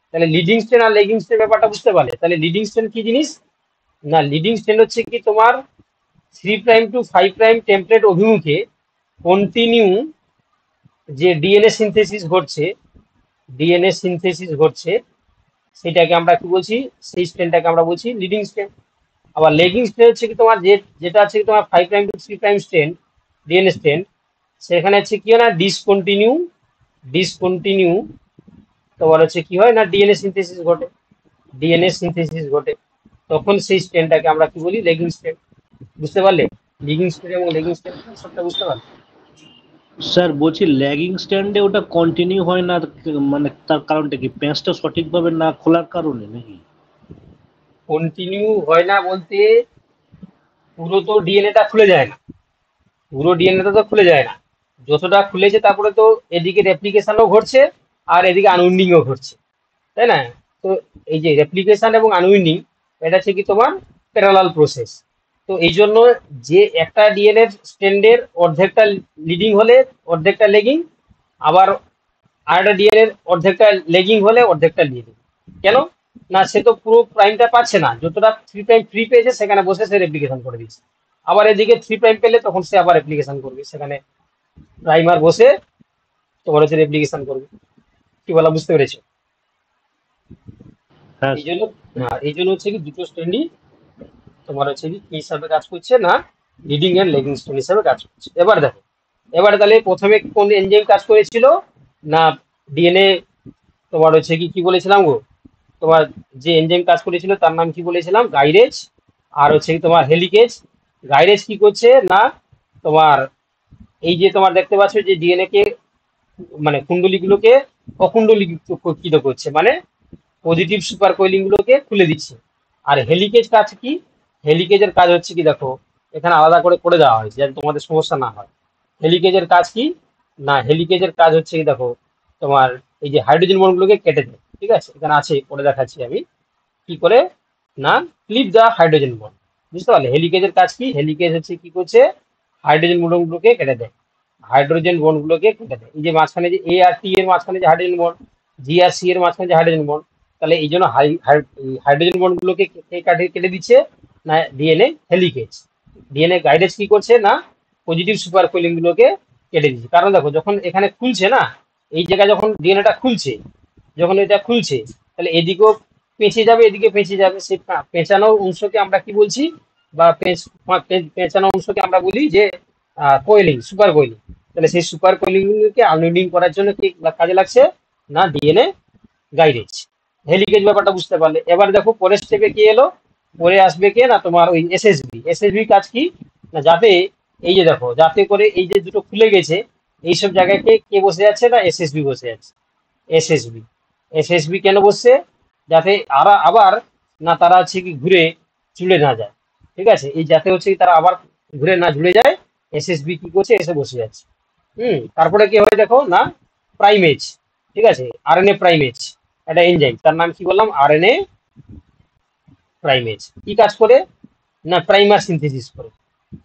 তাহলে লিডিং স্ট্রেন আর লেগিং স্ট্রেন ব্যাপারটা বুঝতে পারলে। তাহলে লিডিং স্ট্রেন কি জিনিস না, লিডিং স্ট্রেন হচ্ছে কি তোমার 3' টু 5' টেমপ্লেট অভিমুখে কন্টিনিউ যে ডিএনএ সিনথেসিস ঘটছে সেটাকে আমরা কি বলছি, সেই স্ট্রেনটাকে আমরা বলছি লিডিং স্ট্রেন। আবার লেগিং স্ট্রেন হচ্ছে কি তোমার যেটা হচ্ছে কি তোমার 5' টু 3' স্ট্রেন ডিএনএ স্ট্রেন, সেখানে হচ্ছে কি হয় না ডিসকন্টিনিউ তোমার হচ্ছে কি হয় না ডিএনএ সিনথেসিস ঘটে, তখন সেই স্ট্রেনটাকে আমরা কি বলি লেগিং স্ট্রেন। বুঝতে পারলে লিডিং স্ট্রেন এবং লেগিং স্ট্রেন সবটা বুঝতে পারলে। স্যার বলছি ল্যাগিং স্ট্যান্ডে ওটা কন্টিনিউ হয় না, মানে তার কারণটা কি, প্যাঁচটা সঠিকভাবে না খোলার কারণে নাকি? কন্টিনিউ হয় না বলতে পুরো তো ডিএনএটা খুলে যায় না, তো খুলে যায় না, যতটা খুলেছে তারপরে তো এদিকে রেপ্লিকেশনও ঘটছে আর এদিকে আনউইন্ডিংও ঘটছে, তাই না। তো এই যে রেপ্লিকেশন এবং আনউইন্ডিং এটা হচ্ছে কি তোমার প্যারালাল প্রসেস। তো এই জন্য যে একটা ডিএনএ স্ট্র্যান্ডের অর্ধেকটা লিডিং হলে অর্ধেকটা লেগিং, আবার আরেকটা ডিএনএ অর্ধেকটা লেগিং হলে অর্ধেকটা লিডিং। কেন না, সে তো পুরো প্রাইমটা পাচ্ছে না, যতটা 3' ফ্রি পেয়েছে সেখানে বসে সে রেপ্লিকেশন করে দিচ্ছে, আবার এদিকে 3' পেলে তখন সে আবার রেপ্লিকেশন করবে, সেখানে প্রাইমার বসে তোমার হচ্ছে রেপ্লিকেশন করবে। কি বলা বুঝতে পেরেছো? হ্যাঁ এই জন্য এই জন্য হচ্ছে কি দুটো স্ট্যান্ডই তোমার হচ্ছে কি হিসাবে কাজ করছে না, লিডিং এন্ড লেগিং স্ট্যান্ড হিসাবে কাজ করছে। এবার দেখো, এবার তাহলে প্রথমে কোন এনজাইম কাজ করেছিল না, ডিএনএ তোমার হচ্ছে কি কি বলেছিলাম গো, তোমার যে এনজাইম কাজ করেছিল তার নাম কি বলেছিলাম, গাইরেজ, আর হচ্ছে কি তোমার হেলিকেজ। গাইরেজ কি করছে না তোমার এই যে তোমার দেখতে পাচ্ছ যে ডিএনএ কে মানে কুণ্ডলীগুলোকে অকুণ্ডলীকৃত করছে, মানে পজিটিভ সুপার কোয়েলিং গুলোকে খুলে দিচ্ছে। আর হেলিকেজ কাজ কি, হেলিকেজের কাজ হচ্ছে কি দেখো এখানে আলাদা করে করে দেওয়া হয় যাতে তোমাদের সমস্যা না হয়। হেলিকেজের কাজ কি না, হেলিকেজের কাজ হচ্ছে কি দেখো তোমার এই যে হাইড্রোজেন বন্ডগুলোকে কেটে দেয়, ঠিক আছে, এখানে আছে করে দেখাচ্ছি আমি কি করে না, ক্লিপ দা হাইড্রোজেন বন্ড। বুঝতে পারলে হেলিকেজের কাজ কি, হেলিকেজ হচ্ছে কি করছে হাইড্রোজেন বন্ডগুলোকে কেটে দেয়, এই যে মাঝখানে যে এ আর টি এর মাঝখানে যে হাইড্রোজেন বন্ড, জি আর সি এর মাঝখানে যে হাইড্রোজেন বন্ড, তাহলে এই জন্য হাইড্রোজেন বন্ডগুলোকে কেটে দিচ্ছে না ডিএনএ হেলিকেজ। ডিএনএ গাইডেজ কি করছে না পজিটিভ সুপার কোয়েলিং গুলোকে কেটে দিচ্ছে। কারণ দেখো যখন এখানে খুলছে না, এই জায়গায় যখন ডিএনএটা খুলছে, যখন এটা খুলছে তাহলে এদিকেও পেঁচে যাবে এদিকে পেঁচে যাবে, সেই পেঁচানো অংশকে আমরা কি বলছি, বা পেঁচানো অংশকে আমরা বলি যে কোয়েলিং, সুপার কোয়েলিং। তাহলে সেই সুপার কোয়েলিং কে আনউইন্ডিং করার জন্য কি কাজে লাগছে না ডিএনএ গাইডেজ। হেলিকেজ ব্যাপারটা বুঝতে পারলে। এবার দেখো পরের স্টেপে কি এলো, পরে আসবে কে না তোমার ওই এসএসবি কাজ কি না, যাতে এই যে দেখো যাতে করে এই যে দুটো খুলে গেছে এইসব জায়গায় কে বসে যাচ্ছে না, এসএসবি বসে যাচ্ছে। এসএসবি এসএসবি কেন বসছে, যাতে আবার না তারা হচ্ছে কি ঘুরে চুলে না যায়, ঠিক আছে, এই যাতে হচ্ছে কি তারা আবার ঘুরে না ঝুলে যায়, এসএসবি কি করছে এসে বসে যাচ্ছে। তারপরে কি হয় দেখো না প্রাইমেজ, ঠিক আছে, আরএনএ প্রাইমেজ, একটা এনজাইম তার নাম কি বললাম আরএনএ প্রাইমেজ। কি কাজ করে না প্রাইমার সিনথেসিস করে।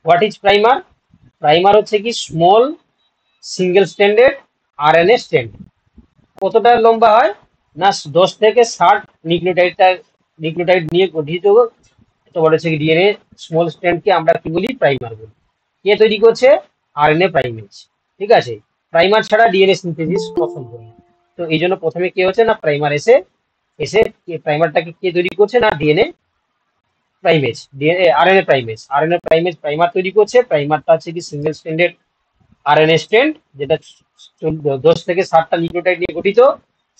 হোয়াট ইজ প্রাইমার, প্রাইমার হচ্ছে কি small single standard RNA stand. কতটা লম্বা হয় না 10 থেকে 60 নিউক্লিওটাইড নিয়ে গঠিত তোমার হচ্ছে কি ডিএনএ স্মল স্ট্যান্ডকে আমরা কি বলি প্রাইমার বলি। কে তৈরি করছে আরএনএ প্রাইমেজ, ঠিক আছে, প্রাইমার ছাড়া ডিএনএ সিনথেসিস অসম্ভব। তো এই জন্য প্রথমে কি হচ্ছে না প্রাইমার এসে এসে প্রাইমারটাকে কে তৈরি করছে না DNA primase, RNA primase primer তৈরি করছে। প্রাইমারটা হচ্ছে কি সিঙ্গেল স্ট্যান্ডার্ড আরএনএ স্ট্যান্ড যেটা 10 থেকে 60টা নিউক্লিওটাইড নিয়ে গঠিত।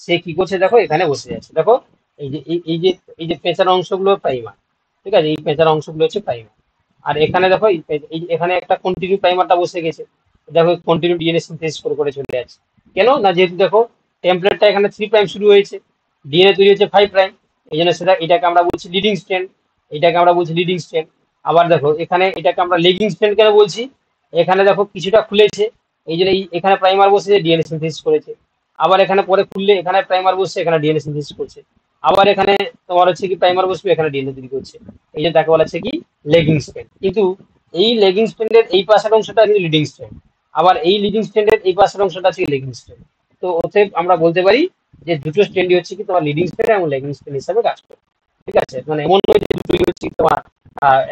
সে কি করছে দেখো এখানে বসে যাচ্ছে, দেখো এই যে পেঁচার অংশগুলো প্রাইমার, ঠিক আছে, এই পেঁচার অংশগুলো হচ্ছে প্রাইমার। আর এখানে দেখো এখানে একটা কন্টিনিউ প্রাইমারটা বসে গেছে, দেখো কন্টিনিউ ডিএনএ সিনথেসিস করে চলে যাচ্ছে। কেন না যেহেতু দেখো টেমপ্লেটটা এখানে 3' শুরু হয়েছে, ডিএনএ তৈরি হচ্ছে 5', এই জন্য এটাকে আমরা বলছি লিডিং স্ট্যান্ড, আবার দেখো এখানে এটাকে আমরা লেগিং স্ট্যান্ড কেন বলছি, এখানে দেখো কিছুটা খুলেছে এই জন্য এখানে প্রাইমার বসে ডিএনএ সিনথেসিস করেছে, আবার এখানে পরে খুললে এখানে প্রাইমার বসছে এখানে ডিএনএ সিনথেসিস করছে, আবার এখানে তোমার হচ্ছে কি প্রাইমার বসবে এখানে ডিএনএ তৈরি করছে। এই জন্য তাকে বলা হচ্ছে কি লেগিং স্ট্র্যান্ড। কিন্তু এই লেগিং স্ট্র্যান্ডের এই পাশের অংশটা কিন্তু লিডিং স্ট্র্যান্ড, আবার এই লিডিং স্ট্র্যান্ডের এই পাশের অংশটা হচ্ছে লেগিং স্ট্র্যান্ড। তো অতএব আমরা বলতে পারি যে দুটো স্ট্র্যান্ডই হচ্ছে কি তোমার লিডিং স্ট্র্যান্ড এবং লেগিং স্ট্র্যান্ড হিসাবে কাজ করে। ঠিক আছে, মানে এমন নয় যে দুটোই হচ্ছে কি তোমার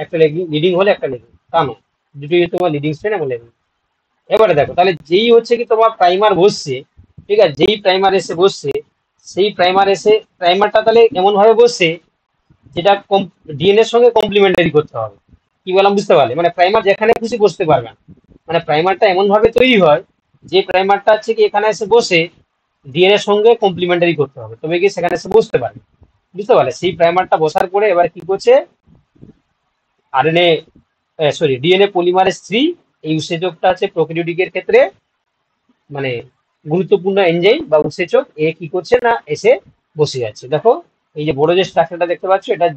একটা লিডিং হলে একটা লেগিং, তা নয়, দুটোই তোমার লিডিং স্ট্র্যান্ড এবং লেগিং। এবারে দেখো তাহলে যেই হচ্ছে কি তোমার প্রাইমার বসছে, ঠিক আছে, যেই প্রাইমার এসে বসছে সেই প্রাইমারটা তাহলে এমন ভাবে বসছে যেটা ডিএনএর সঙ্গে কমপ্লিমেন্টারি করতে হবে। কি বললাম বুঝতে পারলে? মানে প্রাইমার যেখানে খুশি বসতে পারবে না, মানে প্রাইমারটা এমন ভাবে তৈরি হয় যে প্রাইমারটা হচ্ছে কি এখানে এসে বসে ডিএনএর সঙ্গে কমপ্লিমেন্টারি করতে হবে, তবে কি সেখানে এসে বসতে পারবে। বুঝতে পারলে? সেই প্রাইমারটা বসার পরে এবার কি করছে, আরএনএ সরি ডিএনএ পলিমারেজ 3 এই উৎসেচকটা আছে প্রোক্যারিওটিকের ক্ষেত্রে মানে গুরুত্বপূর্ণ এনজাইম বা উৎসেচক, এ কি করছে না এসে বসে যাচ্ছে। দেখো এই যে বড় যে স্ট্রাকচারটা দেখতে পাচ্ছ এটা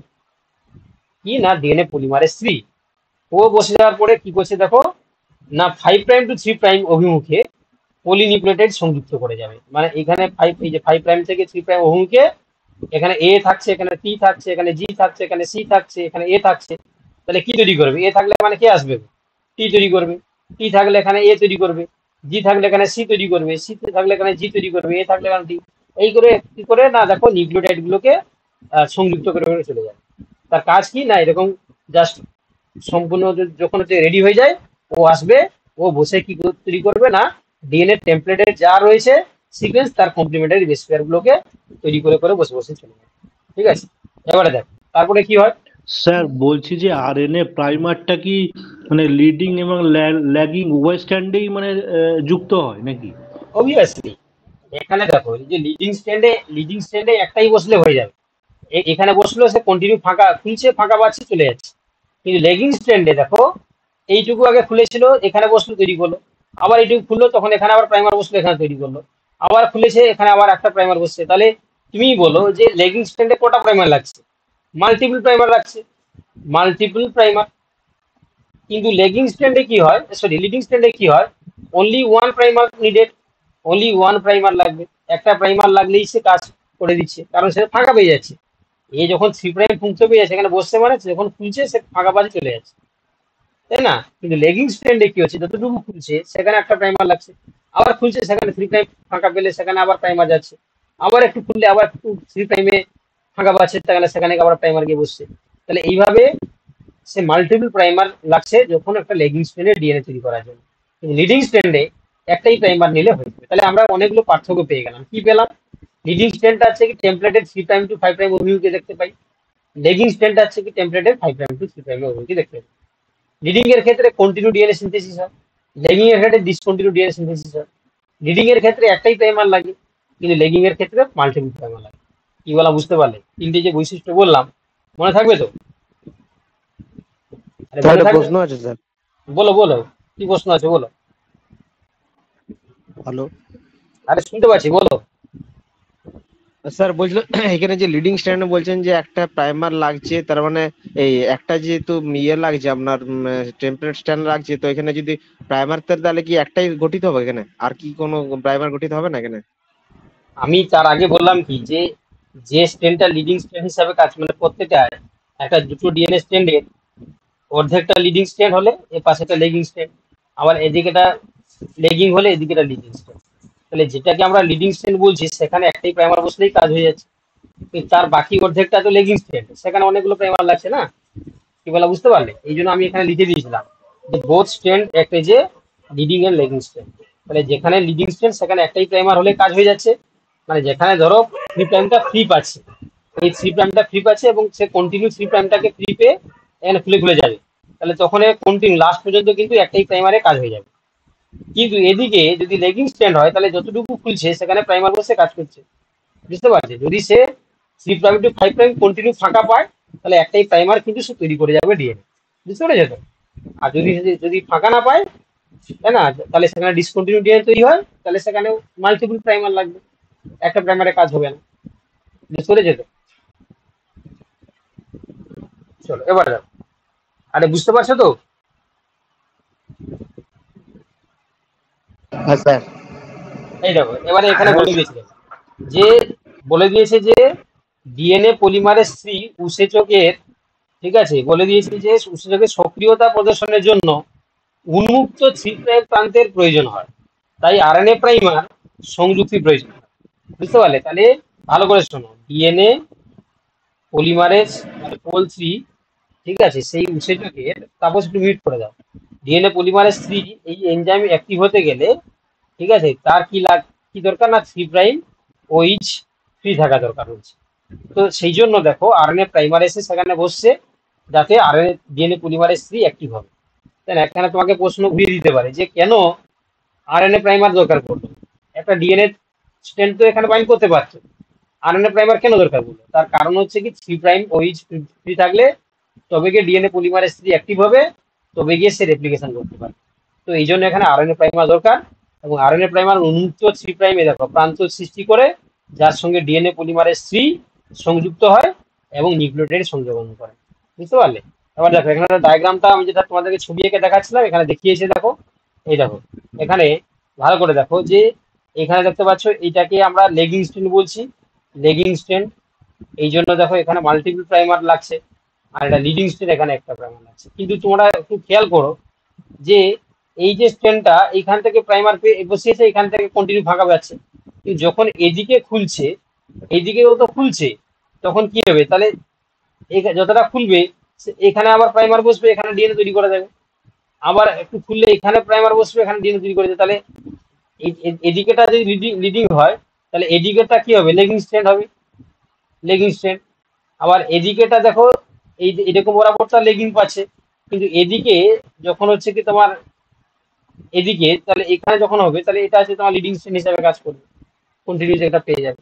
কি না ডিএনএ পলিমারেজ 3। ও বসে যাওয়ার পরে কি করছে দেখো না 5 টু 3 অভিমুখে পলিনিউক্লিওটাইড সংযুক্ত করে যাবে। মানে এখানে 5 এই যে 5 থেকে 3 অভিমুখে এখানে এ থাকছে, এখানে টি থাকছে, এখানে জি থাকছে, এখানে সি থাকছে, এখানে এ থাকছে। তাহলে কি তৈরি করবে? এ থাকলে মানে কে আসবে? টি তৈরি করবে। টি থাকলে এখানে এ তৈরি করবে, জি থাকলে এখানে সি তৈরি করবে, সি থাকলে এখানে জি তৈরি করবে, এ থাকলে এখানে টি। এই করে কি করে না দেখো নিউক্লিওটাইড গুলোকে সংযুক্ত করে করে চলে যায়। তার কাজ কি না এরকম জাস্ট সম্পূর্ণ যখন হচ্ছে রেডি হয়ে যায় ও আসবে, ও বসে কি তৈরি করবে না ডিএনএ টেমপ্লেটের যা রয়েছে সিকোয়েন্স তার কমপ্লিমেন্টারি বেস পেয়ার গুলোকে তৈরি করে করে বসে বসে চলে যায়। ঠিক আছে, এবারে দেখ তারপরে কি হয়। স্যার বলছি যে আরএনএ প্রাইমারটা কি মানে লিডিং এবং ল্যাগিং উভয় স্ট্যান্ডেই মানে যুক্ত হয় নাকি? অবভিয়াসলি এখানে দেখো এই যে লিডিং স্ট্যান্ডে একটাই বসলে হয়ে যাবে, এখানে বসলো সে কন্টিনিউ ফাঁকা খুলছে ফাঁকা পাচ্ছে চলে যাচ্ছে। কিন্তু লেগিং স্ট্যান্ডে দেখো এইটুকু আগে খুলেছিল এখানে বসলো তৈরি করলো, আবার এইটুকু খুললো তখন এখানে আবার প্রাইমার বসলো এখানে তৈরি করলো, আবার খুলেছে এখানে আবার একটা প্রাইমার বসছে। তাহলে তুমি বলো যে লেগিং স্ট্যান্ডে কটা প্রাইমার লাগছে? মাল্টিপল প্রাইমার লাগছে, মাল্টিপল প্রাইমার। কিন্তু লেগিং স্ট্যান্ডে কি হয়, সরি লিডিং স্ট্যান্ডে কি হয়, only one primer needed, only one primer লাগবে। একটা প্রাইমার লাগলেই সে কাজ করে দিচ্ছে, কারণ সে ফাঁকা পেয়ে যাচ্ছে। এ যখন 3 খুলতে পেয়ে যাচ্ছে এখানে বসছে মানে যখন খুলছে সে ফাঁকা পাশে চলে যাচ্ছে, তাই না? কিন্তু লেগিং স্ট্যান্ডে কি হচ্ছে, যতটুকু খুলছে সেখানে একটা প্রাইমার লাগছে, আবার খুলছে সেখানে 3 ফাঁকা পেলে সেখানে আবার প্রাইমার যাচ্ছে, আবার একটু খুললে আবার একটু 3 ফাঁকা পাচ্ছে তাহলে সেখানে আবার প্রাইমার গিয়ে বসছে। তাহলে এইভাবে সে মাল্টিপল প্রাইমার লাগছে যখন একটা লেগিং স্ট্যান্ডে ডিএনএ তৈরি করার জন্য। কিন্তু লিডিং স্ট্যান্ডে একটাই প্রাইমার নিলে হয়ে যাবে। তাহলে আমরা অনেকগুলো পার্থক্য পেয়ে গেলাম। কি পেলাম? লিডিং স্ট্যান্ডটা আছে কি টেমপ্লেটেড 3 টু 5 অভিমুখে দেখতে পাই, লেগিং স্ট্যান্ডটা আছে কি টেমপ্লেটেড 5 টু 3 অভিমুখে দেখতে পাই। লিডিং এর ক্ষেত্রে কন্টিনিউ ডিএনএ সিনথেসিস হয়, লেগিং এর ক্ষেত্রে ডিসকন্টিনিউ ডিএনএ সিনথেসিস হয়। লিডিং এর ক্ষেত্রে একটাই প্রাইমার লাগে কিন্তু লেগিং এর ক্ষেত্রে মাল্টিপল প্রাইমার লাগে। কি বলা বুঝতে পারলে? তিনটে যে বৈশিষ্ট্য বললাম মনে থাকবে তো? আরে স্যার মনে একটা থাকবে? প্রশ্ন আছে স্যার। বলো বলো, কি প্রশ্ন আছে বলো। হ্যালো আরে শুনতে পাচ্ছি, বলো। স্যার, বলছিল এখানে যে লিডিং স্ট্যান্ডে বলছেন যে একটা প্রাইমার লাগছে, তার মানে এই একটা যেহেতু ইয়ে লাগছে আপনার টেমপ্লেট স্ট্যান্ড লাগছে, তো এখানে যদি প্রাইমার তাহলে কি একটাই গঠিত হবে এখানে, আর কি কোনো প্রাইমার গঠিত হবে না এখানে? আমি তার আগে বললাম কি যে যে স্ট্যান্ডটা লিডিং স্ট্যান্ড হিসাবে কাজ মানে প্রত্যেকটা একটা দুটো ডিএনএ স্ট্যান্ডের অর্ধেকটা লিডিং স্ট্যান্ড হলে এর পাশে একটা লেগিং স্ট্যান্ড, আবার এদিকেটা লেগিং হলে এদিকেটা লিডিং স্ট্যান্ড। তাহলে যেটাকে আমরা লিডিং স্ট্যান্ড বলছি সেখানে একটাই প্রাইমার বসলেই কাজ হয়ে যাচ্ছে, কিন্তু তার বাকি অর্ধেকটা তো লেগিং স্ট্যান্ড, সেখানে অনেকগুলো প্রাইমার লাগছে না। কি বলা বুঝতে পারলে? এই জন্য আমি এখানে লিখে দিয়েছিলাম যে বোথ স্ট্যান্ড একটা যে লিডিং এন্ড লেগিং স্ট্যান্ড। তাহলে যেখানে লিডিং স্ট্যান্ড সেখানে একটাই প্রাইমার হলে কাজ হয়ে যাচ্ছে, মানে যেখানে ধরো 3 ফ্রি পাচ্ছে, এই 3 ফ্রি পাচ্ছে এবং সে কন্টিনিউ 3 ফ্রি পেয়ে এখানে খুলে খুলে যাবে, তাহলে তখন কন্টিনিউ লাস্ট পর্যন্ত কিন্তু একটাই প্রাইমারে কাজ হয়ে যাবে। কিন্তু এদিকে যদি লেগিং স্ট্যান্ড হয় তাহলে যতটুকু খুলছে সেখানে প্রাইমার বসে কাজ করছে। বুঝতে পারছে? যদি সে 3 টু 5 কন্টিনিউ ফাঁকা পায় তাহলে একটাই প্রাইমার কিন্তু সে তৈরি করে যাবে ডিএনএ। বুঝতে পেরেছো তো? আর যদি যদি ফাঁকা না পায়, তাই না, তাহলে সেখানে ডিসকন্টিনিউ ডিএনএ তৈরি হয়, তাহলে সেখানে মাল্টিপল প্রাইমার লাগবে, একটা প্রাইমারে কাজ হবে না। বুঝতে পেরেছো তো? চলো এবার দেখো। আরে বুঝতে পারছো তো? হ্যাঁ স্যার। এই দেখো এবারে এখানে হ্যাঁ বলে দিয়েছে যে বলে দিয়েছে যে ডিএনএ পলিমারেজ থ্রি উৎসেচকের, ঠিক আছে, বলে দিয়েছে যে উৎসেচকের সক্রিয়তা প্রদর্শনের জন্য উন্মুক্ত থ্রি প্রাইম প্রান্তের প্রয়োজন হয়, তাই আরএনএ প্রাইমার সংযুক্তি প্রয়োজন হয়। বুঝতে পারলে? তাহলে ভালো করে শোনো, ডিএনএ পলিমারেজ মানে পোল থ্রি, ঠিক আছে, সেই উৎসেচকের, তারপর একটু মিট করে দাও, ডিএনএ পলিমারেজ থ্রি এই এনজাইম অ্যাক্টিভ হতে গেলে, ঠিক আছে, তার কি দরকার না থ্রি প্রাইম ওইচ ফ্রি থাকা দরকার হচ্ছে। তো সেই জন্য দেখো আরএনএ প্রাইমারেসে সেখানে বসছে যাতে RNA DNA polymerase three active হবে। তাই না? এখানে তোমাকে প্রশ্ন ঘুরিয়ে দিতে পারে যে কেন আরএনএ প্রাইমার দরকার পড়লো, একটা ডিএনএ স্ট্র্যান্ড তো এখানে বাইন্ড করতে পারছো, আরএনএ প্রাইমার কেন দরকার পড়লো? তার কারণ হচ্ছে কি থ্রি প্রাইম ওইচ ফ্রি থাকলে তবে গিয়ে ডিএনএ পলিমারেজ থ্রি অ্যাক্টিভ হবে, তবে গিয়ে সে রেপ্লিকেশন করতে পারে। তো এই জন্য এখানে আরএনএ প্রাইমার দরকার, এবং আরএনএ প্রাইমার উন্মুক্ত থ্রি প্রাইমে দেখো প্রান্ত সৃষ্টি করে যার সঙ্গে ডিএনএ পলিমারেজ থ্রি সংযুক্ত হয় এবং নিউক্লিওটাইড সংযোজন করে। বুঝতে পারলে? এবার দেখো এখানে ডায়াগ্রামটা আমি যেটা তোমাদেরকে ছবি এঁকে দেখাচ্ছিলাম এখানে দেখিয়েছে, দেখো এই দেখো এখানে ভালো করে দেখো যে এখানে দেখতে পাচ্ছ এইটাকে আমরা লেগিং স্ট্যান্ড বলছি, লেগিং স্ট্যান্ড, এই জন্য দেখো এখানে মাল্টিপল প্রাইমার লাগছে, আর এটা লিডিং স্ট্যান্ড এখানে একটা প্রাইমার লাগছে। কিন্তু তোমরা একটু খেয়াল করো যে এই যে স্ট্যান্ডটা এইখান থেকে প্রাইমার বসিয়েছে, এখান থেকে কন্টিনিউ ফাঁকা যাচ্ছে, কিন্তু যখন এদিকে খুলছে, এইদিকেও তো খুলছে, তখন কি হবে? তাহলে যতটা খুলবে এখানে আবার প্রাইমার বসবে, এখানে ডিএনএ তৈরি করা যাবে, আবার একটু খুললে এখানে প্রাইমার বসবে, এখানে ডিএনএ তৈরি করে যাবে। তাহলে এদিকেটা যদি লিডিং হয় তাহলে এদিকেটা কি হবে? লেগিং স্ট্যান্ড হবে, লেগিং স্ট্যান্ড। আবার এদিকেটা দেখো এই এরকম বরাবরটা লেগিং পাচ্ছে, কিন্তু এদিকে যখন হচ্ছে কি তোমার এদিকে, তাহলে এখানে যখন হবে তাহলে এটা হচ্ছে তোমার লিডিং স্ট্যান্ড হিসাবে কাজ করবে, কন্টিনিউস একটা পেয়ে যাবে।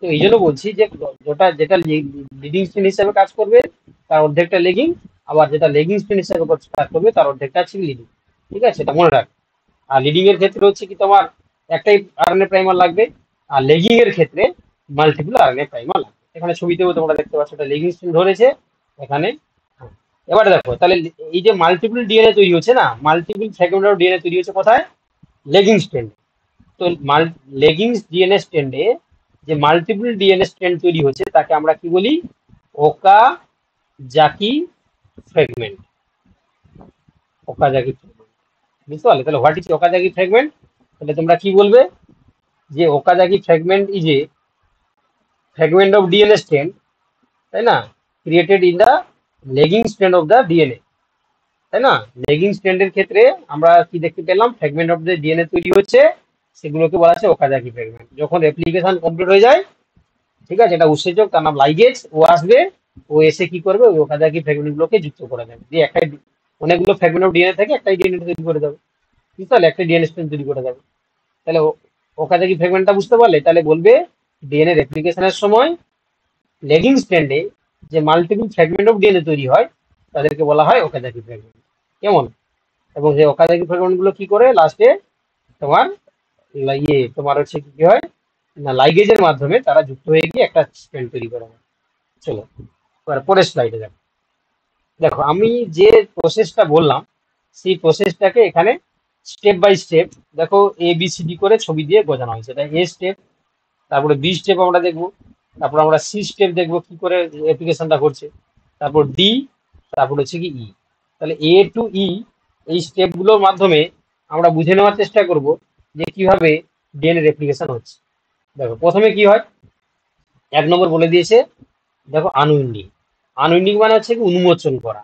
তো এই জন্য বলছি যে যেটা লিডিং স্ট্যান্ড হিসাবে কাজ করবে তার অর্ধেকটা লেগিং, আবার যেটা লেগিং স্ট্যান্ড হিসাবে কাজ করবে তার অর্ধেকটা হচ্ছে লিডিং। ঠিক আছে, এটা মনে রাখ। আর লিডিং এর ক্ষেত্রে হচ্ছে কি তোমার একটাই আরএনএ প্রাইমার লাগবে, আর লেগিং এর ক্ষেত্রে মাল্টিপল আরএনএ প্রাইমার লাগবে। এখানে ছবিতেও তোমরা দেখতে পাচ্ছ এটা লেগিং স্ট্যান্ড ধরেছে এখানে। হ্যাঁ। এবারে দেখো তাহলে এই যে মাল্টিপল ডিএনএ তৈরি হচ্ছে না, মাল্টিপল ফ্র্যাগমেন্ট অফ ডিএনএ তৈরি হচ্ছে কোথায়? Lagging stand. তো লেগিং ডিএনএ স্ট্যান্ডে যে মাল্টিপল ডিএনএ স্ট্র্যান্ড তৈরি হচ্ছে তাকে আমরা কি বলি? Okazaki fragment. Okazaki fragment. বুঝতে পারলে? তাহলে হোয়াট ইজ ওকাজাকি ফ্র্যাগমেন্ট? তাহলে তোমরা কি বলবে যে Okazaki fragment is a fragment of DNA strand, তাই না, created in the lagging strand of the DNA, তাই না? লেগিং স্ট্র্যান্ডের ক্ষেত্রে আমরা কি দেখতে পেলাম? ফ্র্যাগমেন্ট অফ দ্য ডিএনএ তৈরি হচ্ছে, সেগুলোকে বলা আছে ওকাজাকি ফ্র্যাগমেন্ট। যখন রেপ্লিকেশন কমপ্লিট হয়ে যায়, ঠিক আছে, এটা উৎসেচক তার নাম লাইগেজ, ও আসবে, ও এসে কি করবে? ওই ওকাজাকি ফ্র্যাগমেন্ট গুলোকে যুক্ত করে দেবে, দিয়ে একটা অনেকগুলো ফ্র্যাগমেন্ট অফ ডিএনএ থেকে একটাই ডিএনএ তৈরি করে দেবে, বুঝতে পারলে? একটা ডিএনএ স্ট্র্যান্ড তৈরি করে দেবে। তাহলে ওকাজাকি ফ্র্যাগমেন্টটা বুঝতে পারলে? তাহলে বলবে ডিএনএ রেপ্লিকেশনের সময় লেগিং স্ট্র্যান্ডে যে মাল্টিপল ফ্র্যাগমেন্ট অফ ডিএনএ তৈরি হয় তাদেরকে বলা হয় ওকাজাকি ফ্র্যাগমেন্ট। কেমন? এবং সেই ওকাজাকি ফ্র্যাগমেন্ট গুলো কি করে লাস্টে তোমার তোমার হচ্ছে কি হয় না, লাইগেজের মাধ্যমে তারা যুক্ত হয়ে গিয়ে একটা স্ট্র্যান্ড তৈরি করে। চলো এবার পরের স্লাইডে দেখো। দেখো আমি যে প্রসেসটা বললাম সেই প্রসেসটাকে এখানে স্টেপ বাই স্টেপ দেখো ABCD করে ছবি দিয়ে বোঝানো হয়েছে। এটা A স্টেপ, তারপরে B স্টেপ আমরা দেখবো, তারপর আমরা C স্টেপ দেখবো কি করে অ্যাপ্লিকেশনটা করছে, তারপর D, তারপর হচ্ছে কি E। তাহলে A to E এই স্টেপগুলোর মাধ্যমে আমরা বুঝে নেওয়ার চেষ্টা করব যে কিভাবে ডিএনএ রেপ্লিকেশন হচ্ছে। দেখো প্রথমে কি হয়, 1 নম্বর বলে দিয়েছে, দেখো আনউইন্ডিং। আনউইন্ডিং মানে হচ্ছে কি উন্মোচন করা,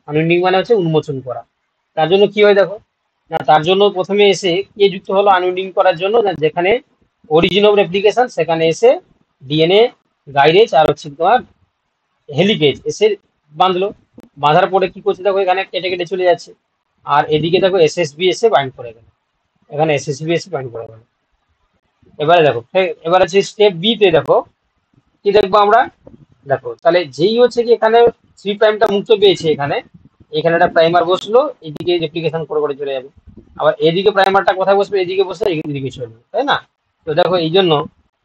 আনউইন্ডিং মানে হচ্ছে উন্মোচন করা। তার জন্য কি হয় দেখো না, তার জন্য প্রথমে এসে কে যুক্ত হলো আনউইন্ডিং করার জন্য? না, যেখানে অরিজিন অফ রেপ্লিকেশন সেখানে এসে ডিএনএ গাইডেজ আর হচ্ছে তোমার হেলিকেজ এসে বাঁধলো, বাঁধার পরে কি করছে দেখো এখানে কেটে কেটে চলে যাচ্ছে, আর এদিকে দেখো এসএসবি এসে বাইন্ড করে গেল, এখানে এসএসবি এসে বাইন্ড করে গেল। এবারে দেখো এবার আছে স্টেপ বি তে, দেখো কি দেখবো আমরা? দেখো তাহলে যেই হচ্ছে কি এখানে থ্রি প্রাইমটা মুক্ত পেয়েছে, এখানে এখানে একটা প্রাইমার বসলো, এদিকে রেপ্লিকেশন করে করে চলে যাবে, আবার এদিকে প্রাইমারটা কোথায় বসবে? এদিকে বসে এদিকে চলবে, তাই না? তো দেখো এই জন্য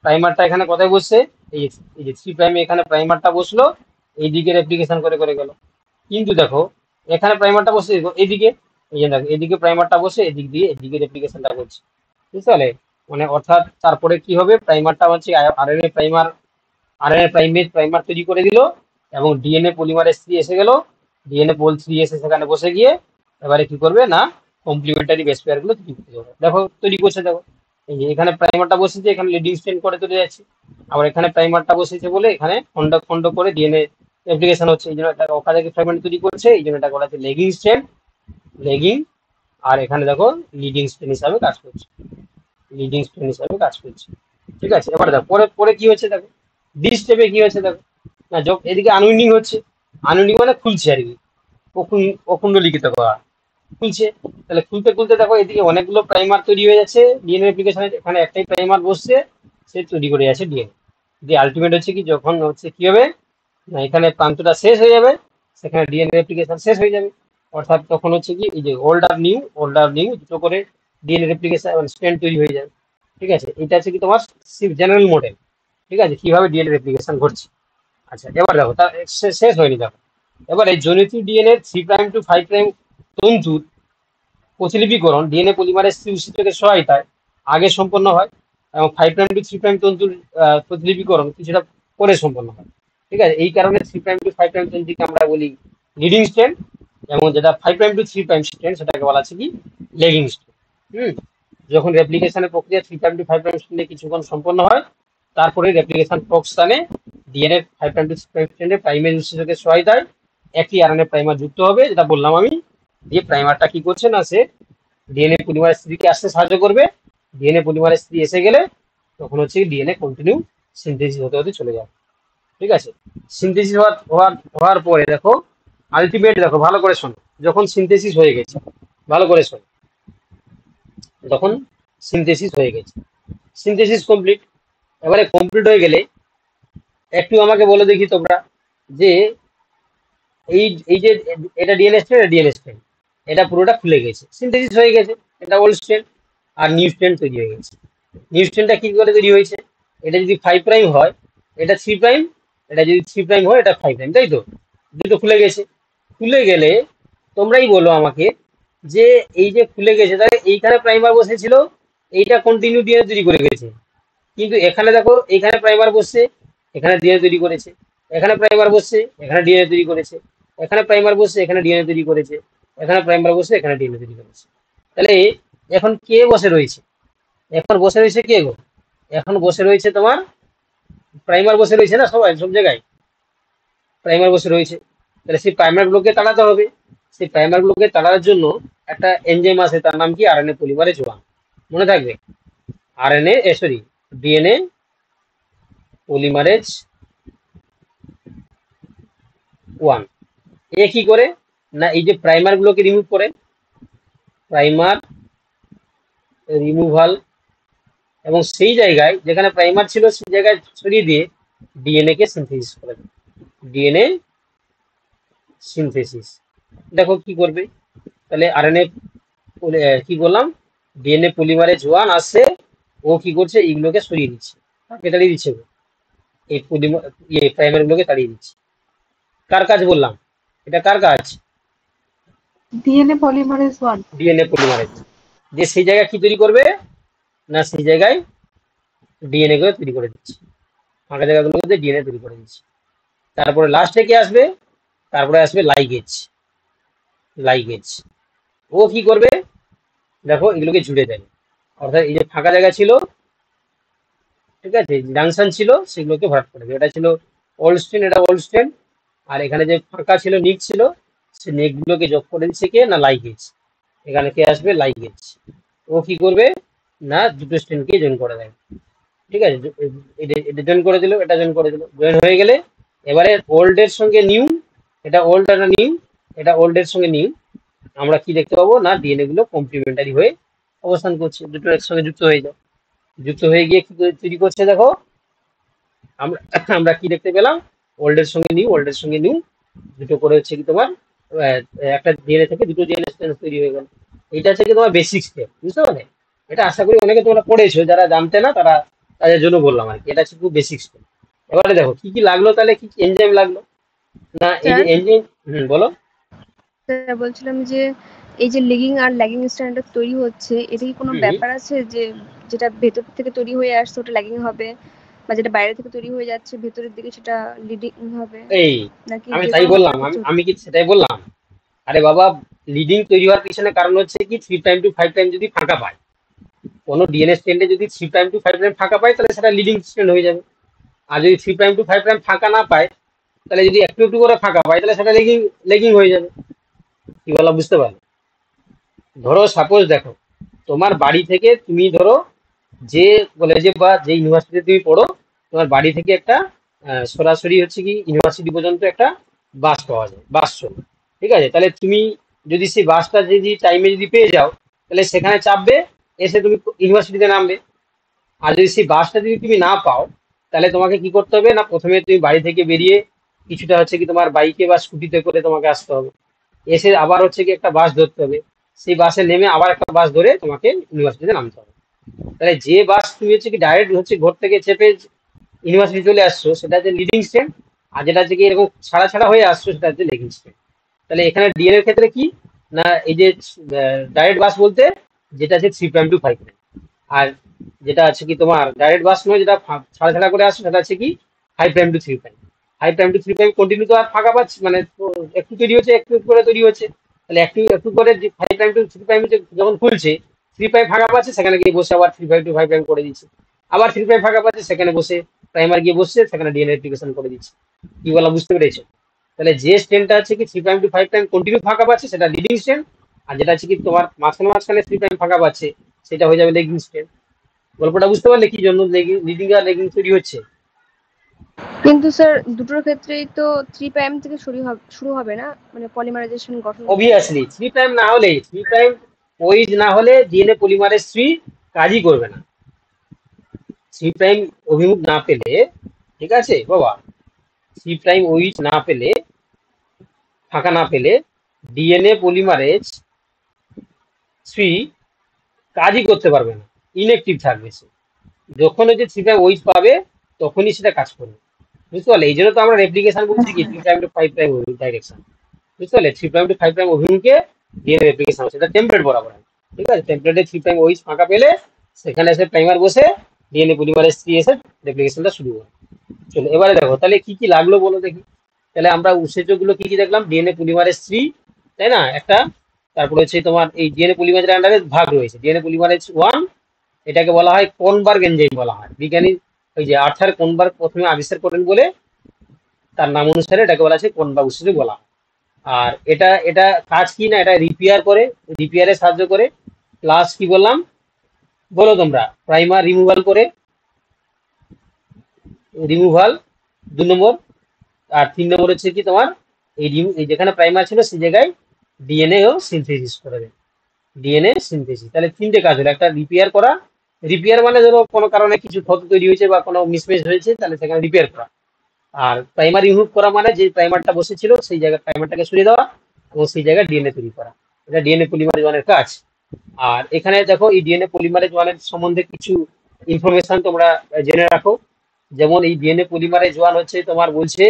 প্রাইমারটা এখানে কোথায় বসছে? এই যে থ্রি প্রাইমে এখানে প্রাইমারটা বসলো, এইদিকে রেপ্লিকেশন করে করে গেল। কিন্তু দেখো এখানে প্রাইমারটা বসে এদিকে, এই যে দেখো এদিকে প্রাইমারটা বসে এদিক দিয়ে এদিকে রেপ্লিকেশনটা করছে। বুঝতে পারলে? মানে অর্থাৎ তারপরে কি হবে, প্রাইমারটা হচ্ছে আরএনএ প্রাইমার তৈরি করে দিল, এবং ডিএনএ পলিমারেজ 3 এসে গেল, ডিএনএ পোল 3 এসে সেখানে বসে গিয়ে এবারে কি করবে না কমপ্লিমেন্টারি বেস পেয়ার গুলো তৈরি করতে যাবে। দেখো তৈরি করছে, দেখো এই যে এখানে প্রাইমারটা বসেছে, এখানে লিডিং স্ট্র্যান্ড করে তৈরি যাচ্ছে, আবার এখানে প্রাইমারটা বসেছে বলে এখানে খন্ড খন্ড করে ডিএনএ অ্যাপ্লিকেশন হচ্ছে, এই জন্য এটা ওখানে ফ্র্যাগমেন্ট তৈরি করছে, এই জন্য এটা বলা হচ্ছে লেগিং স্ট্র্যান্ড, লেগিং। আর এখানে দেখো লিডিং স্ট্র্যান্ড হিসাবে কাজ করছে, লিডিং স্ট্র্যান্ড হিসাবে কাজ করছে। ঠিক আছে, এবার দেখো পরে পরে কি হচ্ছে, দেখো ডি স্টেপে কি হচ্ছে, দেখো না এদিকে আনউইন্ডিং হচ্ছে, আনউইন্ডিং মানে খুলছে আর কি, অকুণ্ডলিখিত করা, খুলছে। তাহলে খুলতে খুলতে দেখো এদিকে অনেকগুলো প্রাইমার তৈরি হয়ে যাচ্ছে ডিএনএ অ্যাপ্লিকেশনে, এখানে একটাই প্রাইমার বসছে, সে তৈরি করে যাচ্ছে ডিএনএ। যে আলটিমেট হচ্ছে কি, যখন হচ্ছে কি হবে না এখানে প্রান্তটা শেষ হয়ে যাবে, সেখানে ডিএনএ অ্যাপ্লিকেশন শেষ হয়ে যাবে, অর্থাৎ তখন হচ্ছে কি এই যে ওল্ড আর নিউ দুটো করে ডিএনএ অ্যাপ্লিকেশন স্ট্যান্ড তৈরি হয়ে যাবে। ঠিক আছে, এটা হচ্ছে কি তোমার জেনারেল মডেল। ঠিক আছে, কিভাবে ডিএনএ অ্যাপ্লিকেশন ঘটছে। আচ্ছা এবার দেখো তার শেষ হয়নি, দেখো এবার এই জনিত ডিএনএ 3' to 5' তন্তুর প্রতিলিপিকরণ ডিএনএ পলিমারেজ উৎসেচকের সহায়তায় আগে সম্পন্ন হয়, এবং 5' to 3' তন্তুর প্রতিলিপিকরণ কিছুটা পরে সম্পন্ন হয়। ঠিক আছে, এই কারণে 3' to 5' তন্তুকে আমরা বলি লিডিং স্ট্র্যান্ড, এবং যেটা 5' to 3' স্ট্র্যান্ড সেটাকে বলা আছে কি লেগিং স্ট্র্যান্ড। যখন রেপ্লিকেশনের প্রক্রিয়া 3' to 5' স্ট্র্যান্ডে কিছুক্ষণ সম্পন্ন হয়, তারপরে রেপ্লিকেশন স্থানে ডিএনএ 5' to 3' স্ট্র্যান্ডে প্রাইমেজ উৎসেচকের সহায়তায় একটি আরএনএ প্রাইমার যুক্ত হবে, যেটা বললাম আমি। দিয়ে প্রাইমারটা কি করছে না, সে ডিএনএ পলিমারেজ 3 কে আসতে সাহায্য করবে, ডিএনএ পলিমারেজ 3 এসে গেলে তখন হচ্ছে ডিএনএ কন্টিনিউ সিনথেসিস হতে হতে চলে যাবে। ঠিক আছে, সিনথেসিস হওয়ার পরে দেখো আলটিমেট, দেখো ভালো করে শোনো, যখন সিনথেসিস হয়ে গেছে, ভালো করে শোনো, তখন সিনথেসিস হয়ে গেছে, সিনথেসিস কমপ্লিট। এবারে কমপ্লিট হয়ে গেলে একটু আমাকে বলে দেখি তোমরা, যে এই এই যে এটা ডিএনএ স্ট্র্যান্ড, এটা পুরোটা খুলে গেছে, সিনথেসিস হয়ে গেছে, এটা ওল্ড স্ট্র্যান্ড আর নিউ স্ট্র্যান্ড তৈরি হয়ে গেছে। নিউ স্ট্র্যান্ডটা কি করে তৈরি হয়েছে, এটা যদি 5' হয় এটা 3', এটা যদি 3' হয় এটা 5', তাই তো, দুটো খুলে গেছে। খুলে গেলে তোমরাই বলো আমাকে, যে এই যে খুলে গেছে তাহলে এইখানে প্রাইমার বসেছিল, এইটা কন্টিনিউ ডিএনএ তৈরি করে গেছে, কিন্তু এখানে দেখো এখানে প্রাইমার বসছে, এখানে ডিএনএ তৈরি করেছে, এখানে প্রাইমার বসছে, এখানে ডিএনএ তৈরি করেছে, এখানে প্রাইমার বসছে, এখানে ডিএনএ তৈরি করেছে, এখানে প্রাইমার বসছে, এখানে ডিএনএ তৈরি করেছে। তাহলে এখন কে বসে রয়েছে, এখন বসে রয়েছে কে গো, এখন বসে রয়েছে তোমার প্রাইমার বসে রয়েছে না, সবাই সব জায়গায় প্রাইমার বসে রয়েছে। তাহলে সেই প্রাইমার গুলোকে তাড়াতে হবে, সেই প্রাইমার গুলোকে তাড়ানোর জন্য একটা এনজাইম আছে, তার নাম কি আরএনএ পলিমারেজ 1, মনে থাকবে, ডিএনএ পলিমারেজ 1। এ কি করে না, এই যে প্রাইমার গুলোকে রিমুভ করে, প্রাইমার রিমুভাল, এবং সেই জায়গায় যেখানে প্রাইমার ছিল সেই জায়গায় ছড়িয়ে দিয়ে ডিএনএ কে সিনথেসিস করে, ডিএনএ সিনথেসিস। দেখো কি করবে, তাহলে আরএনএ কি বললাম, ডিএনএ পলিমারেজ 1 আসছে, ও কি করছে এইগুলোকে সরিয়ে দিচ্ছে, তাকে তাড়িয়ে দিচ্ছে, এই প্রাইমার গুলোকে তাড়িয়ে দিচ্ছে। কার কাজ বললাম, এটা কার কাজ, ডিএনএ পলিমারেজ 1। ডিএনএ পলিমারেজ, যে সেই জায়গায় কি তৈরি করবে না, সেই জায়গায় ডিএনএ গুলো তৈরি করে দিচ্ছে, ফাঁকা জায়গাগুলোতে ডিএনএ তৈরি করে দিচ্ছে। তারপরে লাস্টে কি আসবে, তারপরে আসবে লাইগেজ, লাইগেজ ও কি করবে, দেখো এগুলোকে জুড়ে দেবে, অর্থাৎ এই যে ফাঁকা জায়গা ছিল, ঠিক আছে, জাংশন ছিল, সেগুলোকে ভরাট করে দেবে। এটা ছিল ওল্ড স্ট্র্যান্ড, এটা ওল্ড স্ট্র্যান্ড, আর এখানে যে ফাঁকা ছিল নিক ছিল, সে নেকগুলোকে যোগ করে দিচ্ছে কে না লাইগেজ, এখানে কে আসবে লাইগেজ, ও কি করবে না দুটো স্ট্র্যান্ডকে জয়েন করে দেয়। ঠিক আছে, এটা জয়েন করে দিল, এটা জয়েন করে দিল, জয়েন হয়ে গেলে এবারে ওল্ড এর সঙ্গে নিউ, এটা ওল্ড আর নিউ, এটা ওল্ড এর সঙ্গে নিউ, আমরা কি দেখতে পাবো না ডিএনএ গুলো কমপ্লিমেন্টারি হয়ে অবস্থান করছে, দুটো একসঙ্গে যুক্ত হয়ে যায়, যুক্ত হয়ে গিয়ে কি তৈরি করছে, দেখো আমরা আমরা কি দেখতে পেলাম, ওল্ড এর সঙ্গে নিউ, ওল্ড এর সঙ্গে নিউ দুটো করে হচ্ছে কি তোমার একটা ডিএনএ থেকে দুটো ডিএনএ স্ট্র্যান্ড তৈরি হয়ে গেল। এটা হচ্ছে কি তোমার বেসিক স্টেপ, বুঝতে পারলে? এটা আশা করি অনেকে তোমরা পড়েছো, যারা জানতে না তারা তাদের জন্য বললাম আর কি, এটা হচ্ছে খুব বেসিক স্টেপ। এবারে দেখো কি কি লাগলো, তাহলে কি কি এনজাইম লাগলো না, এই যে এনজাইম, বলো। স্যার বলছিলাম যে এই যে লেগিং আর ল্যাগিং স্ট্যান্ডার্ড তৈরি হচ্ছে, এটা কি কোনো হুম। ব্যাপার আছে যে যেটা ভেতর থেকে তৈরি হয়ে আসছে ওটা ল্যাগিং হবে, বা যেটা বাইরে থেকে তৈরি হয়ে যাচ্ছে ভেতরের দিকে সেটা লিডিং হবে, এই নাকি আমি যে তাই কোনো বললাম, ক্ষেত্রে আমি কি সেটাই বললাম? আরে বাবা, লিডিং তৈরি হওয়ার পিছনে কারণ হচ্ছে কি 3' to 5' যদি ফাঁকা পায়, কোনো ডিএনএ স্ট্যান্ডে যদি 3' to 5' ফাঁকা পায় তাহলে সেটা লিডিং স্ট্যান্ড হয়ে যাবে। আর যদি 3' to 5' ফাঁকা না পায়, তাহলে যদি একটু একটু করে ফাঁকা পায় তাহলে সেটা লেগিং লেগিং হয়ে যাবে। কি বলা বুঝতে পারলে? ধরো সাপোজ দেখো, তোমার বাড়ি থেকে তুমি ধরো যে কলেজে বা যে ইউনিভার্সিটিতে তুমি পড়ো, তোমার বাড়ি থেকে একটা সরাসরি হচ্ছে কি ইউনিভার্সিটি পর্যন্ত একটা বাস পাওয়া যায়, বাস চলে। ঠিক আছে, তাহলে তুমি যদি সেই বাসটা যদি টাইমে যদি পেয়ে যাও, তাহলে সেখানে চাপবে, এসে তুমি ইউনিভার্সিটিতে নামবে। আর যদি সেই বাসটা যদি তুমি না পাও, তাহলে তোমাকে কি করতে হবে না, প্রথমে তুমি বাড়ি থেকে বেরিয়ে কিছুটা হচ্ছে কি তোমার বাইকে বা স্কুটিতে করে তোমাকে আসতে হবে, এসে আবার হচ্ছে কি একটা বাস ধরতে হবে, সেই বাসে নেমে আবার একটা বাস ধরে তোমাকে ইউনিভার্সিটিতে নামতে হবে। তাহলে যে বাস তুমি হচ্ছে কি ডাইরেক্ট হচ্ছে ঘর থেকে চেপে ইউনিভার্সিটি চলে আসছো সেটা হচ্ছে লিডিং স্ট্যান্ড, আর যেটা হচ্ছে কি এরকম ছাড়া ছাড়া হয়ে আসছো সেটা হচ্ছে লেগিং স্ট্যান্ড। তাহলে এখানে ডিএন এর ক্ষেত্রে কি না, এই যে ডাইরেক্ট বাস বলতে যেটা আছে 3' to 5', আর যেটা আছে কি তোমার ডাইরেক্ট বাস নয়, যেটা ছাড়া ছাড়া করে আসছো সেটা আছে কি 5'to 3'। 5'to 3' কন্টিনিউ তো আর ফাঁকা পাচ্ছি মানে একটু তৈরি হচ্ছে, একটু একটু করে তৈরি হচ্ছে। তাহলে একটু একটু করে 5'to 3' যখন খুলছে, 3' ফাঁকা পাচ্ছে সেখানে গিয়ে বসে আবার 3'to 5' করে দিচ্ছে, আবার 3' ফাঁকা পাচ্ছে সেখানে বসে প্রাইমার গিয়ে বসছে, সেখানে ডিএনএ রেপ্লিকেশন করে দিচ্ছে। কি বলা বুঝতে পেরেছো? তাহলে যে স্ট্যান্ডটা আছে কি 3'to 5' কন্টিনিউ ফাঁকা পাচ্ছে সেটা লিডিং স্ট্যান্ড, আর যেটা আছে কি তোমার মাঝখানে মাঝখানে 3' ফাঁকা পাচ্ছে সেটা হয়ে যাবে লেগিং স্ট্যান্ড। গল্পটা বুঝতে পারলে কি জন্য লিডিং আর লেগিং তৈরি হচ্ছে? কিন্তু স্যার দুটোর ক্ষেত্রেই তো 3' থেকে শুরু হবে না, মানে পলিমারাইজেশন গঠন করতে। অবভিয়াসলি 3' না হলে, 3' ওইজ না হলে ডিএনএ পলিমারেজ 3 কাজই করবে না। 3' অভিমুখ না পেলে, ঠিক আছে বাবা, 3' ওইজ না পেলে, ফাঁকা না পেলে ডিএনএ পলিমারেজ 3 কাজই করতে পারবে না, ইনএক্টিভ থাকবে সে। যখন হচ্ছে 3' ওইজ পাবে তখনই সেটা কাজ করবে। বুঝতে পারলে? এই জন্য তো আমরা রেপ্লিকেশন বলছি কি 3'to 5' ডাইরেকশন। বুঝতে পারলে? 3'to 5' অভিমুখে ডিএনএ রেপ্লিকেশন হচ্ছে, এটা টেমপ্লেট বরাবর হয়। ঠিক আছে, টেমপ্লেটে 3' ওইজ ফাঁকা পেলে সেখানে এসে প্রাইমার বসে ডিএনএ পলিমারেজ 3 এসে রেপ্লিকেশনটা শুরু হয়। চলো এবারে দেখো তাহলে কি কি লাগলো বলো দেখি। তাহলে আমরা উৎসেচকগুলো কি কি দেখলাম, ডিএনএ পলিমারেজ 3, তাই না একটা। তারপরে হচ্ছে তোমার এই ডিএনএ পলিমারেজের আন্ডারে ভাগ রয়েছে, ডিএনএ পলিমারেজ 1, এটাকে বলা হয় কোনবার্গ এনজাইম বলা হয়। বিজ্ঞানী ওই যে আর্থার কোনবার্গ প্রথমে আবিষ্কার করেন বলে তার নাম অনুসারে এটাকে বলা আছে কোনবার্গ উৎসেচক বলা হয়। আর এটা এটা কাজ কি না, এটা রিপেয়ার করে, রিপেয়ারে সাহায্য করে। প্লাস কি বললাম বলো তোমরা, প্রাইমার রিমুভাল করে, রিমুভাল 2 নম্বর। আর 3 নম্বর হচ্ছে কি তোমার এই যেখানে প্রাইমার ছিল সেই জায়গায় ডিএনএ ও সিনথেসিস করে দেয়, ডিএনএ সিনথেসিস। তাহলে 3টে কাজ হলো, একটা রিপেয়ার করা, রিপেয়ার মানে ধরো কোনো কারণে কিছু ক্ষত তৈরি হয়েছে বা কোনো মিসম্যাচ হয়েছে তাহলে সেখানে রিপেয়ার করা। আর প্রাইমার রিমুভ করা মানে যে প্রাইমারটা বসেছিল সেই জায়গায় প্রাইমারটাকে সরিয়ে দেওয়া এবং সেই জায়গায় ডিএনএ তৈরি করা। এটা ডিএনএ পলিমারেজ 1-এর কাজ। আর এখানে দেখো এই ডিএনএ পলিমারেজ 1-এর সম্বন্ধে কিছু ইনফরমেশন তোমরা জেনে রাখো। যেমন এই ডিএনএ পলিমারেজ 1 হচ্ছে তোমার বলছে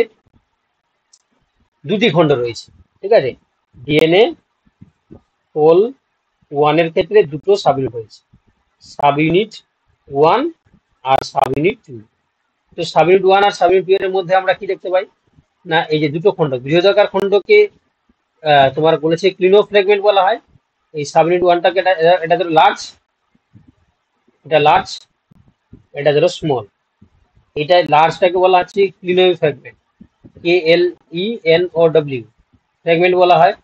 2টি খণ্ড রয়েছে। ঠিক আছে, ডিএনএ পোল 1-এর ক্ষেত্রে 2টো সাব ইউনিট রয়েছে, সাব ইউনিট 1 আর সাব ইউনিট 2। তো সাব ইউনিট 1 আর সাব ইউনিট 2 এর মধ্যে আমরা কি দেখতে পাই না, এই যে দুটো খণ্ড, বৃহদাকার খণ্ডকে তোমার বলেছে ক্লিনো ফ্র্যাগমেন্ট বলা হয়। এই সাব ইউনিট 1টাকে এটা ধরো লার্জ, এটা লার্জ, এটা ধরো স্মল। এটা লার্জটাকে বলা হচ্ছে ক্লিনো ফ্র্যাগমেন্ট, KLENOW ফ্র্যাগমেন্ট বলা হয়।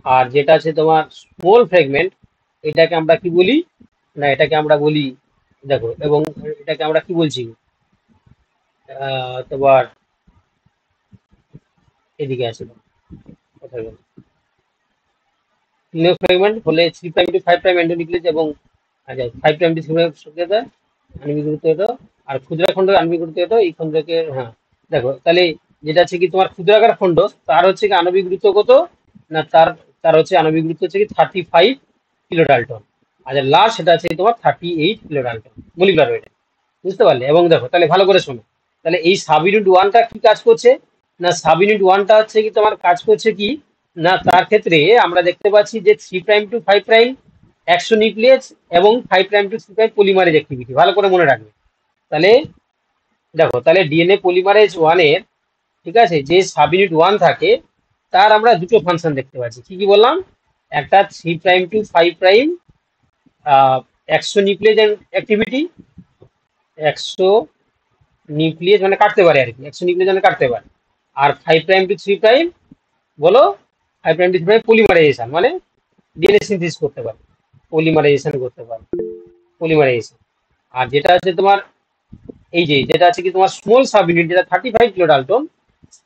আর যেটা আছে তোমার স্মল ফ্র্যাগমেন্ট, এটাকে আমরা কি বলি না, এটাকে আমরা বলি দেখো, এবং এটাকে আমরা কি বলছি তোমার এদিকে আছে কথা বল, ক্লিনো ফ্র্যাগমেন্ট হলে 3'to 5' এন্ডোনিউক্লিয়াস এবং 5'to 3' আণবিক হতো। আর ক্ষুদ্রাখণ্ড আণবিক হতো এই খণ্ডকে, হ্যাঁ দেখো তাহলে যেটা আছে কি তোমার ক্ষুদ্রাকার খণ্ড তার হচ্ছে কি আণবিক গুরুত্ব কত না, তার তার হচ্ছে আণবিক গুরুত্ব হচ্ছে কি 35 কিলো ডাল্টন। আর লার্জ সেটা আছে তোমার 38 কিলো ডাল্টন মলিকুলার ওয়েট। বুঝতে পারলে? এবং দেখো তাহলে ভালো করে শোনো, তাহলে এই সাব ইউনিট 1টা কি কাজ করছে না, সাব ইউনিট 1টা হচ্ছে কি তোমার কাজ করছে কি না, তার ক্ষেত্রে আমরা দেখতে পাচ্ছি যে 3'to 5' 100 নিউক্লিয়াস এবং 5'to 3' পলিমারেজ অ্যাক্টিভিটি, ভালো করে মনে রাখবে। তাহলে দেখো, তাহলে ডিএনএ পলিমারেজ 1 এর, ঠিক আছে, যে সাব ইউনিট 1 থাকে তার আমরা দুটো ফাংশন দেখতে পাচ্ছি। কি কি বললাম? একটা 3'to 5' 100 নিউক্লিয়াস অ্যাক্টিভিটি, 100 নিউক্লিয়াস মানে কাটতে পারে আর কি, 100 নিউক্লিয়াস মানে কাটতে পারে। আর 5'to 3' বলো, 5'to 3' পলিমারাইজেশন মানে ডিএনএ সিনথেসিস করতে পারে, পলিমারাইজেশন করতে পারে, পলিমারাইজেশন। আর যেটা হচ্ছে তোমার এই যে যেটা আছে কি তোমার স্মল সাব ইউনিট, যেটা 35 কিলো ডাল্টন,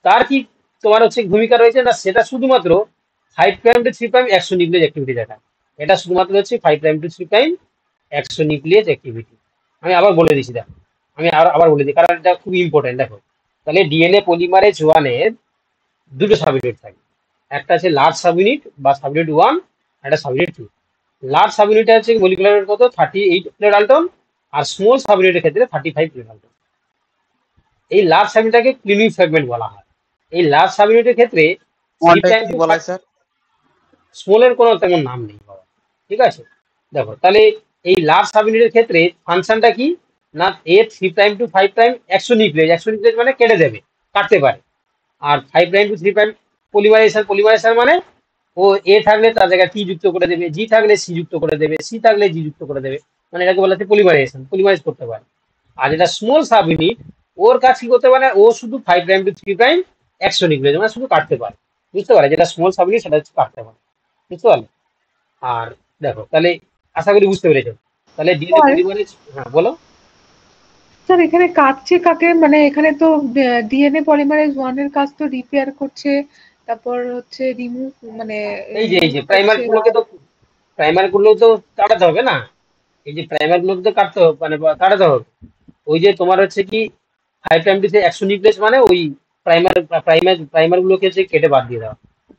তার কি তোমার হচ্ছে ভূমিকা রয়েছে না, সেটা শুধুমাত্র 5'to 3' 100 নিউক্লিয়াস অ্যাক্টিভিটি দেখায়। এটা শুধুমাত্র হচ্ছে 5'to 3' 100 নিউক্লিয়াস অ্যাক্টিভিটি। আমি আবার বলে দিচ্ছি, দেখো আমি আবার বলে দিই, কারণ এটা খুব ইম্পর্টেন্ট। দেখো, তাহলে ডিএনএ পলিমারেজ 1 এর দুটো সাব ইউনিট থাকে, একটা আছে লার্জ সাব ইউনিট বা সাব ইউনিট 1, একটা sub unit 2। Large sub unit হচ্ছে মলিকুলার ওয়েট কত 38 কিলো ডাল্টন, আর স্মল সাব ইউনিটের ক্ষেত্রে 35 কিলো ডাল্টন। এই লার্জ সাব ইউনিটটাকে ক্লিনিক ফ্র্যাগমেন্ট বলা হয়। এই লার্জ সাব ইউনিটের ক্ষেত্রে কি বলা হয় স্যার? স্মলের কোনো তেমন নাম নেই বাবা, ঠিক আছে। দেখো, তাহলে এই লার্জ সাব ইউনিটের ক্ষেত্রে ফাংশনটা কি না, এর 3'to 5' 100 নিউক্লিয়াস, 100 নিউক্লিয়াস মানে কেটে দেবে, কাটতে পারে। আর 5'to 3' পলিমারাইজেশন মানে ও এ থাকলে তার জায়গায় টি যুক্ত করে দেবে, জি থাকলে সি যুক্ত করে দেবে, সি থাকলে জি যুক্ত করে দেবে, মানে এটাকে বলা হচ্ছে পলিমারাইজেশন, পলিমারাইজ করতে পারে। আর যেটা স্মল সাব ইউনিট, ওর কাজ কি করতে পারে, ও শুধু 5'to 3' 100 নিউক্লিয়াস মানে শুধু কাটতে পারে, বুঝতে পারে। যেটা স্মল সাব ইউনিট সেটা হচ্ছে কাটতে পারে, বুঝতে পারলে। আর দেখো, তাহলে আশা করি বুঝতে পেরেছো। তাহলে ডিএনএ স্যার পলিমারেজ, হ্যাঁ বলো। স্যার এখানে কাটছে কাকে, মানে এখানে তো ডিএনএ পলিমারেজ 1 এর কাজ তো রিপেয়ার করছে, তারপর হচ্ছে রিমুভ, মানে এই যে রিমুভ প্রাইমার করছে। গুলোকে তো, প্রাইমার গুলো তো কাটাতে হবে না, এই যে প্রাইমার গুলোকে তো কাটতে হবে, মানে কাটাতে হবে। ওই যে তোমার হচ্ছে কি 5'to 100 নিউক্লিয়াস মানে ওই প্রাইমার গুলোকে হচ্ছে কেটে বাদ দিয়ে দেওয়া,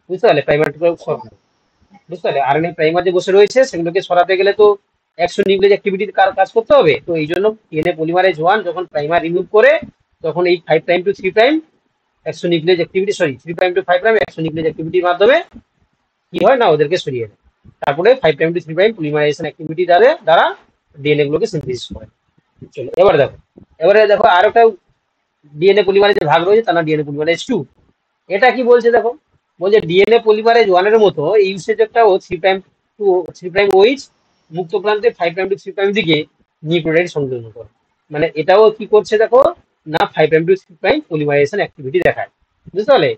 বুঝতে পারলে। প্রাইমারগুলো সরানো, বুঝতে পারলে। আরএনএ প্রাইমার যে বসে রয়েছে সেগুলোকে সরাতে গেলে তো 100 নিউক্লিয়াস অ্যাক্টিভিটির কাজ করতে হবে। তো এই জন্য ডিএনএ পলিমারেজ 1 যখন প্রাইমার রিমুভ করে, তখন এই 5'to 3' 100 nuclease activity, sorry 3'to 5' 100 nuclease অ্যাক্টিভিটির মাধ্যমে কি হয় না, ওদেরকে সরিয়ে দেয়। তারপরে 5'to 3' পলিমারাইজেশন অ্যাক্টিভিটি দ্বারা ডিএনএ গুলোকে সিনথেসিস করে। চলো এবারে দেখো আর একটা ডিএনএ পলিমারেজের ভাগ রয়েছে, তার নাম ডিএনএ পলিমারেজ 2। এটা কি বলছে দেখো, বলছে ডিএনএ পলিমারেজ 1 এর মতো এই ইউসেজটাও 3'to 3' OH মুক্ত প্রান্তে 5'to 3' দিকে নিউক্লিওটাইড সংযোজন করে। মানে এটাও কি করছে দেখো না, 5'to 3' পলিমারাইজেশন অ্যাক্টিভিটি দেখায়, বুঝতে পারলে।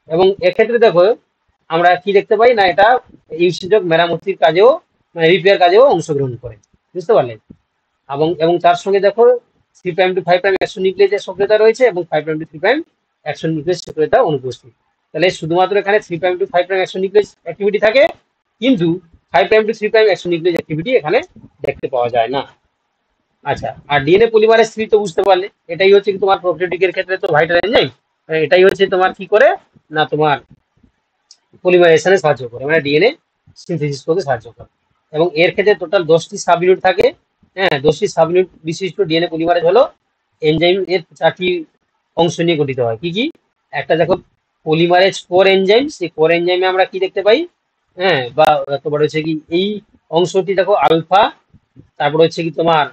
এবং এক্ষেত্রে দেখো আমরা কি দেখতে পাই না, এটা ইউসেজক মেরামতির কাজেও, মানে রিপেয়ার কাজেও অংশগ্রহণ করে, বুঝতে পারলে। এবং এবং তার সঙ্গে দেখো 3'to 5' 100 নিউক্লিয়াসের সক্রিয়তা রয়েছে এবং 5'to 3' 100 নিউক্লিয়াস সক্রিয়তা অনুপস্থিত। তাহলে শুধুমাত্র এখানে 3'to 5' 100 নিউক্লিয়াস অ্যাক্টিভিটি থাকে, কিন্তু 5'to 3' 100 নিউক্লিয়াস অ্যাক্টিভিটি এখানে দেখতে পাওয়া যায় না। আচ্ছা, আর ডিএনএ পলিমারেজ 3 তো বুঝতে পারলে, এটাই হচ্ছে কি তোমার প্রোটিওটিকের ক্ষেত্রে তো ভাইটাল এনজাইম, এটাই হচ্ছে তোমার কি করে না, তোমার পলিমারাইজেশনে সাহায্য করে, মানে ডিএনএ সিনথেসিস করতে সাহায্য করে। এবং এর ক্ষেত্রে টোটাল 10টি সাব ইউনিট থাকে। হ্যাঁ, 10টি সাব ইউনিট বিশিষ্ট ডিএনএ পলিমারেজ হলো এনজাইম এর 4টি অংশ নিয়ে গঠিত হয়। কি কি? একটা দেখো পলিমারেজ কোর এনজাইম, সেই কোর এনজাইমে আমরা কি দেখতে পাই, হ্যাঁ, বা তোমার হচ্ছে কি এই অংশটি দেখো আলফা, তারপর হচ্ছে কি তোমার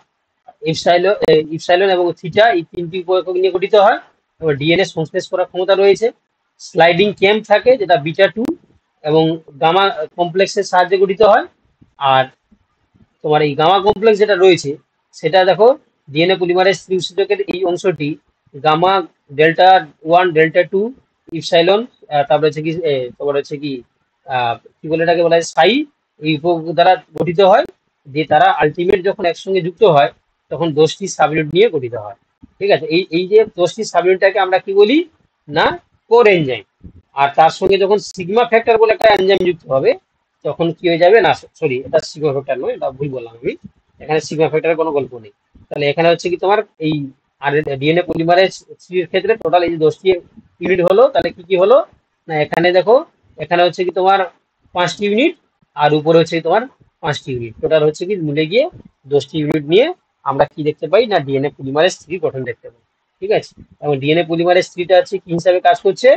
ইপসাইলন এবং থিটা, এই 3টি উপ-একক নিয়ে গঠিত হয়। এবং ডিএনএ সংশ্লেষ করার ক্ষমতা রয়েছে। স্লাইডিং ক্যাম্প থাকে যেটা বিটা 2 এবং গামা কমপ্লেক্সের সাহায্যে গঠিত হয়। আর তোমার এই গামা কমপ্লেক্স যেটা রয়েছে সেটা দেখো ডিএনএ পলিমারেজ 3 উৎসেচকের এই অংশটি গামা ডেল্টা 1 ডেল্টা 2 ইপসাইলন, তারপরে হচ্ছে কি তোমার হচ্ছে কি কি বলে এটাকে বলা হয় সাই, এই উপ দ্বারা গঠিত হয়। যে তারা আলটিমেট যখন একসঙ্গে যুক্ত হয় তখন 10টি সাবইউনিট নিয়ে গঠিত হয়। ঠিক আছে, এই যে 10টি সাবইউনিটটাকে আমরা কি বলি না, কোর এনজাইম। আর তার সঙ্গে যখন সিগমা ফ্যাক্টর বলে একটা এনজাইম যুক্ত হবে তখন কি হয়ে যাবে না, সরি এটা সিগমা ফ্যাক্টর নয়, এটা ভুল বললাম আমি, এখানে সিগমা ফ্যাক্টরের কোনো গল্প নেই। তাহলে এখানে হচ্ছে কি তোমার এই আর ডিএনএ পলিমারেজ 3 এর ক্ষেত্রে টোটাল এই যে 10টি ইউনিট হলো, তাহলে কি কি হলো না, এখানে দেখো এখানে হচ্ছে কি তোমার 5টি ইউনিট, আর উপরে হচ্ছে কি তোমার 5টি ইউনিট, টোটাল হচ্ছে কি মিলে গিয়ে 10টি ইউনিট নিয়ে আমরা কি দেখতে পাই না, ডিএনএ পলিমারেজ 3 গঠন দেখতে পাই। ঠিক আছে, এবং ডিএনএ পলিমারেজ 3টা হচ্ছে কি হিসাবে কাজ করছে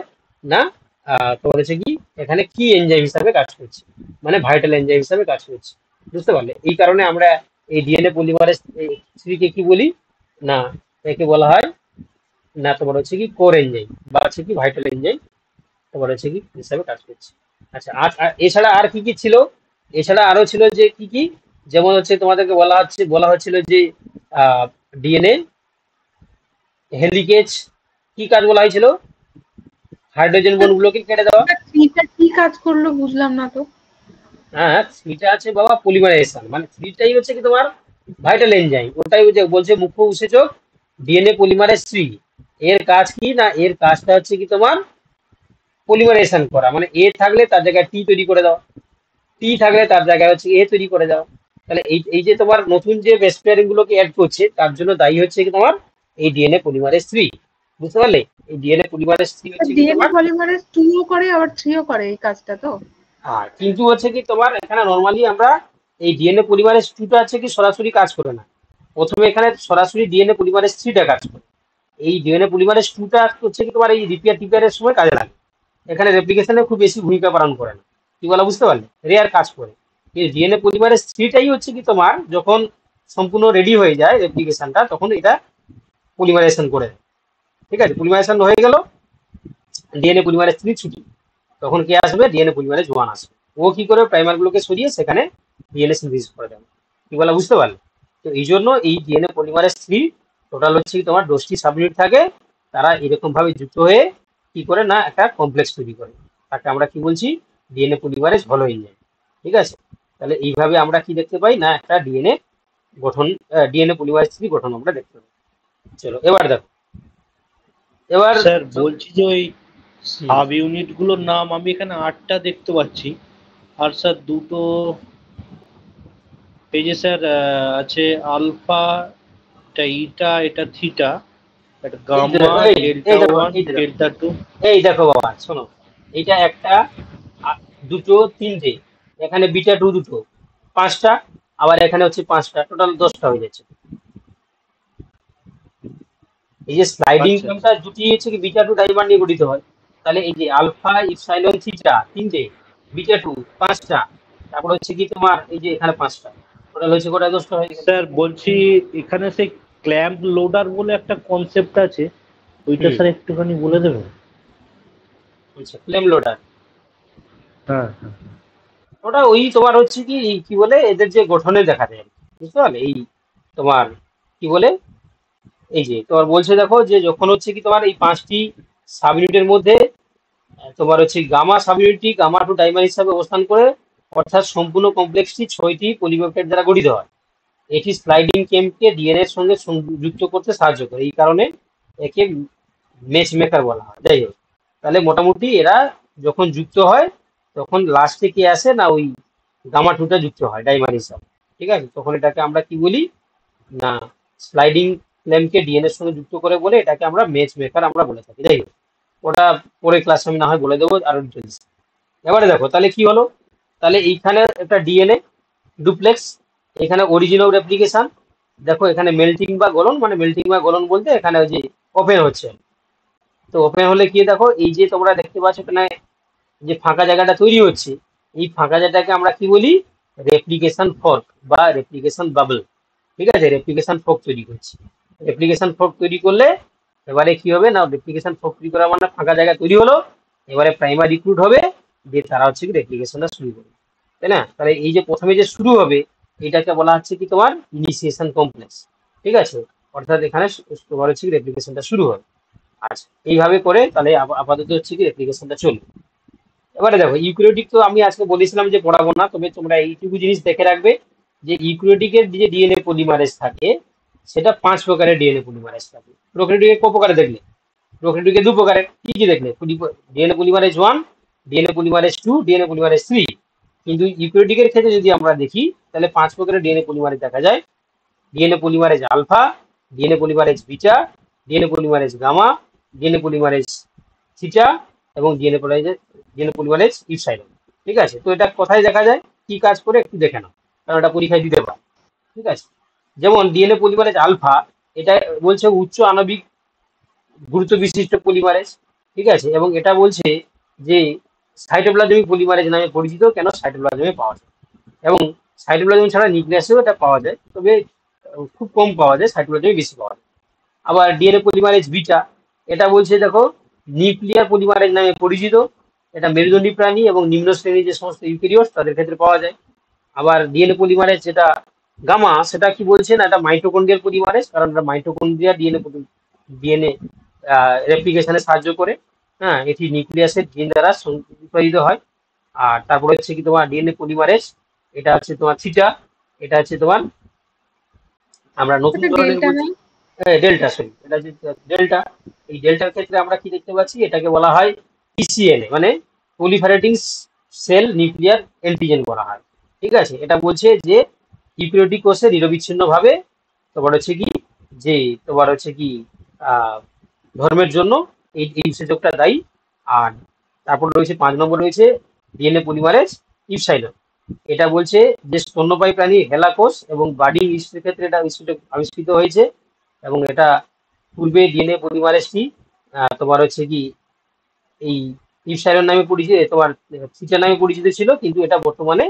না, তোমার হচ্ছে কি এখানে কি এনজাইম হিসাবে কাজ করছে, মানে ভাইটাল এনজাইম হিসাবে কাজ করছে। বুঝতে পারলে? এই কারণে আমরা এই ডিএনএ পলিমারেজ থ্রিকে কি বলি না, একে বলা হয় না তোমার হচ্ছে কি কোর এনজাইম বা হচ্ছে কি ভাইটাল এনজাইম তোমার হচ্ছে কি হিসাবে কাজ করছে। আচ্ছা, আর এছাড়া আর কি কি ছিল? এছাড়া আরো ছিল যে কি কি, যেমন হচ্ছে তোমাদেরকে বলা হচ্ছিল যে ডিএনএ হেলিকেজ কি কাজ বলা হয়েছিল? হাইড্রোজেন বন্ডগুলোকে কেটে দেওয়া। থ্রিটা কি কাজ করলো বুঝলাম না তো। হ্যাঁ, থ্রিটা আছে বাবা পলিমারাইজেশন, মানে থ্রিটাই হচ্ছে কি তোমার ভাইটাল এনজাইম, ওটাই বলছে মুখ্য উৎসেচক ডিএনএ পলিমারেজ থ্রি। এর কাজ কি না, এর কাজটা হচ্ছে কি তোমার পলিমারাইজেশন করা, মানে এ থাকলে তার জায়গায় টি তৈরি করে দাও, টি থাকলে তার জায়গায় হচ্ছে এ তৈরি করে দাও। তাহলে এই যে তোমার নতুন যে বেস পেয়ারিং গুলোকে অ্যাড করছে তার জন্য দায়ী হচ্ছে কি তোমার এই ডিএনএ পলিমারেজ থ্রি। বুঝতে পারলে? এই ডিএনএ পলিমারেজ থ্রি হচ্ছে কি ডিএনএ তোমার, পলিমারেজ 2ও করে আবার 3ও করে এই কাজটা তো। আর কিন্তু হচ্ছে কি তোমার এখানে নর্মালি আমরা এই ডিএনএ পলিমারেজ টুটা হচ্ছে কি সরাসরি কাজ করে না, প্রথমে এখানে সরাসরি ডিএনএ পলিমারেজ থ্রিটা কাজ করে। এই ডিএনএ পলিমারেজ টুটা হচ্ছে কি তোমার এই রিপেয়ার টিপেয়ারের সময় কাজে লাগে, এখানে রেপ্লিকেশনে খুব বেশি ভূমিকা পালন করে না। কি বলা বুঝতে পারলে? রেয়ার কাজ করে। এই ডিএনএ পলিমারেজ থ্রিটাই হচ্ছে কি তোমার যখন সম্পূর্ণ রেডি হয়ে যায় রেপ্লিকেশনটা, তখন এটা পলিমারাইজেশন করে দেয়। ঠিক আছে, পলিমারাইজেশন হয়ে গেল, ডিএনএ পলিমারেজ থ্রি ছুটি, তখন কে আসবে? ডিএনএ পলিমারেজ ওয়ান আসবে। ও কি করে প্রাইমার গুলোকে সরিয়ে সেখানে ডিএনএ সিনথেসিস করে দেবে। কি বলা বুঝতে পারলে? তো এই জন্য এই ডিএনএ পলিমারেজ থ্রি টোটাল হচ্ছে কি তোমার 10টি সাবইউনিট থাকে, তারা এরকম ভাবে যুক্ত হয়ে কি করে না একটা কমপ্লেক্স তৈরি করে, তাকে আমরা কি বলছি? ডিএনএ পলিমারেজ হলো এনজাইম। ঠিক আছে, তাহলে এইভাবে আমরা কি দেখতে পাই না একটা ডিএনএ গঠন, ডিএনএ পলিমারেজ থ্রি গঠন আমরা দেখতে পাই। চলো এবার দেখো, এবার স্যার বলছি যে ওই সাব ইউনিট গুলোর নাম আমি এখানে 8টা দেখতে পাচ্ছি, আর স্যার দুটো এই যে স্যার আছে আলফা, এটা ইটা, এটা থিটা, এটা gamma, delta one, delta two. এই দেখো বাবা শোনো, এইটা একটা, দুটো, তিনটে, এখানে বিটা টু দুটো, পাঁচটা, আবার এখানে হচ্ছে পাঁচটা, টোটাল 10টা হয়ে যাচ্ছে। এই যে স্লাইডিং আচ্ছা, টার্মটা দুটি হচ্ছে কি বিটা টু ডাইমার নিয়ে গঠিত হয়। তাহলে এই যে আলফা ইপসাইলন থিটা তিনটে, বিটা টু পাঁচটা, তারপর হচ্ছে কি তোমার এই যে এখানে পাঁচটা, টোটাল হচ্ছে কটা? 10টা হয়ে গেছে। স্যার বলছি এখানে সেই ক্ল্যাম্প লোডার বলে একটা কনসেপ্ট আছে, ওইটা স্যার একটুখানি বলে দেবেন? আচ্ছা, ফ্লেম লোডার, হ্যাঁ, ওটা ওই তোমার হচ্ছে কি কি বলে এদের যে গঠনে দেখা যায়, বুঝতে পারলে? এই তোমার কি বলে এই যে তোমার বলছে দেখো যে যখন হচ্ছে কি তোমার এই 5টি সাব ইউনিটের মধ্যে তোমার হচ্ছে গামা সাব ইউনিটটি গামা টু ডাইমার হিসাবে অবস্থান করে, অর্থাৎ সম্পূর্ণ কমপ্লেক্সটি 6টি পলিপেপটাইড দ্বারা গঠিত হয়। এটি স্লাইডিং কেমকে ডিএনএ এর সঙ্গে যুক্ত করতে সাহায্য করে, এই কারণে একে ম্যাচ মেকার বলা হয়। যাই হোক, তাহলে মোটামুটি এরা যখন যুক্ত হয় তখন লাস্টে কি আসে না ওই গামা টুটা যুক্ত হয় ডাইমার হিসাবে। ঠিক আছে, তখন এটাকে আমরা কি বলি না স্লাইডিং ল্যাম্পকে ডিএনএ এর সঙ্গে যুক্ত করে বলে এটাকে আমরা ম্যাচ মেকার আমরা বলে থাকি। যাই হোক, ওটা পরে ক্লাসে আমি না হয় বলে দেবো আরো ডিটেলস। এবারে দেখো তাহলে কি হলো, তাহলে এইখানে একটা ডিএনএ ডুপ্লেক্স, এখানে অরিজিন অফ রেপ্লিকেশন। দেখো এখানে মেল্টিং বা গলন, মানে মেল্টিং বা গলন বলতে এখানে ওই যে ওপেন হচ্ছে, তো ওপেন হলে কি দেখো এই যে তোমরা দেখতে পাচ্ছ এখানে যে ফাঁকা জায়গাটা তৈরি হচ্ছে, এই ফাঁকা জায়গাটাকে আমরা কি বলি? রেপ্লিকেশন ফর্ক বা রেপ্লিকেশন বাবল। ঠিক আছে, রেপ্লিকেশন ফর্ক তৈরি করছে। রেপ্লিকেশন ফর্ক তৈরি করলে এবারে কি হবে না, রেপ্লিকেশন ফর্ক তৈরি করা মানে ফাঁকা জায়গা তৈরি হলো, এবারে প্রাইমার রিক্রুট হবে, দিয়ে তারা হচ্ছে কি রেপ্লিকেশনটা শুরু করবে, তাই না? তাহলে এই যে প্রথমে যে শুরু হবে এটাকে বলা হচ্ছে কি তোমার ইনিশিয়েশন কমপ্লেক্স। ঠিক আছে, অর্থাৎ এখানে তোমার হচ্ছে কি রেপ্লিকেশনটা শুরু হবে। আচ্ছা, এইভাবে করে তাহলে আপাতত হচ্ছে কি রেপ্লিকেশনটা চলবে। এবারে দেখো ইউক্যারিওটিক তো আমি আজকে বলেছিলাম যে পড়াবো না, তবে তোমরা এইটুকু জিনিস দেখে রাখবে যে ইউক্যারিওটিকের যে ডিএনএ পলিমারেজ থাকে সেটা 5 প্রকারের ডিএনএ পলিমারেজ থাকে। প্রোক্যারিওটিকে ক প্রকারে দেখলে? প্রোক্যারিওটিকে 2 প্রকারের, কি কি দেখলে? DNA polymerase 1, DNA polymerase 2, DNA polymerase 3। কিন্তু ইউক্যারিওটিকের ক্ষেত্রে যদি আমরা দেখি তাহলে 5 প্রকারের ডিএনএ পলিমারেজ দেখা যায়। DNA polymerase alpha, DNA polymerase beta, DNA polymerase gamma, DNA polymerase theta এবং ডিএনএ পলিমারেজ ইপসাইলন। ঠিক আছে, তো এটা কোথায় দেখা যায়, কি কাজ করে একটু দেখে নাও, কারণ এটা পরীক্ষায় দিতে পারে। ঠিক আছে, যেমন ডিএনএ পলিমারেজ আলফা, এটা বলছে উচ্চ আণবিক গুরুত্ব বিশিষ্ট পলিমারেজ। ঠিক আছে, এবং এটা বলছে যে সাইটোপ্লাজমিক পলিমারেজ নামে পরিচিত কেন সাইটোপ্লাজমে পাওয়া যায়, এবং সাইটোপ্লাজম ছাড়া নিউক্লিয়াসেও এটা পাওয়া যায়, তবে খুব কম পাওয়া যায়, সাইটোপ্লাজমে বেশি পাওয়া যায়। আবার ডিএনএ পলিমারেজ বিটা, এটা বলছে দেখো নিউক্লিয়ার পলিমারেজ নামে পরিচিত, এটা মেরুদণ্ডী প্রাণী এবং নিম্ন শ্রেণীর যে সমস্ত ইউক্যারিওট তাদের ক্ষেত্রে পাওয়া যায়। আবার ডিএনএ পলিমারেজ যেটা গামা, সেটা কি বলছে না, এটা মাইটোকন্ড্রিয়াল পলিমারেজ, কারণ এটা মাইটোকন্ড্রিয়া ডিএনএ রেপ্লিকেশনে সাহায্য করে। হ্যাঁ, এটি নিউক্লিয়াসের জিন দ্বারা উৎপাদিত হয়। আর তারপরে হচ্ছে কি তোমার ডিএনএ পলিমারেজ, এটা হচ্ছে তোমার থিটা, এটা হচ্ছে তোমার আমরা নতুন এটা ধরনের ডেল্টা বলছি না? ডেল্টা, সরি এটা যে ডেল্টা। এই ডেল্টার ক্ষেত্রে আমরা কি দেখতে পাচ্ছি, এটাকে বলা হয় পিসিএনএ, মানে প্রলিফারেটিং সেল নিউক্লিয়ার অ্যান্টিজেন বলা হয়। ঠিক আছে, এটা বলছে যে ইউক্যারিওটিক কোষে নিরবিচ্ছিন্ন ভাবে তোমার হচ্ছে কি যে তোমার হচ্ছে কি আহ, ধর্মের জন্য এই উৎসেচকটা দায়ী। আর তারপর রয়েছে 5 নম্বর রয়েছে ডিএনএ পলিমারেজ ইপসাইলন, এটা বলছে যে স্তন্যপায়ী প্রাণী হেলা কোষ এবং বার্ডিং ইস্টের ক্ষেত্রে এটা আবিষ্কৃত হয়েছে, এবং এটা পূর্বে ডিএনএ পলিমারেজটি তোমার হচ্ছে কি এই ইপসাইলন নামে পরিচিত, তোমার থিটা নামে পরিচিত ছিল, কিন্তু এটা বর্তমানে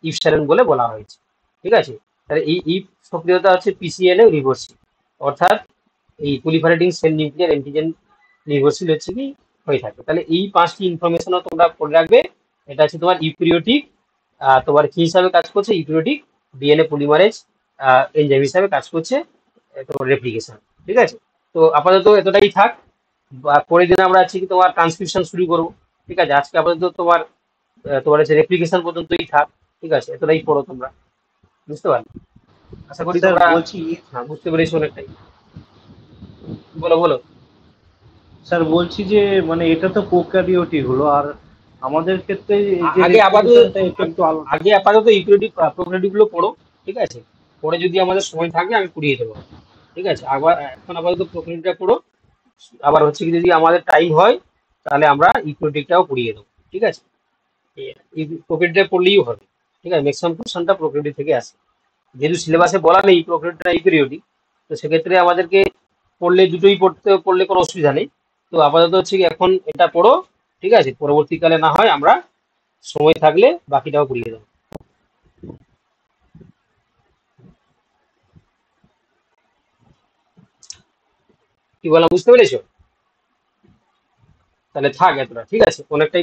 ইপসাইলন বলে বলা হয়েছে। ঠিক আছে, তাহলে এই সক্রিয়তা হচ্ছে পিসিএনএ রিভার্সিল, অর্থাৎ এই পলিফারেটিং সেল নিউক্লিয়ার অ্যান্টিজেন নির্ভরশীল হচ্ছে কি হয়ে থাকে। তাহলে এই 5টি ইনফরমেশনও তোমরা পড়ে রাখবে। এটা হচ্ছে তোমার ইউক্যারিওটিক, তোমার কি হিসাবে কাজ করছে, ইউক্যারিওটিক ডিএনএ পলিমারেজ এনজাইম হিসাবে কাজ করছে, তোমার রেপ্লিকেশন। ঠিক আছে, তো আপাতত এতটাই থাক, পরের দিন আমরা হচ্ছে কি তোমার ট্রান্সক্রিপশন শুরু করবো। ঠিক আছে, আজকে আপাতত তোমার তোমার হচ্ছে রেপ্লিকেশন পর্যন্তই থাক। ঠিক আছে, এতটাই পড়ো তোমরা, বুঝতে পারলে? আশা করি স্যার তোমরা বলছি, হ্যাঁ বুঝতে পেরেছো অনেকটাই। বলো বলো। স্যার বলছি যে মানে এটা তো প্রোক্যারিওটিক হলো, আর আমাদের ক্ষেত্রে এই যে আগে আপাতত রেপ্লিকেশনটা এটা একটু আলাদা। আগে আপাতত ইউক্যারিওটিক প্রোক্যারিওটিক গুলো পড়ো। ঠিক আছে, পরে যদি আমাদের সময় থাকে আমি পড়িয়ে দেবো। ঠিক আছে, আবার এখন আপাতত প্রোক্যারিওটিকটা পড়ো, আবার হচ্ছে কি যদি আমাদের টাইম হয় তাহলে আমরা ইউক্যারিওটিকটাও পড়িয়ে দেবো। ঠিক আছে, প্রোক্যারিওটিকটা পড়লেই হবে। ঠিক আছে, ম্যাক্সিমাম কোশ্চেনটা প্রোক্যারিওটিক থেকে আসে, যেহেতু সিলেবাসে বলা নেই প্রোক্যারিওটিকটা ইউক্যারিওটিক, তো সেক্ষেত্রে আমাদেরকে পড়লে দুটোই পড়লে কোনো অসুবিধা নেই। তো আপাতত হচ্ছে কি এখন এটা পড়ো। ঠিক আছে, পরবর্তীকালে না হয় আমরা সময় থাকলে বাকিটাও পড়িয়ে দেবো। কি বললাম বুঝতে পেরেছো? তাহলে থাক এতটা, ঠিক আছে, অনেকটাই